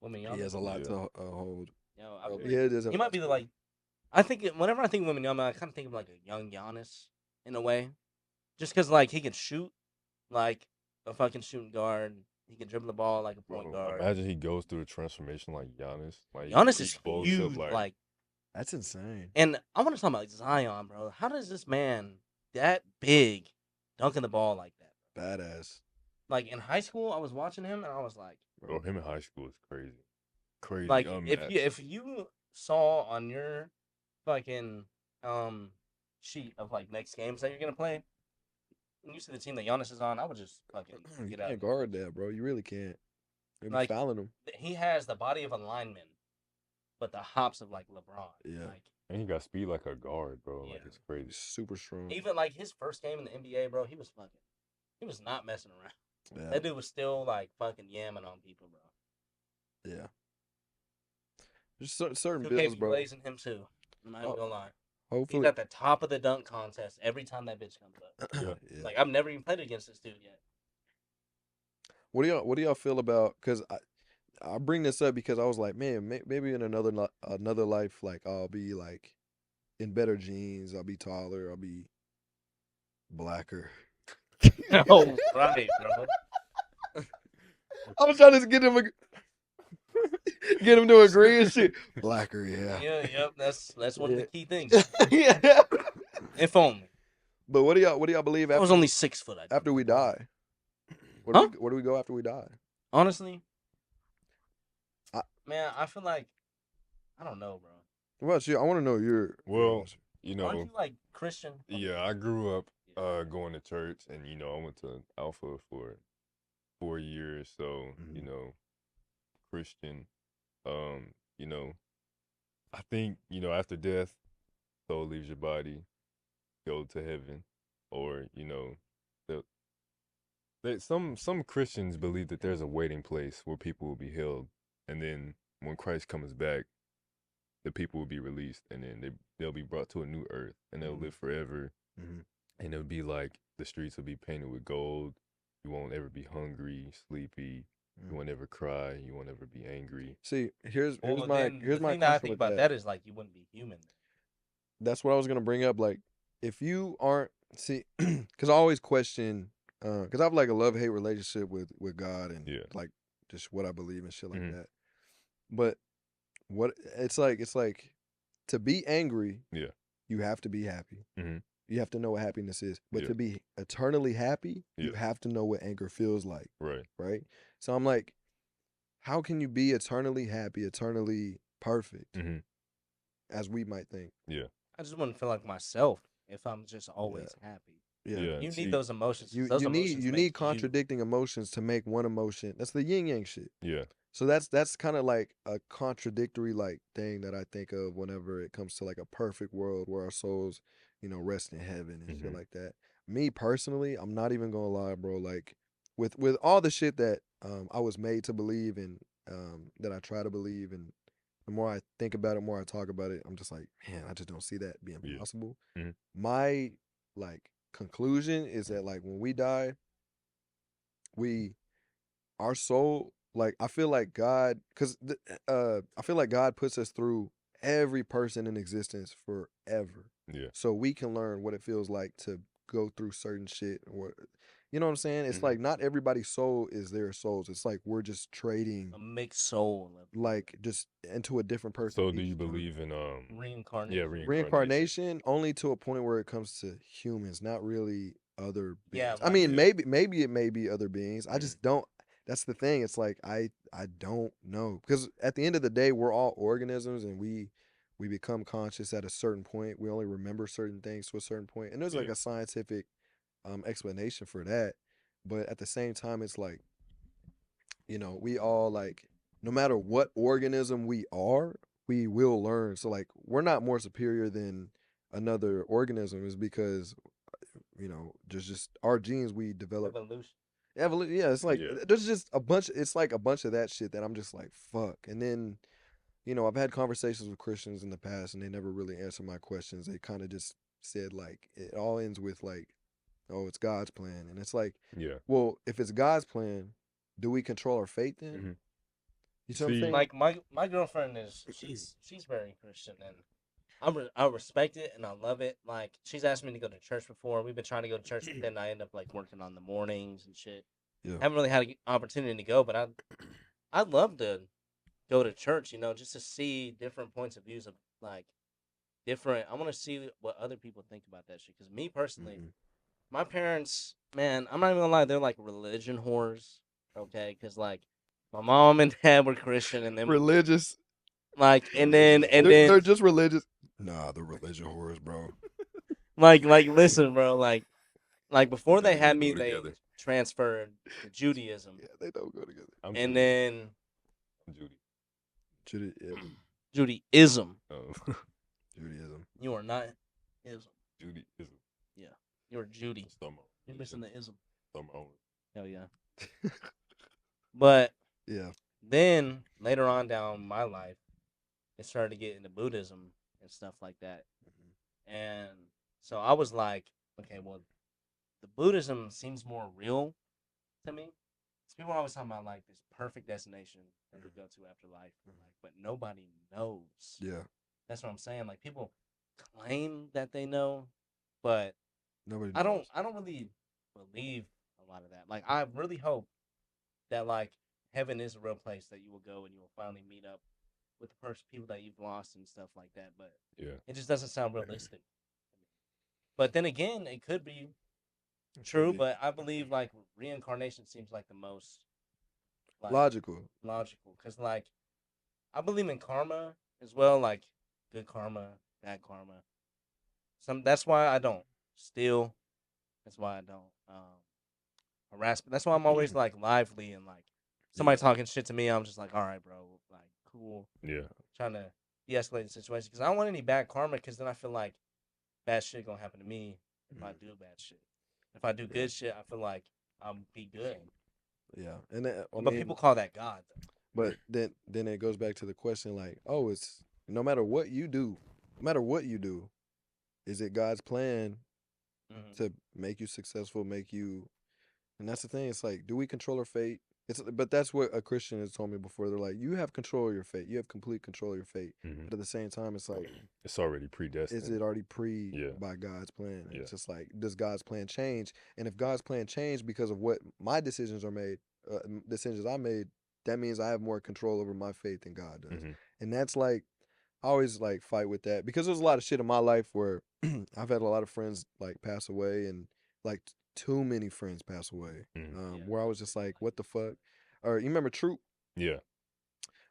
Wembenyama. He has a lot Yeah. to hold. Yo, Oh, I yeah, it is a he might be the like. I think whenever I think of Wembenyama, I kind of think of like a young Giannis in a way, just because like he can shoot like a fucking shooting guard. He can dribble the ball like a point Bro, guard. imagine he goes through a transformation like Giannis. Like Giannis he is blows up, huge, like, That's insane. and I want to talk about like, Zion, bro. How does this man that big dunking the ball like that? Badass. Like in high school, I was watching him and I was like, bro, him in high school is crazy. Crazy. like unmatched. if you saw on your fucking sheet of like next games that you're gonna play, and you see the team that Giannis is on, I would just fucking You get out. can't guard that, bro. You really can't. They'd be Like- fouling him. He has the body of a lineman, but the hops of like LeBron. Yeah. Like And he got speed like a guard, bro. Like Yeah. it's crazy. He's super strong. even like his first game in the NBA, bro, he was not messing around. Yeah. That dude was still like fucking yamming on people, bro. Yeah. There's certain 2K bills, be bro. blazing him too. I'm not even Oh, gonna lie. Hopefully. He's at the top of the dunk contest every time that bitch comes up. Yeah. Like I've never even played against this dude yet. What do y'all feel about? Because I bring this up because I was like, man, maybe in another life, like I'll be like in better jeans. I'll be taller. I'll be blacker. Oh, right, bro. I was trying to get him to agree and shit. Blacker, yeah. Yeah, yep. That's one of the key things. Yeah. If only. But what do y'all believe I was after only 6 foot. I think. we die? Huh? Where do we go after we die? Honestly, I- man, I feel like I don't know, bro. Well, I want to know your. Well, you Aren't know, you like Christian? yeah, I grew up going to church, and you know, I went to Alpha for 4 years, so you know, Christian. You know, I think after death, soul leaves your body, go to heaven, or you know, some Christians believe that there's a waiting place where people will be held, and then when Christ comes back, the people will be released, and then they'll be brought to a new earth, and they'll live forever, and it'll be like the streets will be painted with gold. You won't ever be hungry, sleepy. You won't ever cry. You won't ever be angry. See, here's Well, my then here's the my thing that I question think with about that is like you wouldn't be human. That's what I was gonna bring up. Like, if you aren't because I always question, because I have like a love hate relationship with God and like just what I believe and shit like that. But what it's like to be angry, you have to be happy. You have to know what happiness is. But to be eternally happy, you have to know what anger feels like. Right. So I'm like, how can you be eternally happy, eternally perfect, as we might think? I just wouldn't feel like myself if I'm just always happy. Yeah. You need those emotions. You those need emotions you make need contradicting emotions to make one emotion. That's the yin yang shit. So that's kind of like a contradictory like thing that I think of whenever it comes to like a perfect world where our souls, rest in heaven and shit like that. Me personally, I'm not even gonna lie, bro. Like with all the shit that I was made to believe and that I try to believe, and the more I think about it, the more I talk about it, I'm just like, man, I just don't see that being possible. My like conclusion is that like when we die, our soul, like I feel like God, because I feel like God puts us through every person in existence forever. So we can learn what it feels like to go through certain shit, or you know what I'm saying? It's Mhm. like not everybody's soul is their souls. It's like we're just trading, A mixed soul. like just into a different person. So do you believe in Reincarnation. Reincarnation only to a point where it comes to humans, not really other beings. Yeah, I like- mean, Yeah. maybe it may be other beings. I just don't. That's the thing. It's like I don't know, because at the end of the day, we're all organisms, and we become conscious at a certain point. We only remember certain things to a certain point, and there's like Yeah. a scientific explanation for that. But at the same time, it's like, we all, like, no matter what organism we are, we will learn. So like we're not more superior than another organism, is because just our genes we develop. Evolution. Yeah, it's like Yeah. there's just a bunch. It's like a bunch of that shit that I'm just like, fuck. And then, I've had conversations with Christians in the past, and they never really answered my questions. They kind of just said like it all ends with like, oh, it's God's plan, and it's like, Yeah. well, if it's God's plan, do we control our fate then? Mhm. You see what I'm See- saying? Like my girlfriend is she's very Christian, and I respect it and I love it. Like she's asked me to go to church before. We've been trying to go to church, but then I end up like working on the mornings and shit. Yeah. Haven't really had an opportunity to go, but I'd love to go to church. Just to see different points of views of like different. I want to see what other people think about that shit. Because me personally, Mhm. my parents, man, I'm not even gonna lie, they're like religion whores. Okay, because like my mom and dad were Christian, and then Religious. like and then They're just religious. Nah, they're religion whores, bro. like listen, bro, like before they They had don't me, go they together. transferred to Judaism, Yeah, they don't go together. I'm and Judy. then Judy. Judaism. Oh. Judaism. You are not ism. Judy is You are Judy. summer. You're missing the ism. Summer only. Hell yeah. But Yeah. then later on down my life, it started to get into Buddhism and stuff like that. And so I was like, okay, well, the Buddhism seems more real to me. 'Cause people are always talking about like this perfect destination that we go to after life, but nobody knows. Yeah. That's what I'm saying. Like people claim that they know, but Nobody. I don't really believe a lot of that. Like I really hope that like heaven is a real place that you will go and you will finally meet up with the people that you've lost and stuff like that. But Yeah. it just doesn't sound realistic. But then again, it could be true. But I believe like reincarnation seems like the most like, Logical. because like I believe in karma as well, like good karma, bad karma. That's why I don't steal. That's why I don't harass. That's why I'm always like lively and like somebody talking shit to me. I'm just like, all right, bro, like cool. Yeah. Trying to de-escalate the situation because I don't want any bad karma. Because then I feel like bad shit gonna happen to me if I do bad shit. If I do good shit, I feel like I'll be good. Yeah. And then, But people call that God. Though. But then it goes back to the question like, oh, it's no matter what you do, is it God's plan to make you successful, and that's the thing. It's like, do we control our fate? But that's what a Christian has told me before. They're like, you have control of your fate. You have complete control of your fate. But at the same time, it's like, it's already predestined. is it already by God's plan? Yeah. It's just like, does God's plan change? And if God's plan changed because of what my decisions are made, decisions I made, that means I have more control over my fate than God does. And that's like, I always like fight with that because there's a lot of shit in my life where I've had a lot of friends like pass away, and like too many friends pass away. Where I was just like, what the fuck? Or you remember Troop? Yeah.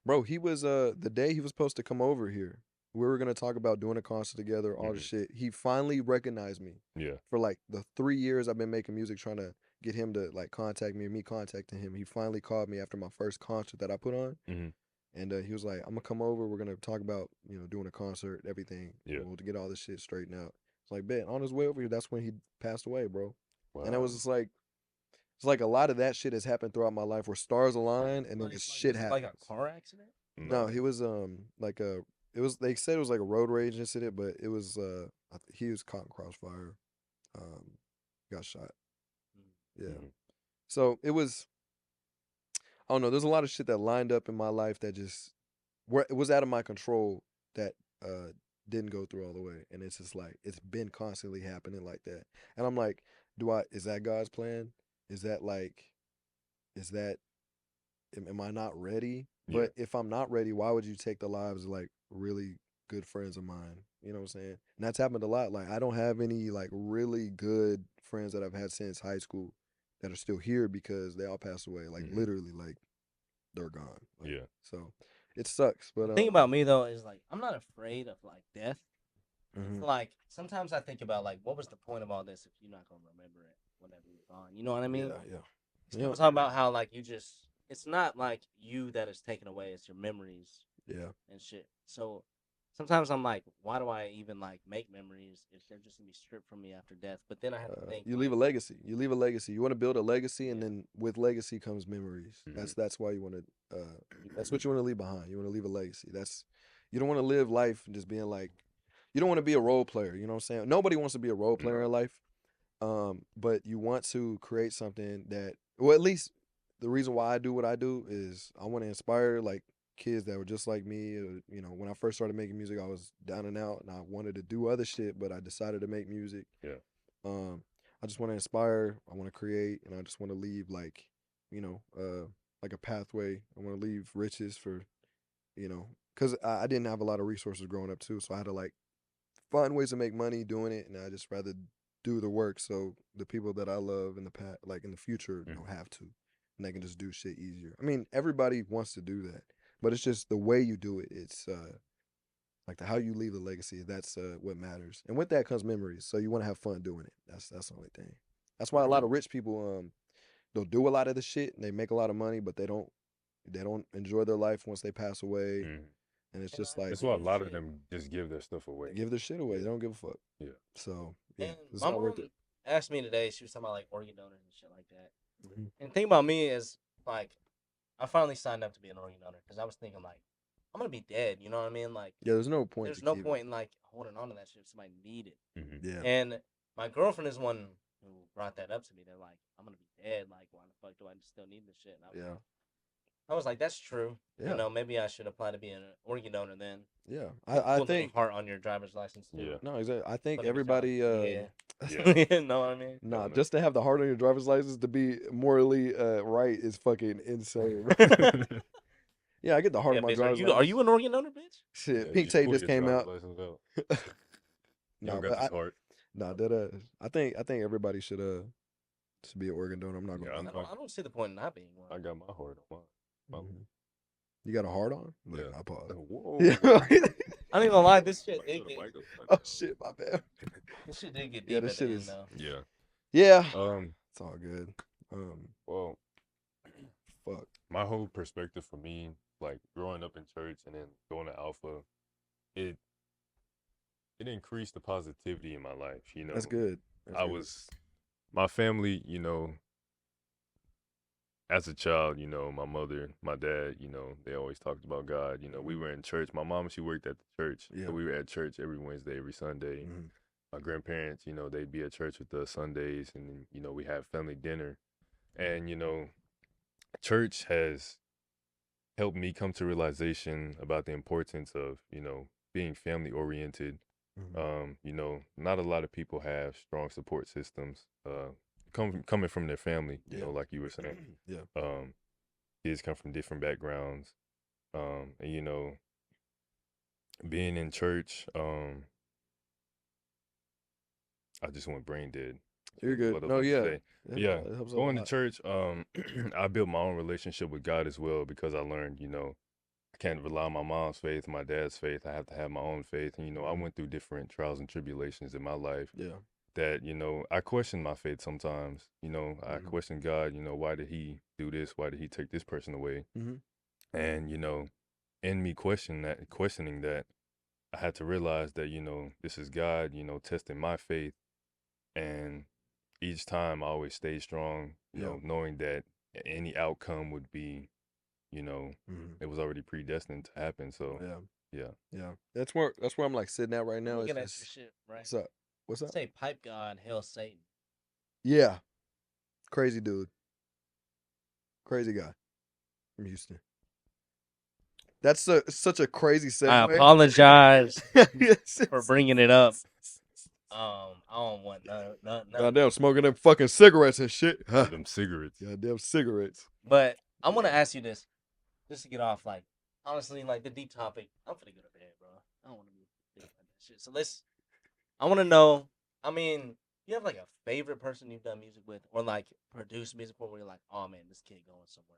Bro, he was the day he was supposed to come over here. We were gonna talk about doing a concert together, all the shit. He finally recognized me. Yeah. For like the 3 years I've been making music, trying to get him to like contact me, and me contacting him. He finally called me after my first concert that I put on. And he was like, I'm gonna come over. We're gonna talk about, doing a concert, everything. Yeah. To get all this shit straightened out. It's like, bet on his way over here, that's when he passed away, bro. Wow. And it was just like, it's like a lot of that shit has happened throughout my life where stars align and then this shit happens. Like a car accident? No, he was like they said it was like a road rage incident, but it was he was caught in crossfire, got shot. Yeah. So it was, I don't know, there's a lot of shit that lined up in my life that just it was out of my control that didn't go through all the way, and it's just like it's been constantly happening like that. And I'm like, is that God's plan? Is that like, is that am I not ready? Yeah. But if I'm not ready, why would you take the lives of like really good friends of mine? You know what I'm saying? And that's happened a lot. Like I don't have any like really good friends that I've had since high school that are still here because they all passed away. Like literally, like they're gone. Like, Yeah. So it sucks. But The thing about me though is like I'm not afraid of like death. mhm. It's like sometimes I think about like what was the point of all this if you're not gonna remember it whenever you're gone. You know what I mean? yeah. People talk about how like it's not like you that is taken away, it's your memories Yeah. and shit. So sometimes I'm like, why do I even like make memories if they're just gonna be stripped from me after death? But then I have to think You leave a like, legacy. You leave a legacy. You want to build a legacy, and Yeah. then with legacy comes memories. That's why you want to. That's what you want to leave behind. You want to leave a legacy. You don't want to live life just being like. You don't want to be a role player. You know what I'm saying? Nobody wants to be a role player in life. But you want to create something that, well, at least the reason why I do what I do is I want to inspire like kids that were just like me. You know, when I first started making music, I was down and out, and I wanted to do other shit, but I decided to make music. Yeah. I just want to inspire. I want to create, and I just want to leave like, like a pathway. I want to leave riches for, because I didn't have a lot of resources growing up too, so I had to like find ways to make money doing it, and I just rather do the work so the people that I love in the past, like in the future, don't have to, and they can just do shit easier. I mean, everybody wants to do that, but it's just the way you do it. It's like how you leave a legacy. That's what matters, and with that comes memories. So you want to have fun doing it. That's the only thing. That's why a lot of rich people they'll do a lot of the shit and they make a lot of money, but they don't enjoy their life once they pass away. And it's just like That's why a lot of them just give their stuff away. give their shit away. They don't give a fuck. Yeah. So yeah, and it's my not worth mom it. asked me today, she was talking about like organ donors and shit like that. Mhm. And the thing about me is like I finally signed up to be an organ donor because I was thinking like I'm gonna be dead, you know what I mean? Like Yeah, there's no point. there's to no keep point in like holding on to that shit if somebody need it. it. Yeah. And my girlfriend is one who brought that up to me. They're like, I'm gonna be dead. Like, why the fuck do I still need this shit? And I was like, that's true. Yeah. You know, maybe I should apply to be an organ donor then. Yeah. Put I the think heart on your driver's license too. Yeah. no, exactly. I think Put it everybody beside- Yeah. You know what I mean? nah, just to have the heart on your driver's license to be morally right is fucking insane. Yeah, I get the heart Yeah, on my bitch, driver's are license. you an organ donor, bitch? Shit, Yeah, Pink Tape just came out. You Nah, don't but got this heart. nah, I think everybody should be an organ donor. I'm not gonna. Yeah, I don't see the point in not being one. I got my heart on my You got a heart on? Look, Yeah. I pause. Whoa. Yeah. I ain't gonna lie, this shit Mic did up, get, mic up, mic Oh up. shit, my bad. this shit did get Yeah, deep this at shit the end is- though. Yeah. Yeah, it's all good. Well, Fuck. my whole perspective for me, like growing up in church and then going to Alpha, it increased the positivity in my life. You know, That's good. That's good. My family, as a child, my mother, my dad, they always talked about God. We were in church. My mom, she worked at the church. Yeah. So we were at church every Wednesday, every Sunday. Mhm. My grandparents, they'd be at church with us Sundays, and, we have family dinner. And, church has helped me come to realization about the importance of, being family oriented. Not a lot of people have strong support systems coming from their family, Yeah. like you were saying. Yeah. Kids come from different backgrounds. And, being in church, I just went brain dead. You're good. What I was No, about to yeah. say. Yeah, It helps a going to lot. church, I built my own relationship with God as well because I learned, I can't rely on my mom's faith, my dad's faith. I have to have my own faith. And, I went through different trials and tribulations in my life Yeah. that, I questioned my faith sometimes. I questioned God, why did he do this? Why did he take this person away? Mhm. And, in me questioning that, I had to realize that, this is God, testing my faith. And each time I always stayed strong, knowing that any outcome would be, it was already predestined to happen. So Yeah. That's where I'm like sitting at right now. I'm It's looking at just, your shit, right? what's up? What's up? Say pipe God, hell Satan. Yeah. Crazy dude. Crazy guy from Houston. That's such a crazy segue. I apologize Yes. for bringing it up. I don't want none. Goddamn, smoking them fucking cigarettes and shit. Huh. Them cigarettes. Goddamn cigarettes. But I want to ask you this, just to get off, like, honestly, like, the deep topic. I'm finna get up ahead, bro. I don't want to be thinking about that shit. So I want to know, I mean, you have, like, a favorite person you've done music with, or, like, produced music for, where you're like, oh, man, this kid going somewhere.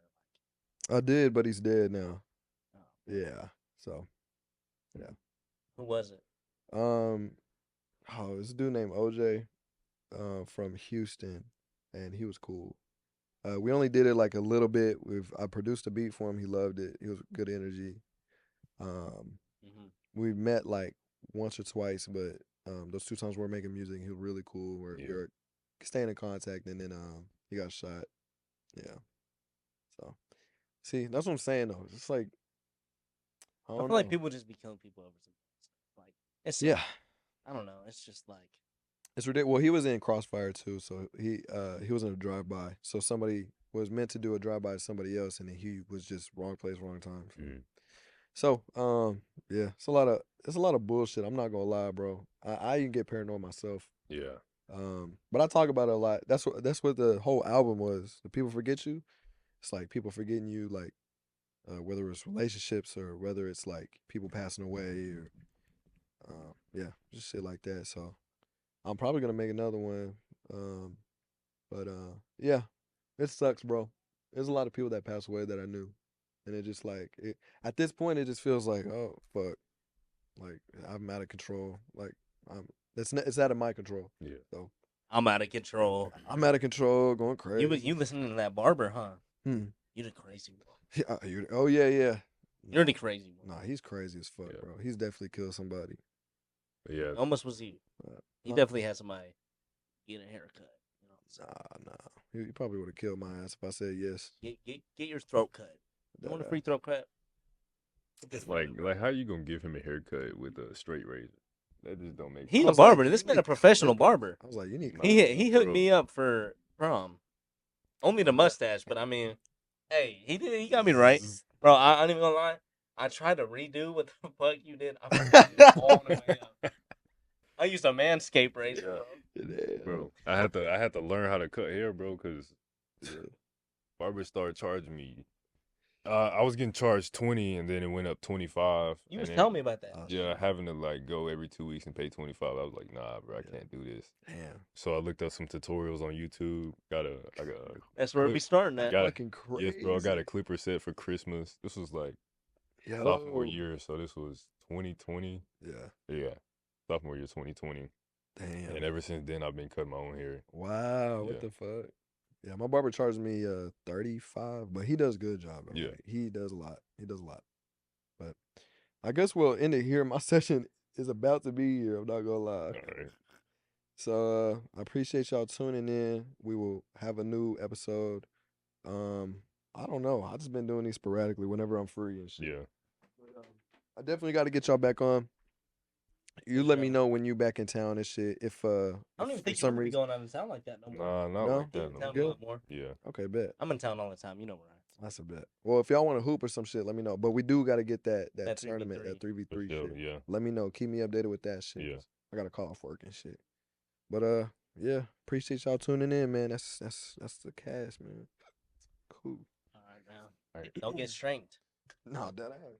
I did, but he's dead now. Oh. Yeah. So, yeah. Who was it? This dude named OJ, from Houston, and he was cool. We only did it like a little bit. I produced a beat for him. He loved it. He was good energy. We met like once or twice, but those 2 times we were making music, he was really cool. We're staying in contact, and then he got shot. Yeah. So, see, that's what I'm saying though. It's like I I don't feel like know. people just be killing people over some stuff. Like, it's I don't know. It's just like It's ridiculous. Well, he was in Crossfire too, so he was in a drive-by. So somebody was meant to do a drive-by to somebody else, and then he was just wrong place, wrong time. So yeah, it's a lot of bullshit. I'm not gonna lie, bro. I even get paranoid myself. Yeah. But I talk about it a lot. That's what the whole album was. The People Forget You. It's like people forgetting you, like whether it's relationships or whether it's like people passing away or yeah, just shit like that. So I'm probably gonna make another one. But yeah, it sucks, bro. There's a lot of people that pass away that I knew, and it just like at this point it just feels like, oh fuck, like I'm out of control. Like it's out of my control. Yeah. So I'm out of control. I'm out of control, going crazy. You listening to that barber, huh? Hmm. You the crazy one. Oh yeah. You're the crazy one. Nah, he's crazy as fuck, bro. He's definitely killed somebody. Yeah. Almost was you. He definitely had somebody get a haircut. You know Nah. He probably would have killed my ass if I said yes. Get your throat cut. You want a free throat cut? Like how you gonna give him a haircut with a straight razor? That just don't make sense. He's a barber. This man a professional barber. I was like, you need. He hooked me up for prom. Only the mustache, but I mean, hey, he got me right, bro. I ain't even gonna lie. I tried to redo what the fuck you did. I fucking did all the way up. I used a Manscaped razor, bro. I had to learn how to cut hair, bro, because barbers started charging me. I was getting charged $20, and then it went up $25. You was telling me about that. Yeah, having to like go every 2 weeks and pay $25. I was like, nah, bro, I can't do this. Damn. So I looked up some tutorials on YouTube. That's where we starting at. Fucking crazy. Yes, bro. I got a clipper set for Christmas. This was like sophomore year, so this was 2020. Yeah, sophomore year 2020. Damn. And ever since then, I've been cutting my own hair. Wow, what the fuck? Yeah, my barber charged me $35, but he does a good job. Bro. Yeah, like, he does a lot. But I guess we'll end it here. My session is about to be here. I'm not gonna lie. All right. So I appreciate y'all tuning in. We will have a new episode. I don't know. I just been doing these sporadically whenever I'm free and shit. Yeah. I definitely got to get y'all back on. You let me know when you back in town and shit. If I don't even think you're gonna be going out of town like that no more. Nah, not like that no more. More. Yeah. Okay, bet. I'm in town all the time. You know where I am. That's a bet. Well, if y'all want to hoop or some shit, let me know. But we do got to get that tournament, 3v3. that 3v3 Sure, shit. yeah. Let me know. Keep me updated with that shit. Yeah. I got to call off work and shit. But yeah, appreciate y'all tuning in, man. That's the cast, man. Cool. All right, now. Don't get strained. No, that I have.